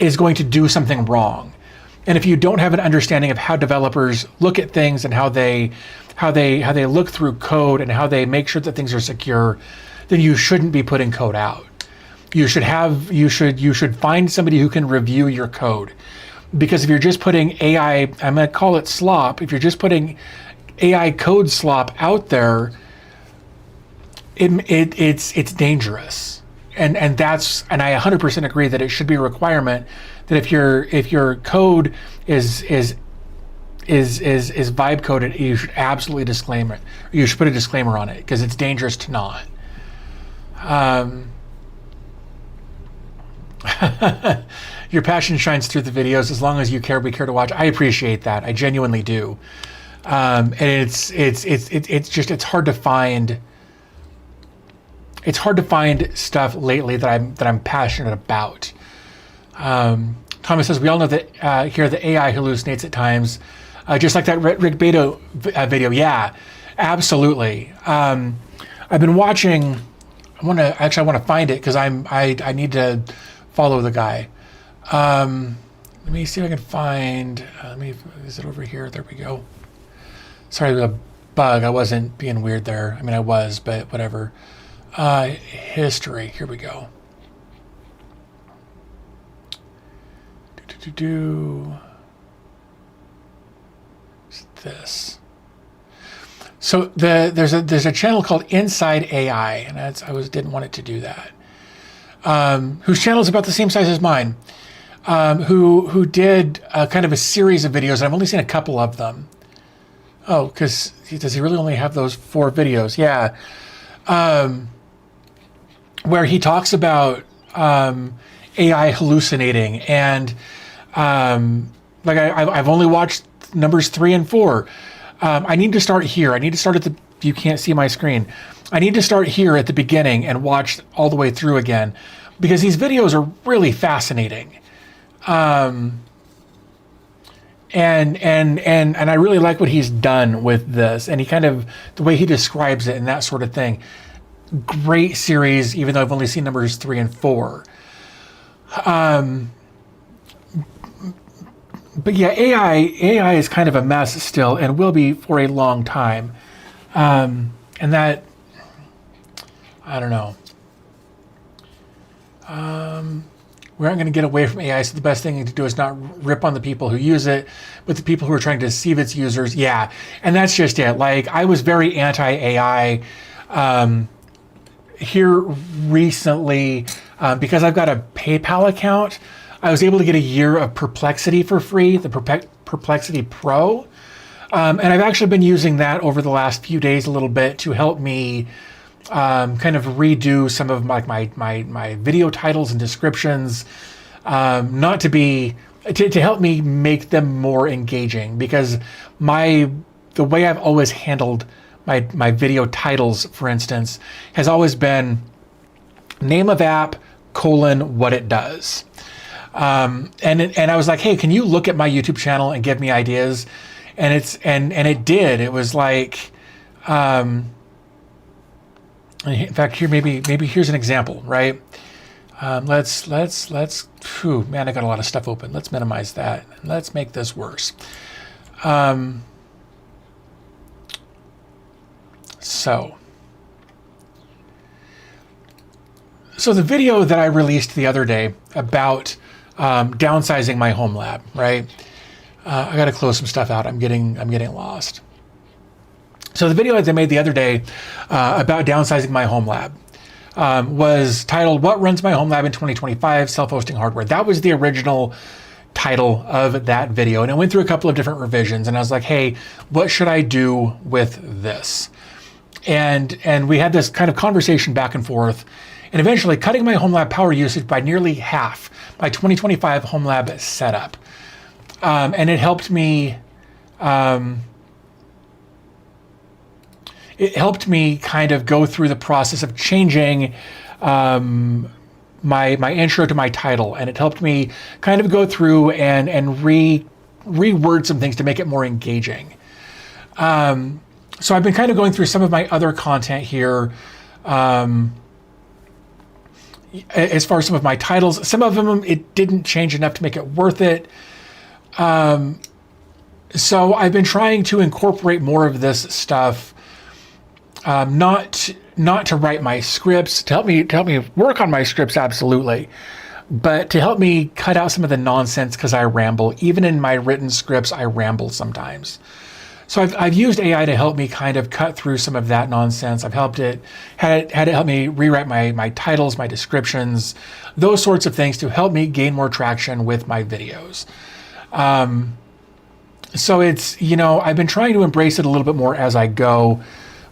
Speaker 1: is going to do something wrong. And if you don't have an understanding of how developers look at things and how they look through code and how they make sure that things are secure, then you shouldn't be putting code out. You should find somebody who can review your code. Because if you're just putting AI, I'm going to call it slop, if you're just putting AI code slop out there, it's dangerous. And I 100% agree that it should be a requirement that if your code is vibe coded, you should absolutely disclaim it. You should put a disclaimer on it because it's dangerous to not. Um, your passion shines through the videos. As long as you care, we care to watch. I appreciate that. I genuinely do. And it's just, it's hard to find. It's hard to find stuff lately that I'm passionate about. Thomas says, we all know that here the AI hallucinates at times, just like that Rick Beto video. Yeah, absolutely. I've been watching. I want to find it because I need to follow the guy. Let me see if I can find. Is it over here? There we go. Sorry, the bug. I wasn't being weird there. I mean, I was, but whatever. History. Here we go. This. So there's a channel called Inside AI, and didn't want it to do that. Whose channel is about the same size as mine. Who did kind of a series of videos. I've only seen a couple of them. Oh, because does he really only have those 4 videos? Yeah. Where he talks about AI hallucinating, and like I've only watched numbers 3 and 4. I need to start here. I need to start at you can't see my screen. I need to start here at the beginning and watch all the way through again, because these videos are really fascinating. And I really like what he's done with this, and he kind of, the way he describes it and that sort of thing. Great series, even though I've only seen numbers 3 and 4. But yeah, AI is kind of a mess still, and will be for a long time. And that, I don't know. We aren't going to get away from AI, so the best thing to do is not rip on the people who use it, but the people who are trying to deceive its users. Yeah, and that's just it. Like, I was very anti-AI here recently because I've got a PayPal account. I was able to get a year of Perplexity for free, the Perplexity Pro. And I've actually been using that over the last few days a little bit to help me kind of redo some of my video titles and descriptions, not to be, to help me make them more engaging, because the way I've always handled my video titles, for instance, has always been name of app, what it does. And I was like, hey, can you look at my YouTube channel and give me ideas? And it did. It was like, in fact, here, maybe here's an example, right? Let's, man, I got a lot of stuff open. Let's minimize that. And let's make this worse. So the video that I released the other day about downsizing my Homelab, right? I got to close some stuff out. I'm getting lost. So the video that I made the other day about downsizing my Homelab was titled "What Runs My Homelab in 2025: Self-Hosting Hardware." That was the original title of that video, and it went through a couple of different revisions. And I was like, "Hey, what should I do with this?" And we had this kind of conversation back and forth, and eventually cutting my Homelab power usage by nearly half my 2025 Homelab setup, and it helped me. It helped me kind of go through the process of changing my intro to my title, and it helped me kind of go through and reword some things to make it more engaging. So I've been kind of going through some of my other content here, as far as some of my titles. Some of them, it didn't change enough to make it worth it. So I've been trying to incorporate more of this stuff. Not to write my scripts, to help me work on my scripts, absolutely, but to help me cut out some of the nonsense, because I ramble. Even in my written scripts, I ramble sometimes. So I've used AI to help me kind of cut through some of that nonsense. I've had it help me rewrite my titles, my descriptions, those sorts of things, to help me gain more traction with my videos. So it's, I've been trying to embrace it a little bit more as I go,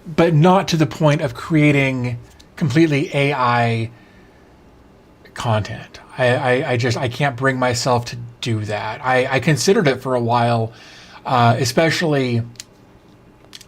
Speaker 1: but not to the point of creating, completely AI content. I can't bring myself to do that. I considered it for a while, especially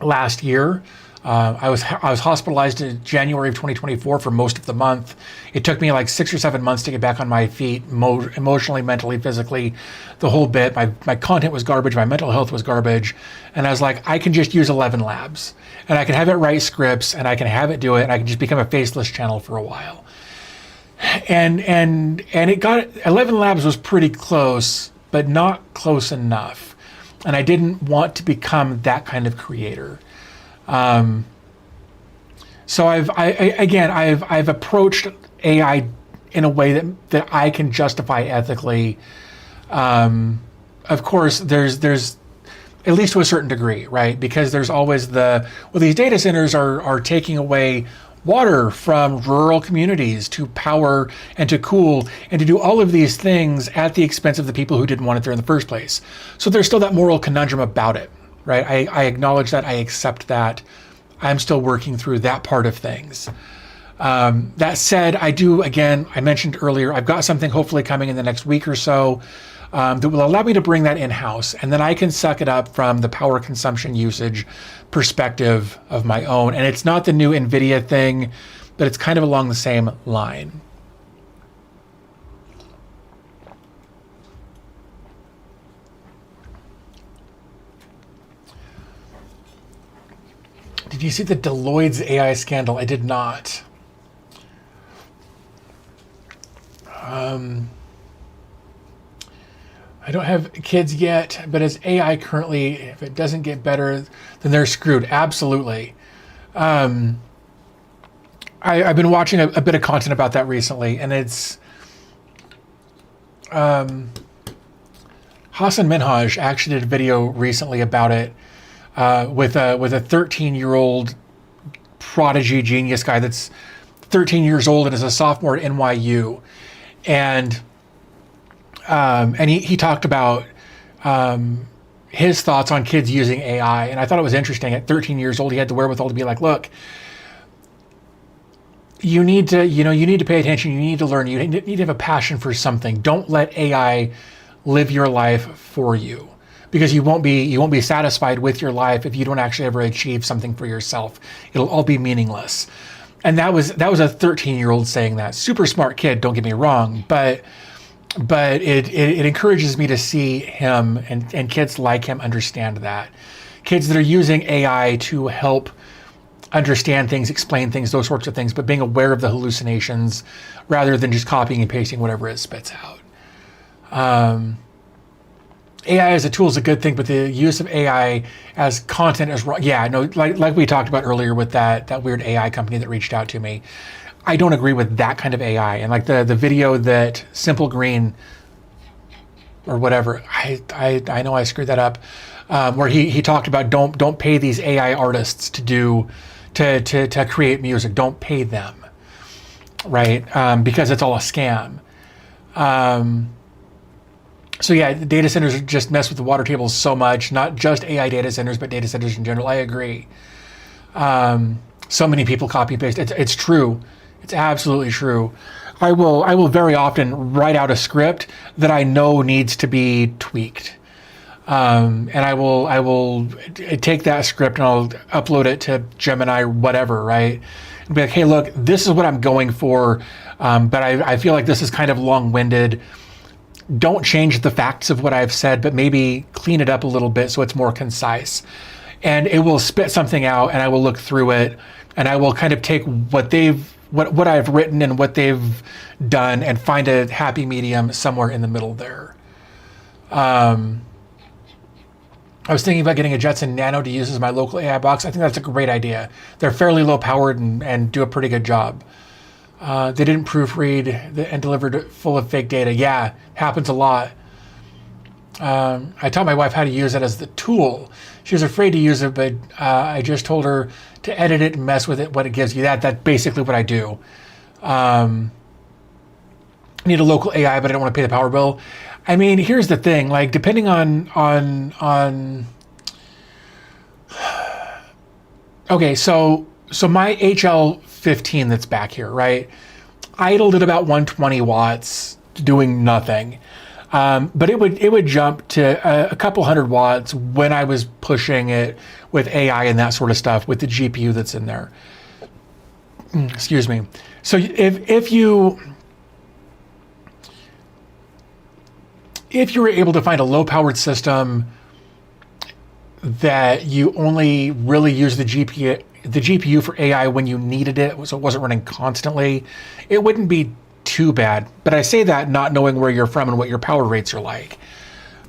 Speaker 1: last year. I was hospitalized in January of 2024 for most of the month. It took me like 6 or 7 months to get back on my feet, emotionally, mentally, physically, the whole bit. My content was garbage. My mental health was garbage. And I was like, I can just use 11 Labs, and I can have it write scripts, and I can have it do it, and I can just become a faceless channel for a while. And it got 11 Labs was pretty close, but not close enough. And I didn't want to become that kind of creator. So I've approached AI in a way that I can justify ethically. Of course, there's at least to a certain degree, right? Because there's always these data centers are taking away water from rural communities to power and to cool and to do all of these things at the expense of the people who didn't want it there in the first place. So there's still that moral conundrum about it, right? I acknowledge that, I accept that. I'm still working through that part of things. That said, I mentioned earlier, I've got something hopefully coming in the next week or so that will allow me to bring that in-house, and then I can suck it up from the power consumption usage perspective of my own. And it's not the new NVIDIA thing, but it's kind of along the same line. Did you see the Deloitte's AI scandal? I did not. I don't have kids yet, but as AI currently, if it doesn't get better, then they're screwed. Absolutely. I've been watching a bit of content about that recently, and it's Hassan Minhaj actually did a video recently about it with a 13-year-old prodigy genius guy that's 13 years old and is a sophomore at NYU, and he talked about his thoughts on kids using AI, and I thought it was interesting. At 13 years old, he had the wherewithal to be like, "Look, you need to pay attention. You need to learn. You need to have a passion for something. Don't let AI live your life for you, because you won't be satisfied with your life if you don't actually ever achieve something for yourself. It'll all be meaningless." And that was a 13-year-old saying that. Super smart kid, don't get me wrong, but it encourages me to see him and kids like him understand that. Kids that are using AI to help understand things, explain things, those sorts of things, but being aware of the hallucinations rather than just copying and pasting whatever it spits out. AI as a tool is a good thing, but the use of AI as content is wrong. Yeah, no, like we talked about earlier with that weird AI company that reached out to me. I don't agree with that kind of AI. And like the video that Simple Green or whatever, I know I screwed that up, where he talked about don't pay these AI artists to create music. Don't pay them, right? Because it's all a scam. So yeah, data centers just mess with the water tables so much, not just AI data centers, but data centers in general. I agree. So many people copy and paste. It's true. It's absolutely true. I will very often write out a script that I know needs to be tweaked. And I will take that script and I'll upload it to Gemini or whatever, right? And be like, hey, look, this is what I'm going for, but I feel like this is kind of long-winded. Don't change the facts of what I've said, but maybe clean it up a little bit so it's more concise. And it will spit something out, and I will look through it, and I will kind of take what I've written and what they've done and find a happy medium somewhere in the middle there. I was thinking about getting a Jetson Nano to use as my local AI box. I think that's a great idea. They're fairly low powered and do a pretty good job. They didn't proofread and delivered full of fake data. Yeah, happens a lot. I taught my wife how to use it as the tool. She was afraid to use it, but I just told her to edit it and mess with it, what it gives you. That's basically what I do. I need a local AI, but I don't want to pay the power bill. I mean, here's the thing, like depending on okay, so my HL 15 that's back here, right? Idled at about 120 watts, doing nothing. But it would jump to a couple hundred watts when I was pushing it with AI and that sort of stuff with the GPU that's in there. Excuse me. So if you were able to find a low-powered system that you only really use the GPU for AI when you needed it, so it wasn't running constantly, it wouldn't be too bad. But I say that not knowing where you're from and what your power rates are like.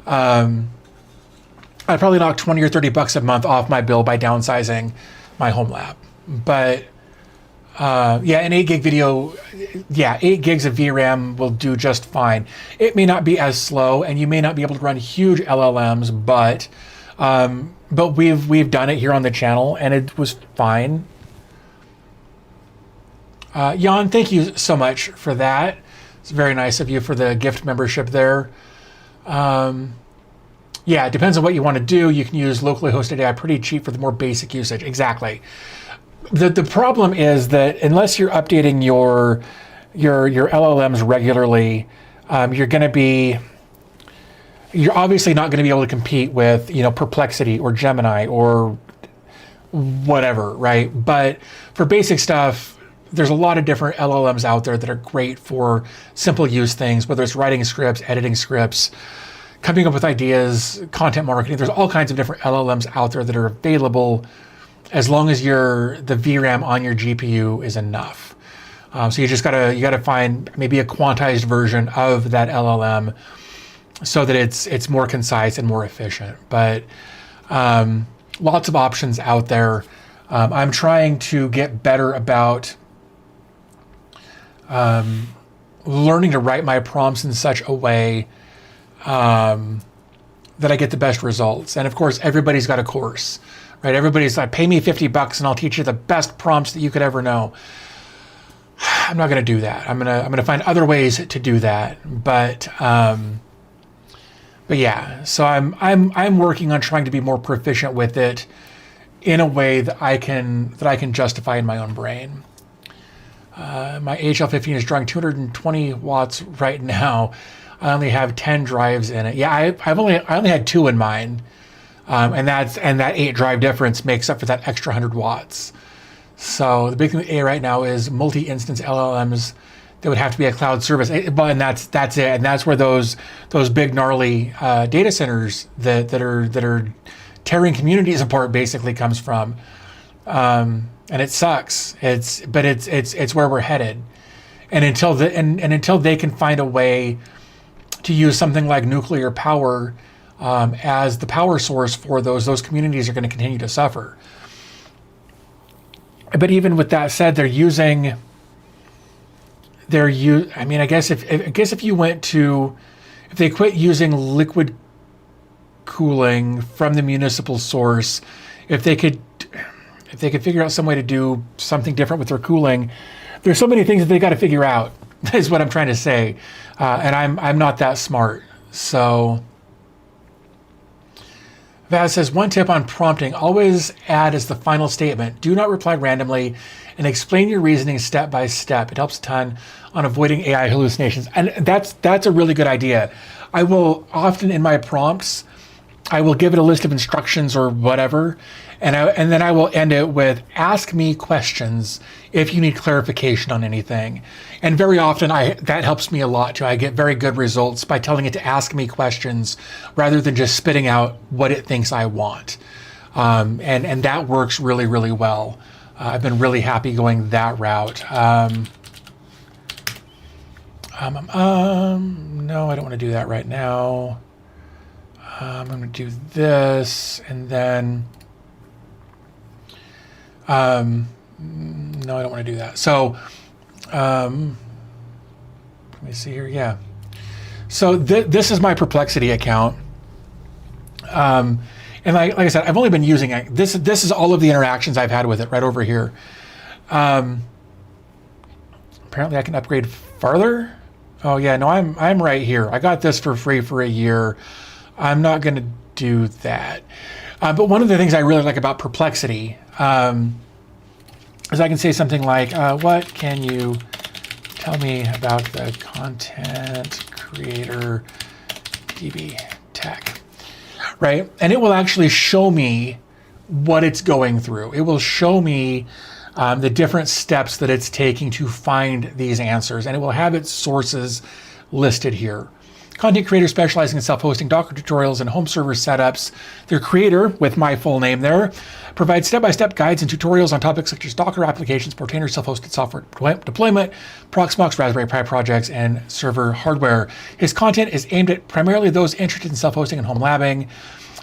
Speaker 1: I'd probably knock 20 or 30 bucks a month off my bill by downsizing my Homelab. But yeah, an 8 gig video, 8 gigs of VRAM will do just fine. It may not be as slow, and you may not be able to run huge LLMs, but we've done it here on the channel, and it was fine. Jan, thank you so much for that. It's very nice of you for the gift membership there. Yeah, it depends on what you want to do. You can use locally hosted AI pretty cheap for the more basic usage. Exactly. The problem is that unless you're updating your LLMs regularly, you're obviously not going to be able to compete with, Perplexity or Gemini or whatever, right? But for basic stuff, there's a lot of different LLMs out there that are great for simple use things, whether it's writing scripts, editing scripts, coming up with ideas, content marketing. There's all kinds of different LLMs out there that are available as long as the VRAM on your GPU is enough. So you gotta find maybe a quantized version of that LLM so that it's more concise and more efficient. But lots of options out there. I'm trying to get better about learning to write my prompts in such a way that I get the best results. And of course, everybody's got a course, right? Everybody's like, pay me 50 bucks and I'll teach you the best prompts that you could ever know. I'm not going to do that. I'm going to find other ways to do that. But yeah, so I'm working on trying to be more proficient with it in a way that I can justify in my own brain. My HL15 is drawing 220 watts right now. I only have 10 drives in it. Yeah, I only had 2 in mine, and that 8 drive difference makes up for that extra 100 watts. So the big thing with AI right now is multi-instance LLMs. That would have to be a cloud service, and that's it. And that's where those big gnarly data centers that are tearing communities apart basically comes from. And it sucks. It's where we're headed. And until they can find a way to use something like nuclear power as the power source for those communities are going to continue to suffer. But even with that said, I guess if they quit using liquid cooling from the municipal source, if they could figure out some way to do something different with their cooling, there's so many things that they got to figure out. Is what I'm trying to say, and I'm not that smart. So Vaz says, one tip on prompting: always add as the final statement, do not reply randomly, and explain your reasoning step by step. It helps a ton on avoiding AI hallucinations, and that's a really good idea. I will often in my prompts, I will give it a list of instructions or whatever, and then I will end it with, ask me questions if you need clarification on anything. And very often that helps me a lot too. I get very good results by telling it to ask me questions rather than just spitting out what it thinks I want. And that works really, really well. I've been really happy going that route. No, I don't want to do that right now. I'm going to do this, and then, no, I don't want to do that. So, let me see here. Yeah. So this is my Perplexity account. And like I said, I've only been using it. This is all of the interactions I've had with it right over here. Apparently I can upgrade farther. Oh yeah, no, I'm right here. I got this for free for a year. I'm not going to do that. But one of the things I really like about Perplexity is I can say something like, what can you tell me about the content creator DB tech, right? And it will actually show me what it's going through. It will show me the different steps that it's taking to find these answers, and it will have its sources listed here. Content creators specializing in self-hosting Docker tutorials and home server setups. Their creator, with my full name there, provides step-by-step guides and tutorials on topics such as Docker applications, container self-hosted software deployment, Proxmox, Raspberry Pi projects, and server hardware. His content is aimed at primarily those interested in self-hosting and home labbing.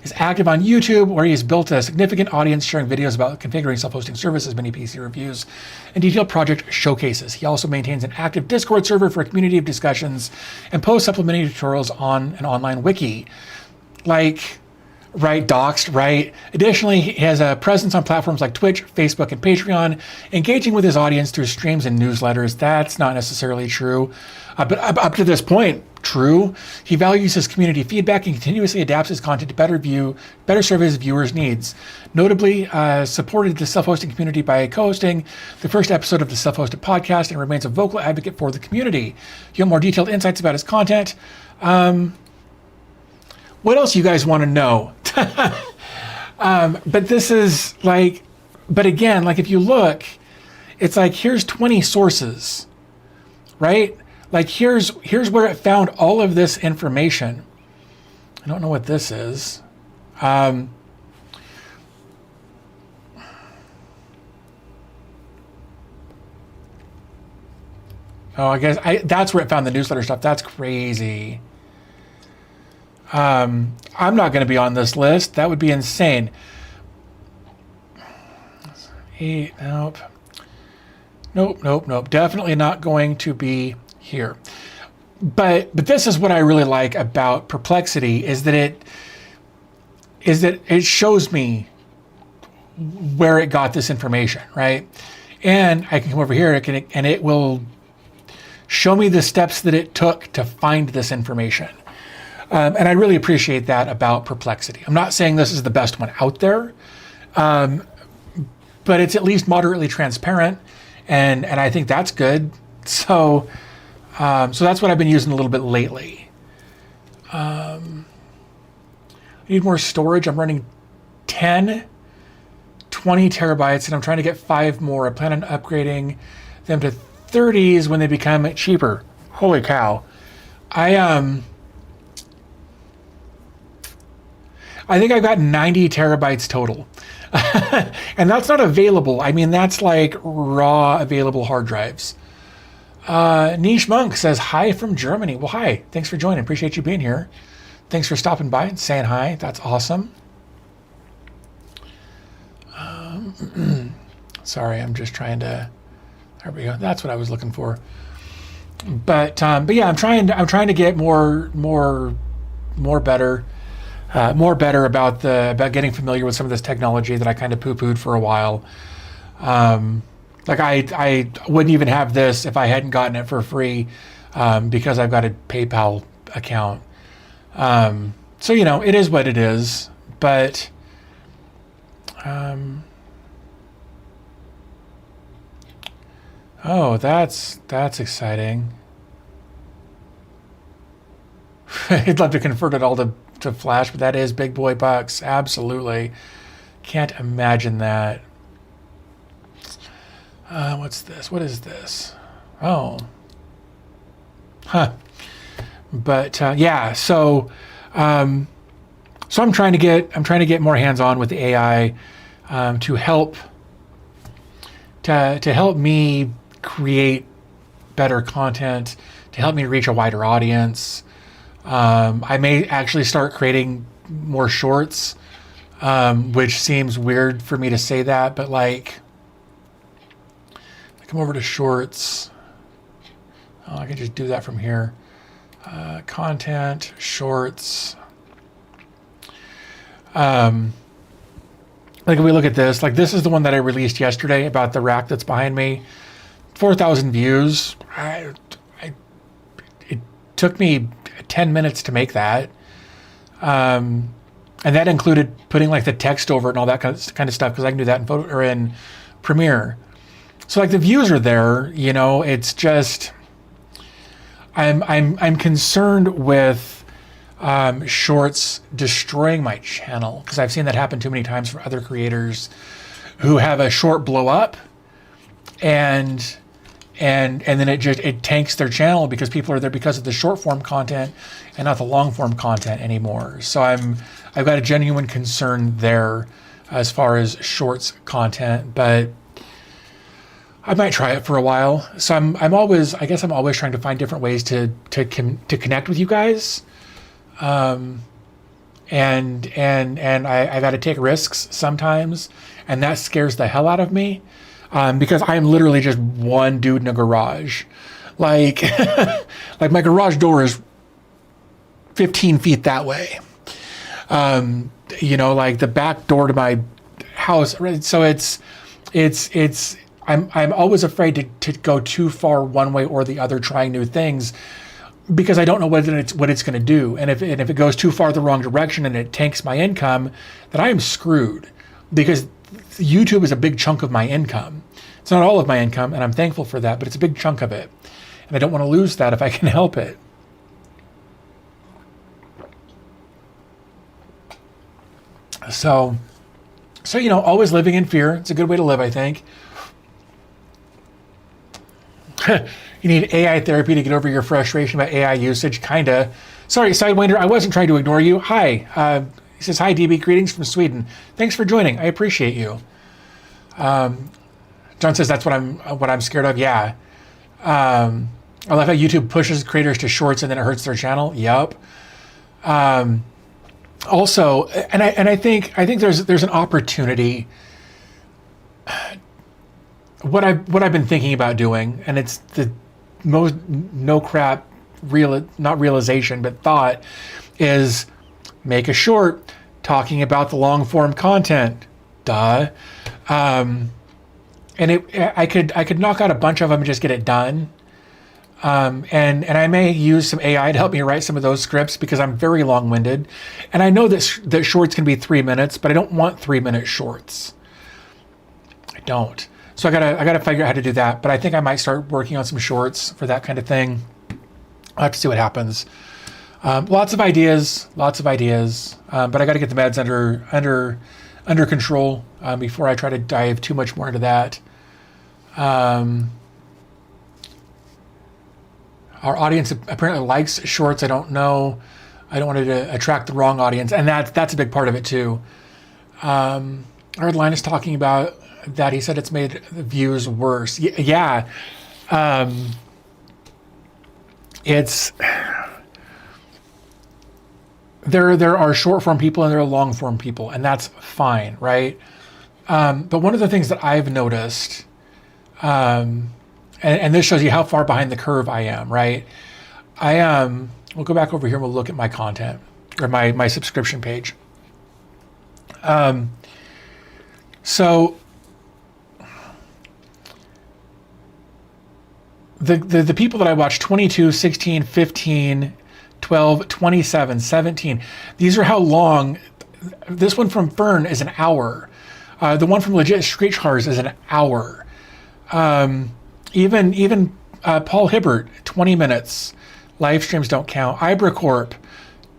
Speaker 1: He's active on YouTube, where he has built a significant audience, sharing videos about configuring self-hosting services, many PC reviews, and detailed project showcases. He also maintains an active Discord server for a community of discussions and posts supplementary tutorials on an online wiki. Like, right, doxed, right? Additionally, he has a presence on platforms like Twitch, Facebook, and Patreon, engaging with his audience through streams and newsletters. That's not necessarily true, but up to this point, true. He values his community feedback and continuously adapts his content to better serve his viewers' needs. Notably, supported the self-hosting community by co-hosting the first episode of the Self-Hosted podcast and remains a vocal advocate for the community. You have more detailed insights about his content. What else you guys want to know? But this is like, but again, like if you look, it's like, here's 20 sources, right? Like here's where it found all of this information. I don't know what this is. Oh, I guess that's where it found the newsletter stuff. That's crazy. I'm not going to be on this list. That would be insane. Nope. Definitely not going to be here. But this is what I really like about Perplexity is that it shows me where it got this information, right? And I can come over here and it will show me the steps that it took to find this information. And I really appreciate that about Perplexity. I'm not saying this is the best one out there, but it's at least moderately transparent, and I think that's good. So that's what I've been using a little bit lately. I need more storage. I'm running 20 terabytes, and I'm trying to get 5 more. I plan on upgrading them to 30s when they become cheaper. Holy cow. I think I've got 90 terabytes total. And that's not available. I mean, that's like raw available hard drives. Niche Monk says, hi from Germany. Well, hi. Thanks for joining. Appreciate you being here. Thanks for stopping by and saying hi. That's awesome. Sorry, I'm just trying to... There we go. That's what I was looking for. But yeah, I'm trying to get more better about getting familiar with some of this technology that I kind of poo-pooed for a while. Like I wouldn't even have this if I hadn't gotten it for free, because I've got a PayPal account. So it is what it is. But oh, that's exciting. I'd love to convert it all to Flash, but that is big boy bucks. Absolutely. Can't imagine that. What's this? What is this? Oh. Huh. But yeah, so I'm trying to get more hands-on with the AI to help me create better content, to help me reach a wider audience. I may actually start creating more shorts, which seems weird for me to say that, but like, I come over to shorts. Oh, I can just do that from here. Content, shorts. Like if we look at this, like this is the one that I released yesterday about the rack that's behind me. 4,000 views. It took me 10 minutes to make that. And that included putting like the text over it and all that kind of stuff, because I can do that in in Premiere. So like the views are there, you know, it's just, I'm concerned with shorts destroying my channel, because I've seen that happen too many times for other creators who have a short blow up and then it tanks their channel because people are there because of the short form content and not the long form content anymore. So I've got a genuine concern there as far as shorts content, but I might try it for a while. So I'm always trying to find different ways to connect with you guys. And I've had to take risks sometimes, and that scares the hell out of me. Because I am literally just one dude in a garage. Like, like my garage door is 15 feet that way. You know, like the back door to my house. So I'm always afraid to go too far one way or the other trying new things, because I don't know what it's going to do. And if it goes too far the wrong direction and it tanks my income, then I am screwed, because YouTube is a big chunk of my income. It's not all of my income, and I'm thankful for that, but it's a big chunk of it. And I don't want to lose that if I can help it. So, you know, always living in fear. It's a good way to live, I think. You need AI therapy to get over your frustration about AI usage, kinda. Sorry, Sidewinder, I wasn't trying to ignore you. Hi. He says, hi, DB, greetings from Sweden. Thanks for joining. I appreciate you. John says that's what I'm scared of. Yeah. I love how YouTube pushes creators to shorts and then it hurts their channel. Yep. Also, and I think there's an opportunity. What I've been thinking about doing, and it's the most no crap not realization, but thought, is make a short talking about the long form content. Duh. And I could knock out a bunch of them and just get it done. And I may use some AI to help me write some of those scripts, because I'm very long-winded. And I know that shorts can be 3 minutes, but I don't want 3-minute shorts. I don't. So I gotta figure out how to do that. But I think I might start working on some shorts for that kind of thing. I'll have to see what happens. Lots of ideas. But I got to get the meds under control before I try to dive too much more into that. Our audience apparently likes shorts. I don't know. I don't want it to attract the wrong audience, and that's a big part of it too. I heard Linus talking about that. He said it's made the views worse. Yeah. It's there are short form people and there are long form people, and that's fine, right? But one of the things that I've noticed, and this shows you how far behind the curve I am, right? We'll go back over here and we'll look at my content, or my subscription page. So the people that I watch, 22, 16, 15, 12, 27, 17, these are how long. This one from Fern is an hour. The one from Legit Screech Cars is an hour. Even Paul Hibbert, 20 minutes. Live streams don't count. IbraCorp,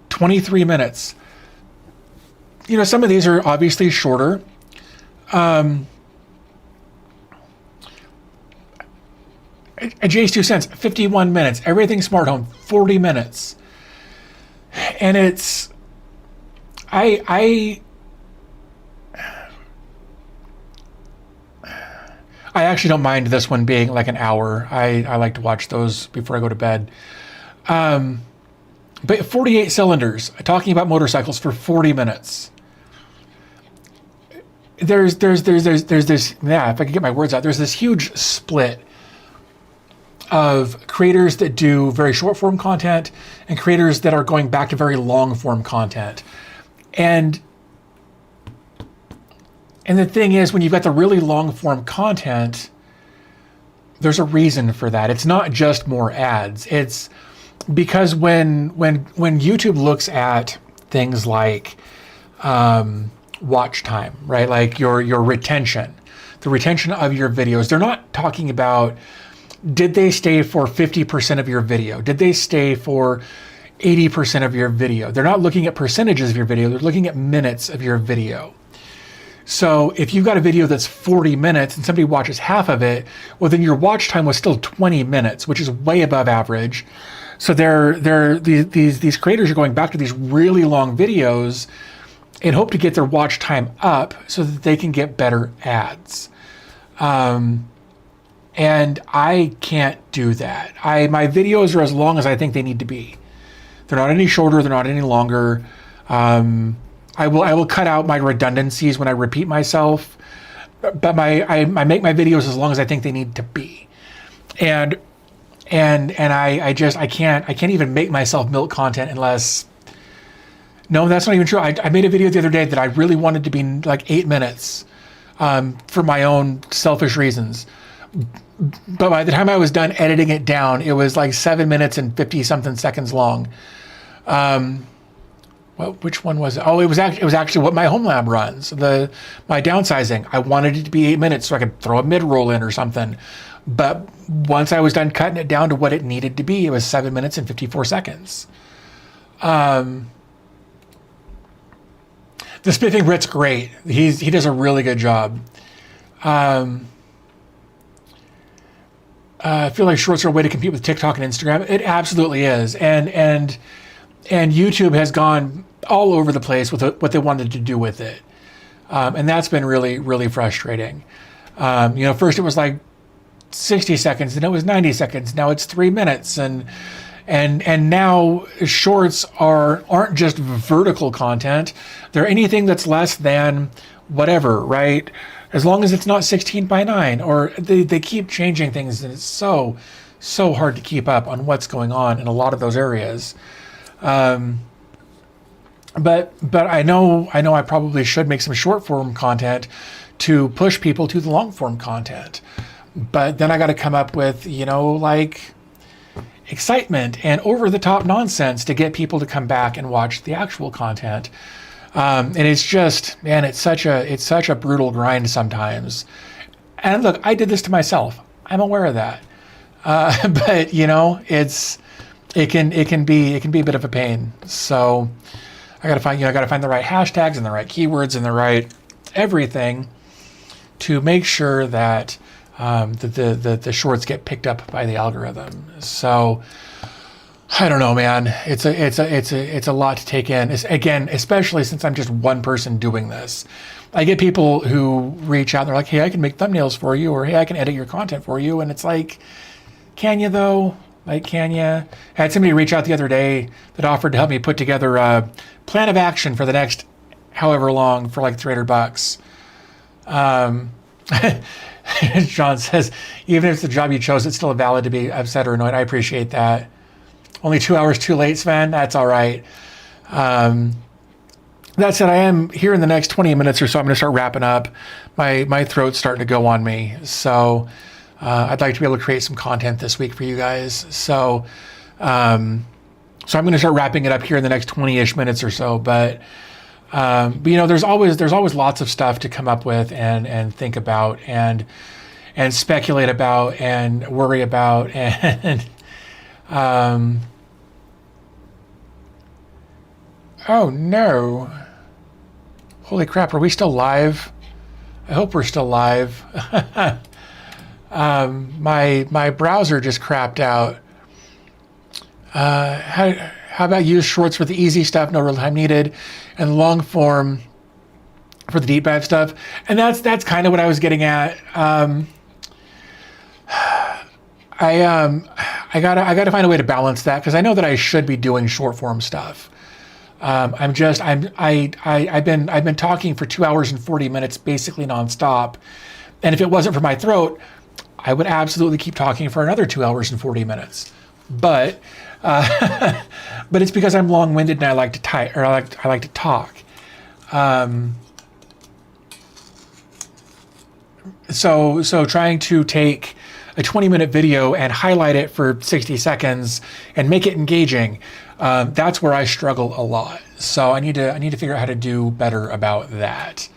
Speaker 1: 23 minutes. You know, some of these are obviously shorter. Jay's 2 cents, 51 minutes. Everything Smart Home, 40 minutes. And it's, I actually don't mind this one being like an hour. I like to watch those before I go to bed. But 48 cylinders, talking about motorcycles for 40 minutes. There's this, yeah, if I could get my words out, there's this huge split of creators that do very short form content and creators that are going back to very long form content. And the thing is, when you've got the really long form content, there's a reason for that. It's not just more ads. It's because when YouTube looks at things like watch time, right? Like your retention, the retention of your videos. They're not talking about, did they stay for 50% of your video? Did they stay for 80% of your video? They're not looking at percentages of your video. They're looking at minutes of your video. So if you've got a video that's 40 minutes and somebody watches half of it, well, then your watch time was still 20 minutes, which is way above average. So these creators are going back to these really long videos and hope to get their watch time up so that they can get better ads. And I can't do that. My videos are as long as I think they need to be. They're not any shorter. They're not any longer. I will cut out my redundancies when I repeat myself, but I make my videos as long as I think they need to be, and I can't even make myself milk content unless. No, that's not even true. I made a video the other day that I really wanted to be like 8 minutes, for my own selfish reasons, but by the time I was done editing it down, it was like 7 minutes and 50 something seconds long. Well, which one was it? Oh, it was actually what my Homelab runs. My downsizing. I wanted it to be 8 minutes so I could throw a mid-roll in or something. But once I was done cutting it down to what it needed to be, it was 7 minutes and 54 seconds. The Spiffing Brit's great. He does a really good job. I feel like shorts are a way to compete with TikTok and Instagram. It absolutely is. And YouTube has gone all over the place with what they wanted to do with it. And that's been really, really frustrating. First it was like 60 seconds, then it was 90 seconds. Now it's 3 minutes. And now shorts aren't just vertical content. They're anything that's less than whatever, right? As long as it's not 16:9, or they keep changing things, and it's so hard to keep up on what's going on in a lot of those areas. But I know I probably should make some short form content to push people to the long form content. But then I got to come up with, like excitement and over the top nonsense to get people to come back and watch the actual content. And it's just, man, it's such a brutal grind sometimes. And look, I did this to myself. I'm aware of that. But it can be a bit of a pain. So I gotta find the right hashtags and the right keywords and the right everything to make sure that the shorts get picked up by the algorithm. So I don't know, man. It's a lot to take in. Again, especially since I'm just one person doing this. I get people who reach out and they're like, "Hey, I can make thumbnails for you," or "Hey, I can edit your content for you," and it's like, can you though? Like, can you? I had somebody reach out the other day that offered to help me put together a plan of action for the next however long for like $300. John says, even if it's the job you chose, it's still valid to be upset or annoyed. I appreciate that. Only 2 hours too late, Sven. That's all right. That said, I am here in the next 20 minutes or so. I'm going to start wrapping up. My throat's starting to go on me. So I'd like to be able to create some content this week for you guys. So I'm going to start wrapping it up here in the next 20-ish minutes or so. But there's always lots of stuff to come up with and think about and speculate about and worry about and oh no. Holy crap, are we still live? I hope we're still live. My browser just crapped out. How about use shorts for the easy stuff, no real time needed, and long form for the deep dive stuff? And that's kind of what I was getting at. I gotta find a way to balance that, because I know that I should be doing short form stuff. I've been talking for 2 hours and 40 minutes, basically nonstop. And if it wasn't for my throat, I would absolutely keep talking for another 2 hours and 40 minutes. But it's because I'm long-winded and I like to type, or I like to talk. So trying to take a 20-minute video and highlight it for 60 seconds and make it engaging. That's where I struggle a lot. So I need to figure out how to do better about that.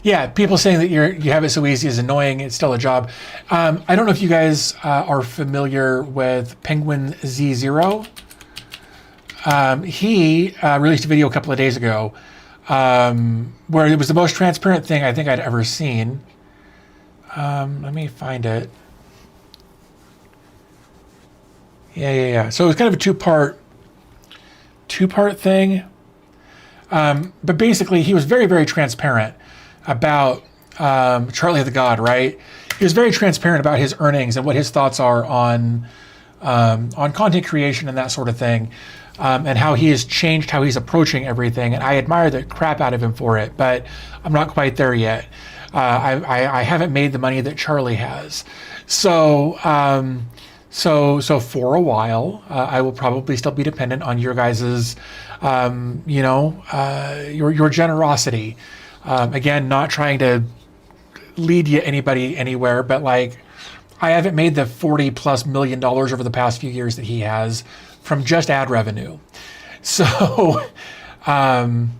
Speaker 1: Yeah, people saying that you have it so easy is annoying. It's still a job. I don't know if you guys are familiar with Penguin Z0. He released a video a couple of days ago where it was the most transparent thing I think I'd ever seen. Let me find it. Yeah. So it was kind of a two-part thing. But basically, he was very, very transparent about Charlie the God, right? He was very transparent about his earnings and what his thoughts are on content creation and that sort of thing, and how he has changed how he's approaching everything. And I admire the crap out of him for it, but I'm not quite there yet. I haven't made the money that Charlie has. So for a while, I will probably still be dependent on your guys's, your generosity. Again, not trying to lead you anybody anywhere, but like, I haven't made the $40+ million over the past few years that he has from just ad revenue. So, but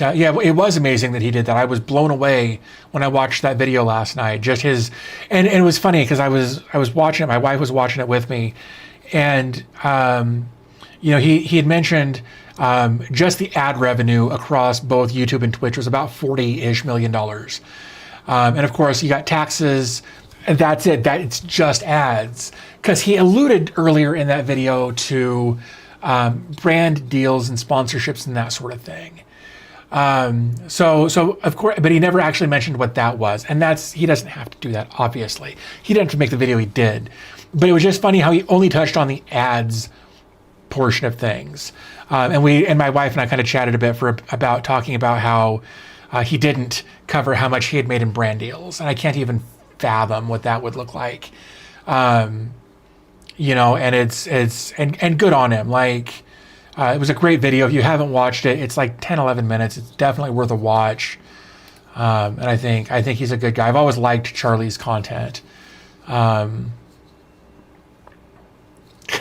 Speaker 1: yeah, it was amazing that he did that. I was blown away when I watched that video last night. Just his, and it was funny because I was watching it. My wife was watching it with me, and he had mentioned just the ad revenue across both YouTube and Twitch was about $40-ish million. And of course, you got taxes, and that's it. It's just ads. Because he alluded earlier in that video to brand deals and sponsorships and that sort of thing. So of course, but he never actually mentioned what that was. And he doesn't have to do that, obviously. He didn't have to make the video he did. But it was just funny how he only touched on the ads portion of things. And my wife and I kind of chatted a bit about talking about how he didn't cover how much he had made in brand deals. And I can't even fathom what that would look like. And it's good on him. Like, it was a great video. If you haven't watched it, it's like 10, 11 minutes. It's definitely worth a watch. And I think he's a good guy. I've always liked Charlie's content.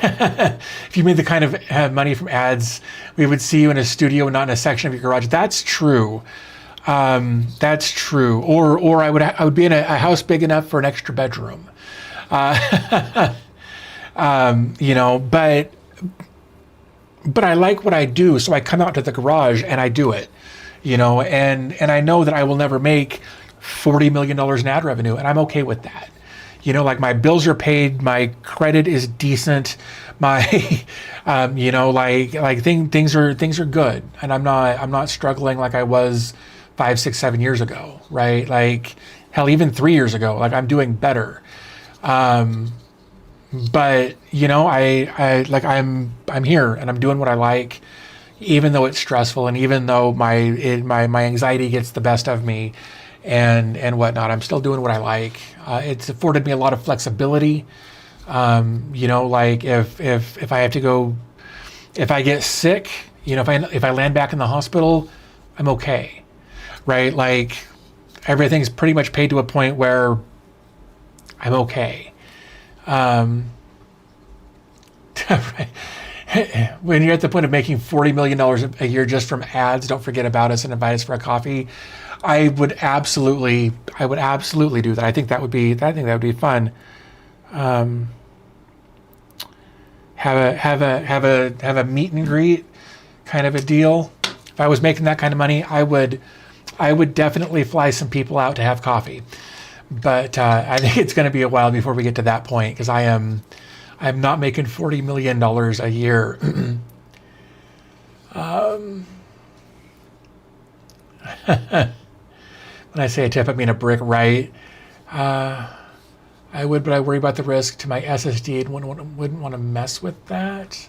Speaker 1: If you made the kind of money from ads, we would see you in a studio and not in a section of your garage. That's true. That's true. Or I would be in a house big enough for an extra bedroom. But I like what I do, so I come out to the garage and I do it, and I know that I will never make $40 million in ad revenue, and I'm okay with that. Like, my bills are paid, my credit is decent, my, things are good, and I'm not struggling like I was 5, 6, 7 years ago, right? Like, hell, even 3 years ago, like, I'm doing better. But I'm here and I'm doing what I like, even though it's stressful and even though my anxiety gets the best of me and whatnot. I'm still doing what I like. It's afforded me a lot of flexibility. Like if I have to go, if I get sick, if I land back in the hospital, I'm okay, right? Like, everything's pretty much paid to a point where I'm okay. When you're at the point of making $40 million a year just from ads, don't forget about us and invite us for a coffee. I would absolutely do that. I think that would be fun. Have a meet and greet kind of a deal. If I was making that kind of money, I would definitely fly some people out to have coffee. But I think it's going to be a while before we get to that point, because I'm not making $40 million a year. When I say a tip, I mean a brick, right? I would, but I worry about the risk to my SSD and wouldn't want to mess with that.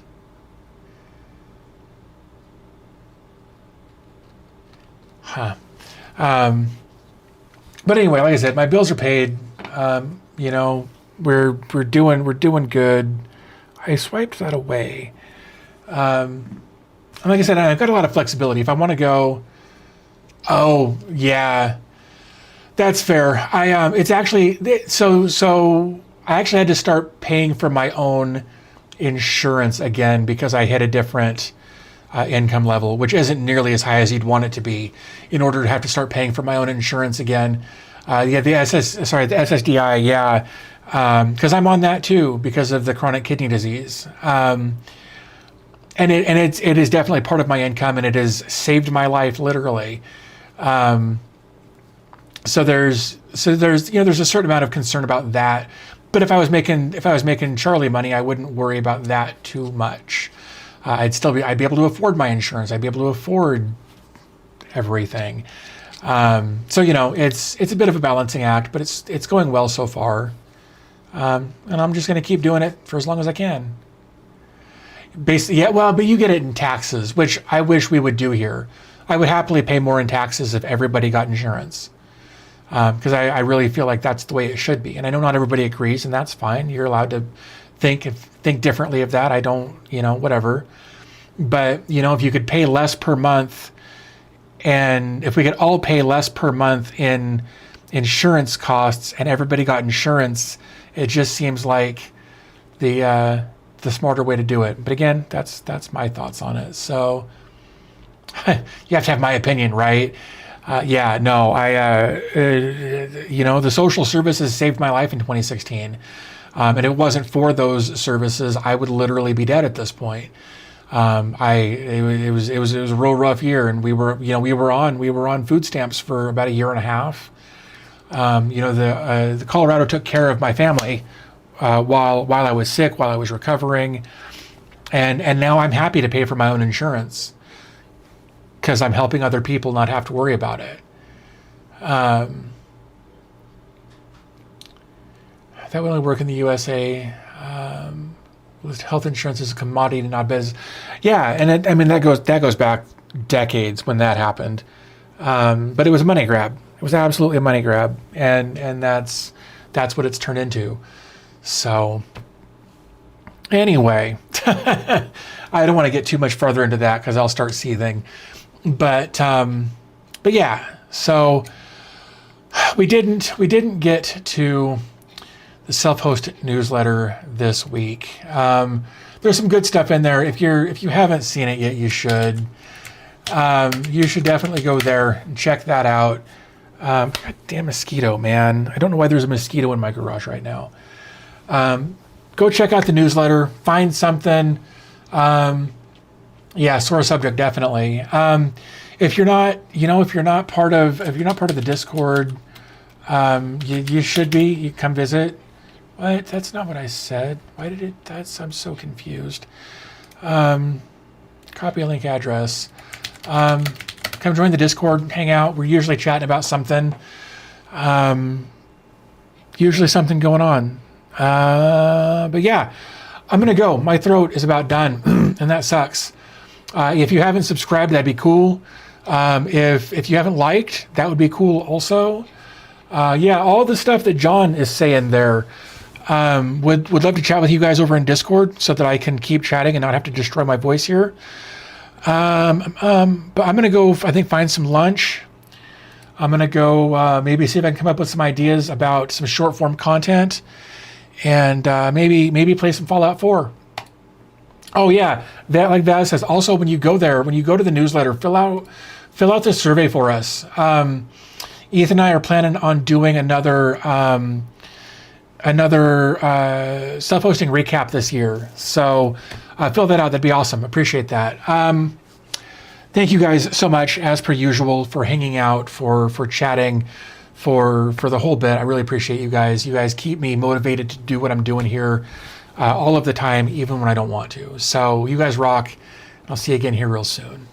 Speaker 1: Huh. But anyway, like I said, my bills are paid. We're doing good. I swiped that away. And like I said, I've got a lot of flexibility. If I want to go, oh yeah, that's fair. It's actually so I actually had to start paying for my own insurance again because I hit a different income level, which isn't nearly as high as you'd want it to be, in order to have to start paying for my own insurance again. The SSDI, yeah, because I'm on that too because of the chronic kidney disease. And it is definitely part of my income, and it has saved my life literally. So there's a certain amount of concern about that. But if I was making Charlie money, I wouldn't worry about that too much. I'd be able to afford my insurance. I'd be able to afford everything. So it's a bit of a balancing act, but it's going well so far. And I'm just going to keep doing it for as long as I can. Basically, yeah, well, but you get it in taxes, which I wish we would do here. I would happily pay more in taxes if everybody got insurance, because I really feel like that's the way it should be. And I know not everybody agrees, and that's fine. You're allowed to think differently of that. I don't, whatever. But if you could pay less per month, and if we could all pay less per month in insurance costs, and everybody got insurance, it just seems like the smarter way to do it. But again, that's my thoughts on it. So you have to have my opinion, right? The social services saved my life in 2016. And if it wasn't for those services, I would literally be dead at this point. It was a real rough year, and we were on food stamps for about a year and a half. The Colorado took care of my family while I was sick, while I was recovering, and now I'm happy to pay for my own insurance because I'm helping other people not have to worry about it. That would only work in the USA. Health insurance is a commodity, not business. Yeah, and that goes back decades when that happened. But it was a money grab. It was absolutely a money grab, and that's what it's turned into. So anyway, I don't want to get too much further into that because I'll start seething. But yeah, so we didn't get to the self-hosted newsletter this week. There's some good stuff in there. If you haven't seen it yet, you should. You should definitely go there and check that out. God damn mosquito, man! I don't know why there's a mosquito in my garage right now. Go check out the newsletter. Find something. Sore subject definitely. If you're not part of the Discord, you should be. You come visit. What? That's not what I said. Why did it? I'm so confused. Copy a link address. Come join the Discord, hang out. We're usually chatting about something. Usually something going on. But yeah, I'm gonna go. My throat is about done, and that sucks. If you haven't subscribed, that'd be cool. If you haven't liked, that would be cool also. All the stuff that John is saying there. Would love to chat with you guys over in Discord so that I can keep chatting and not have to destroy my voice here. But I'm gonna go, I think, find some lunch. I'm gonna go maybe see if I can come up with some ideas about some short form content, and maybe play some Fallout 4. Oh yeah, like Vaz says. Also, when you go to the newsletter, fill out the survey for us. Ethan and I are planning on doing another self-hosting recap this year. So fill that out. That'd be awesome. Appreciate that. Thank you guys so much, as per usual, for hanging out, for chatting, for the whole bit. I really appreciate you guys. You guys keep me motivated to do what I'm doing here all of the time, even when I don't want to. So you guys rock. I'll see you again here real soon.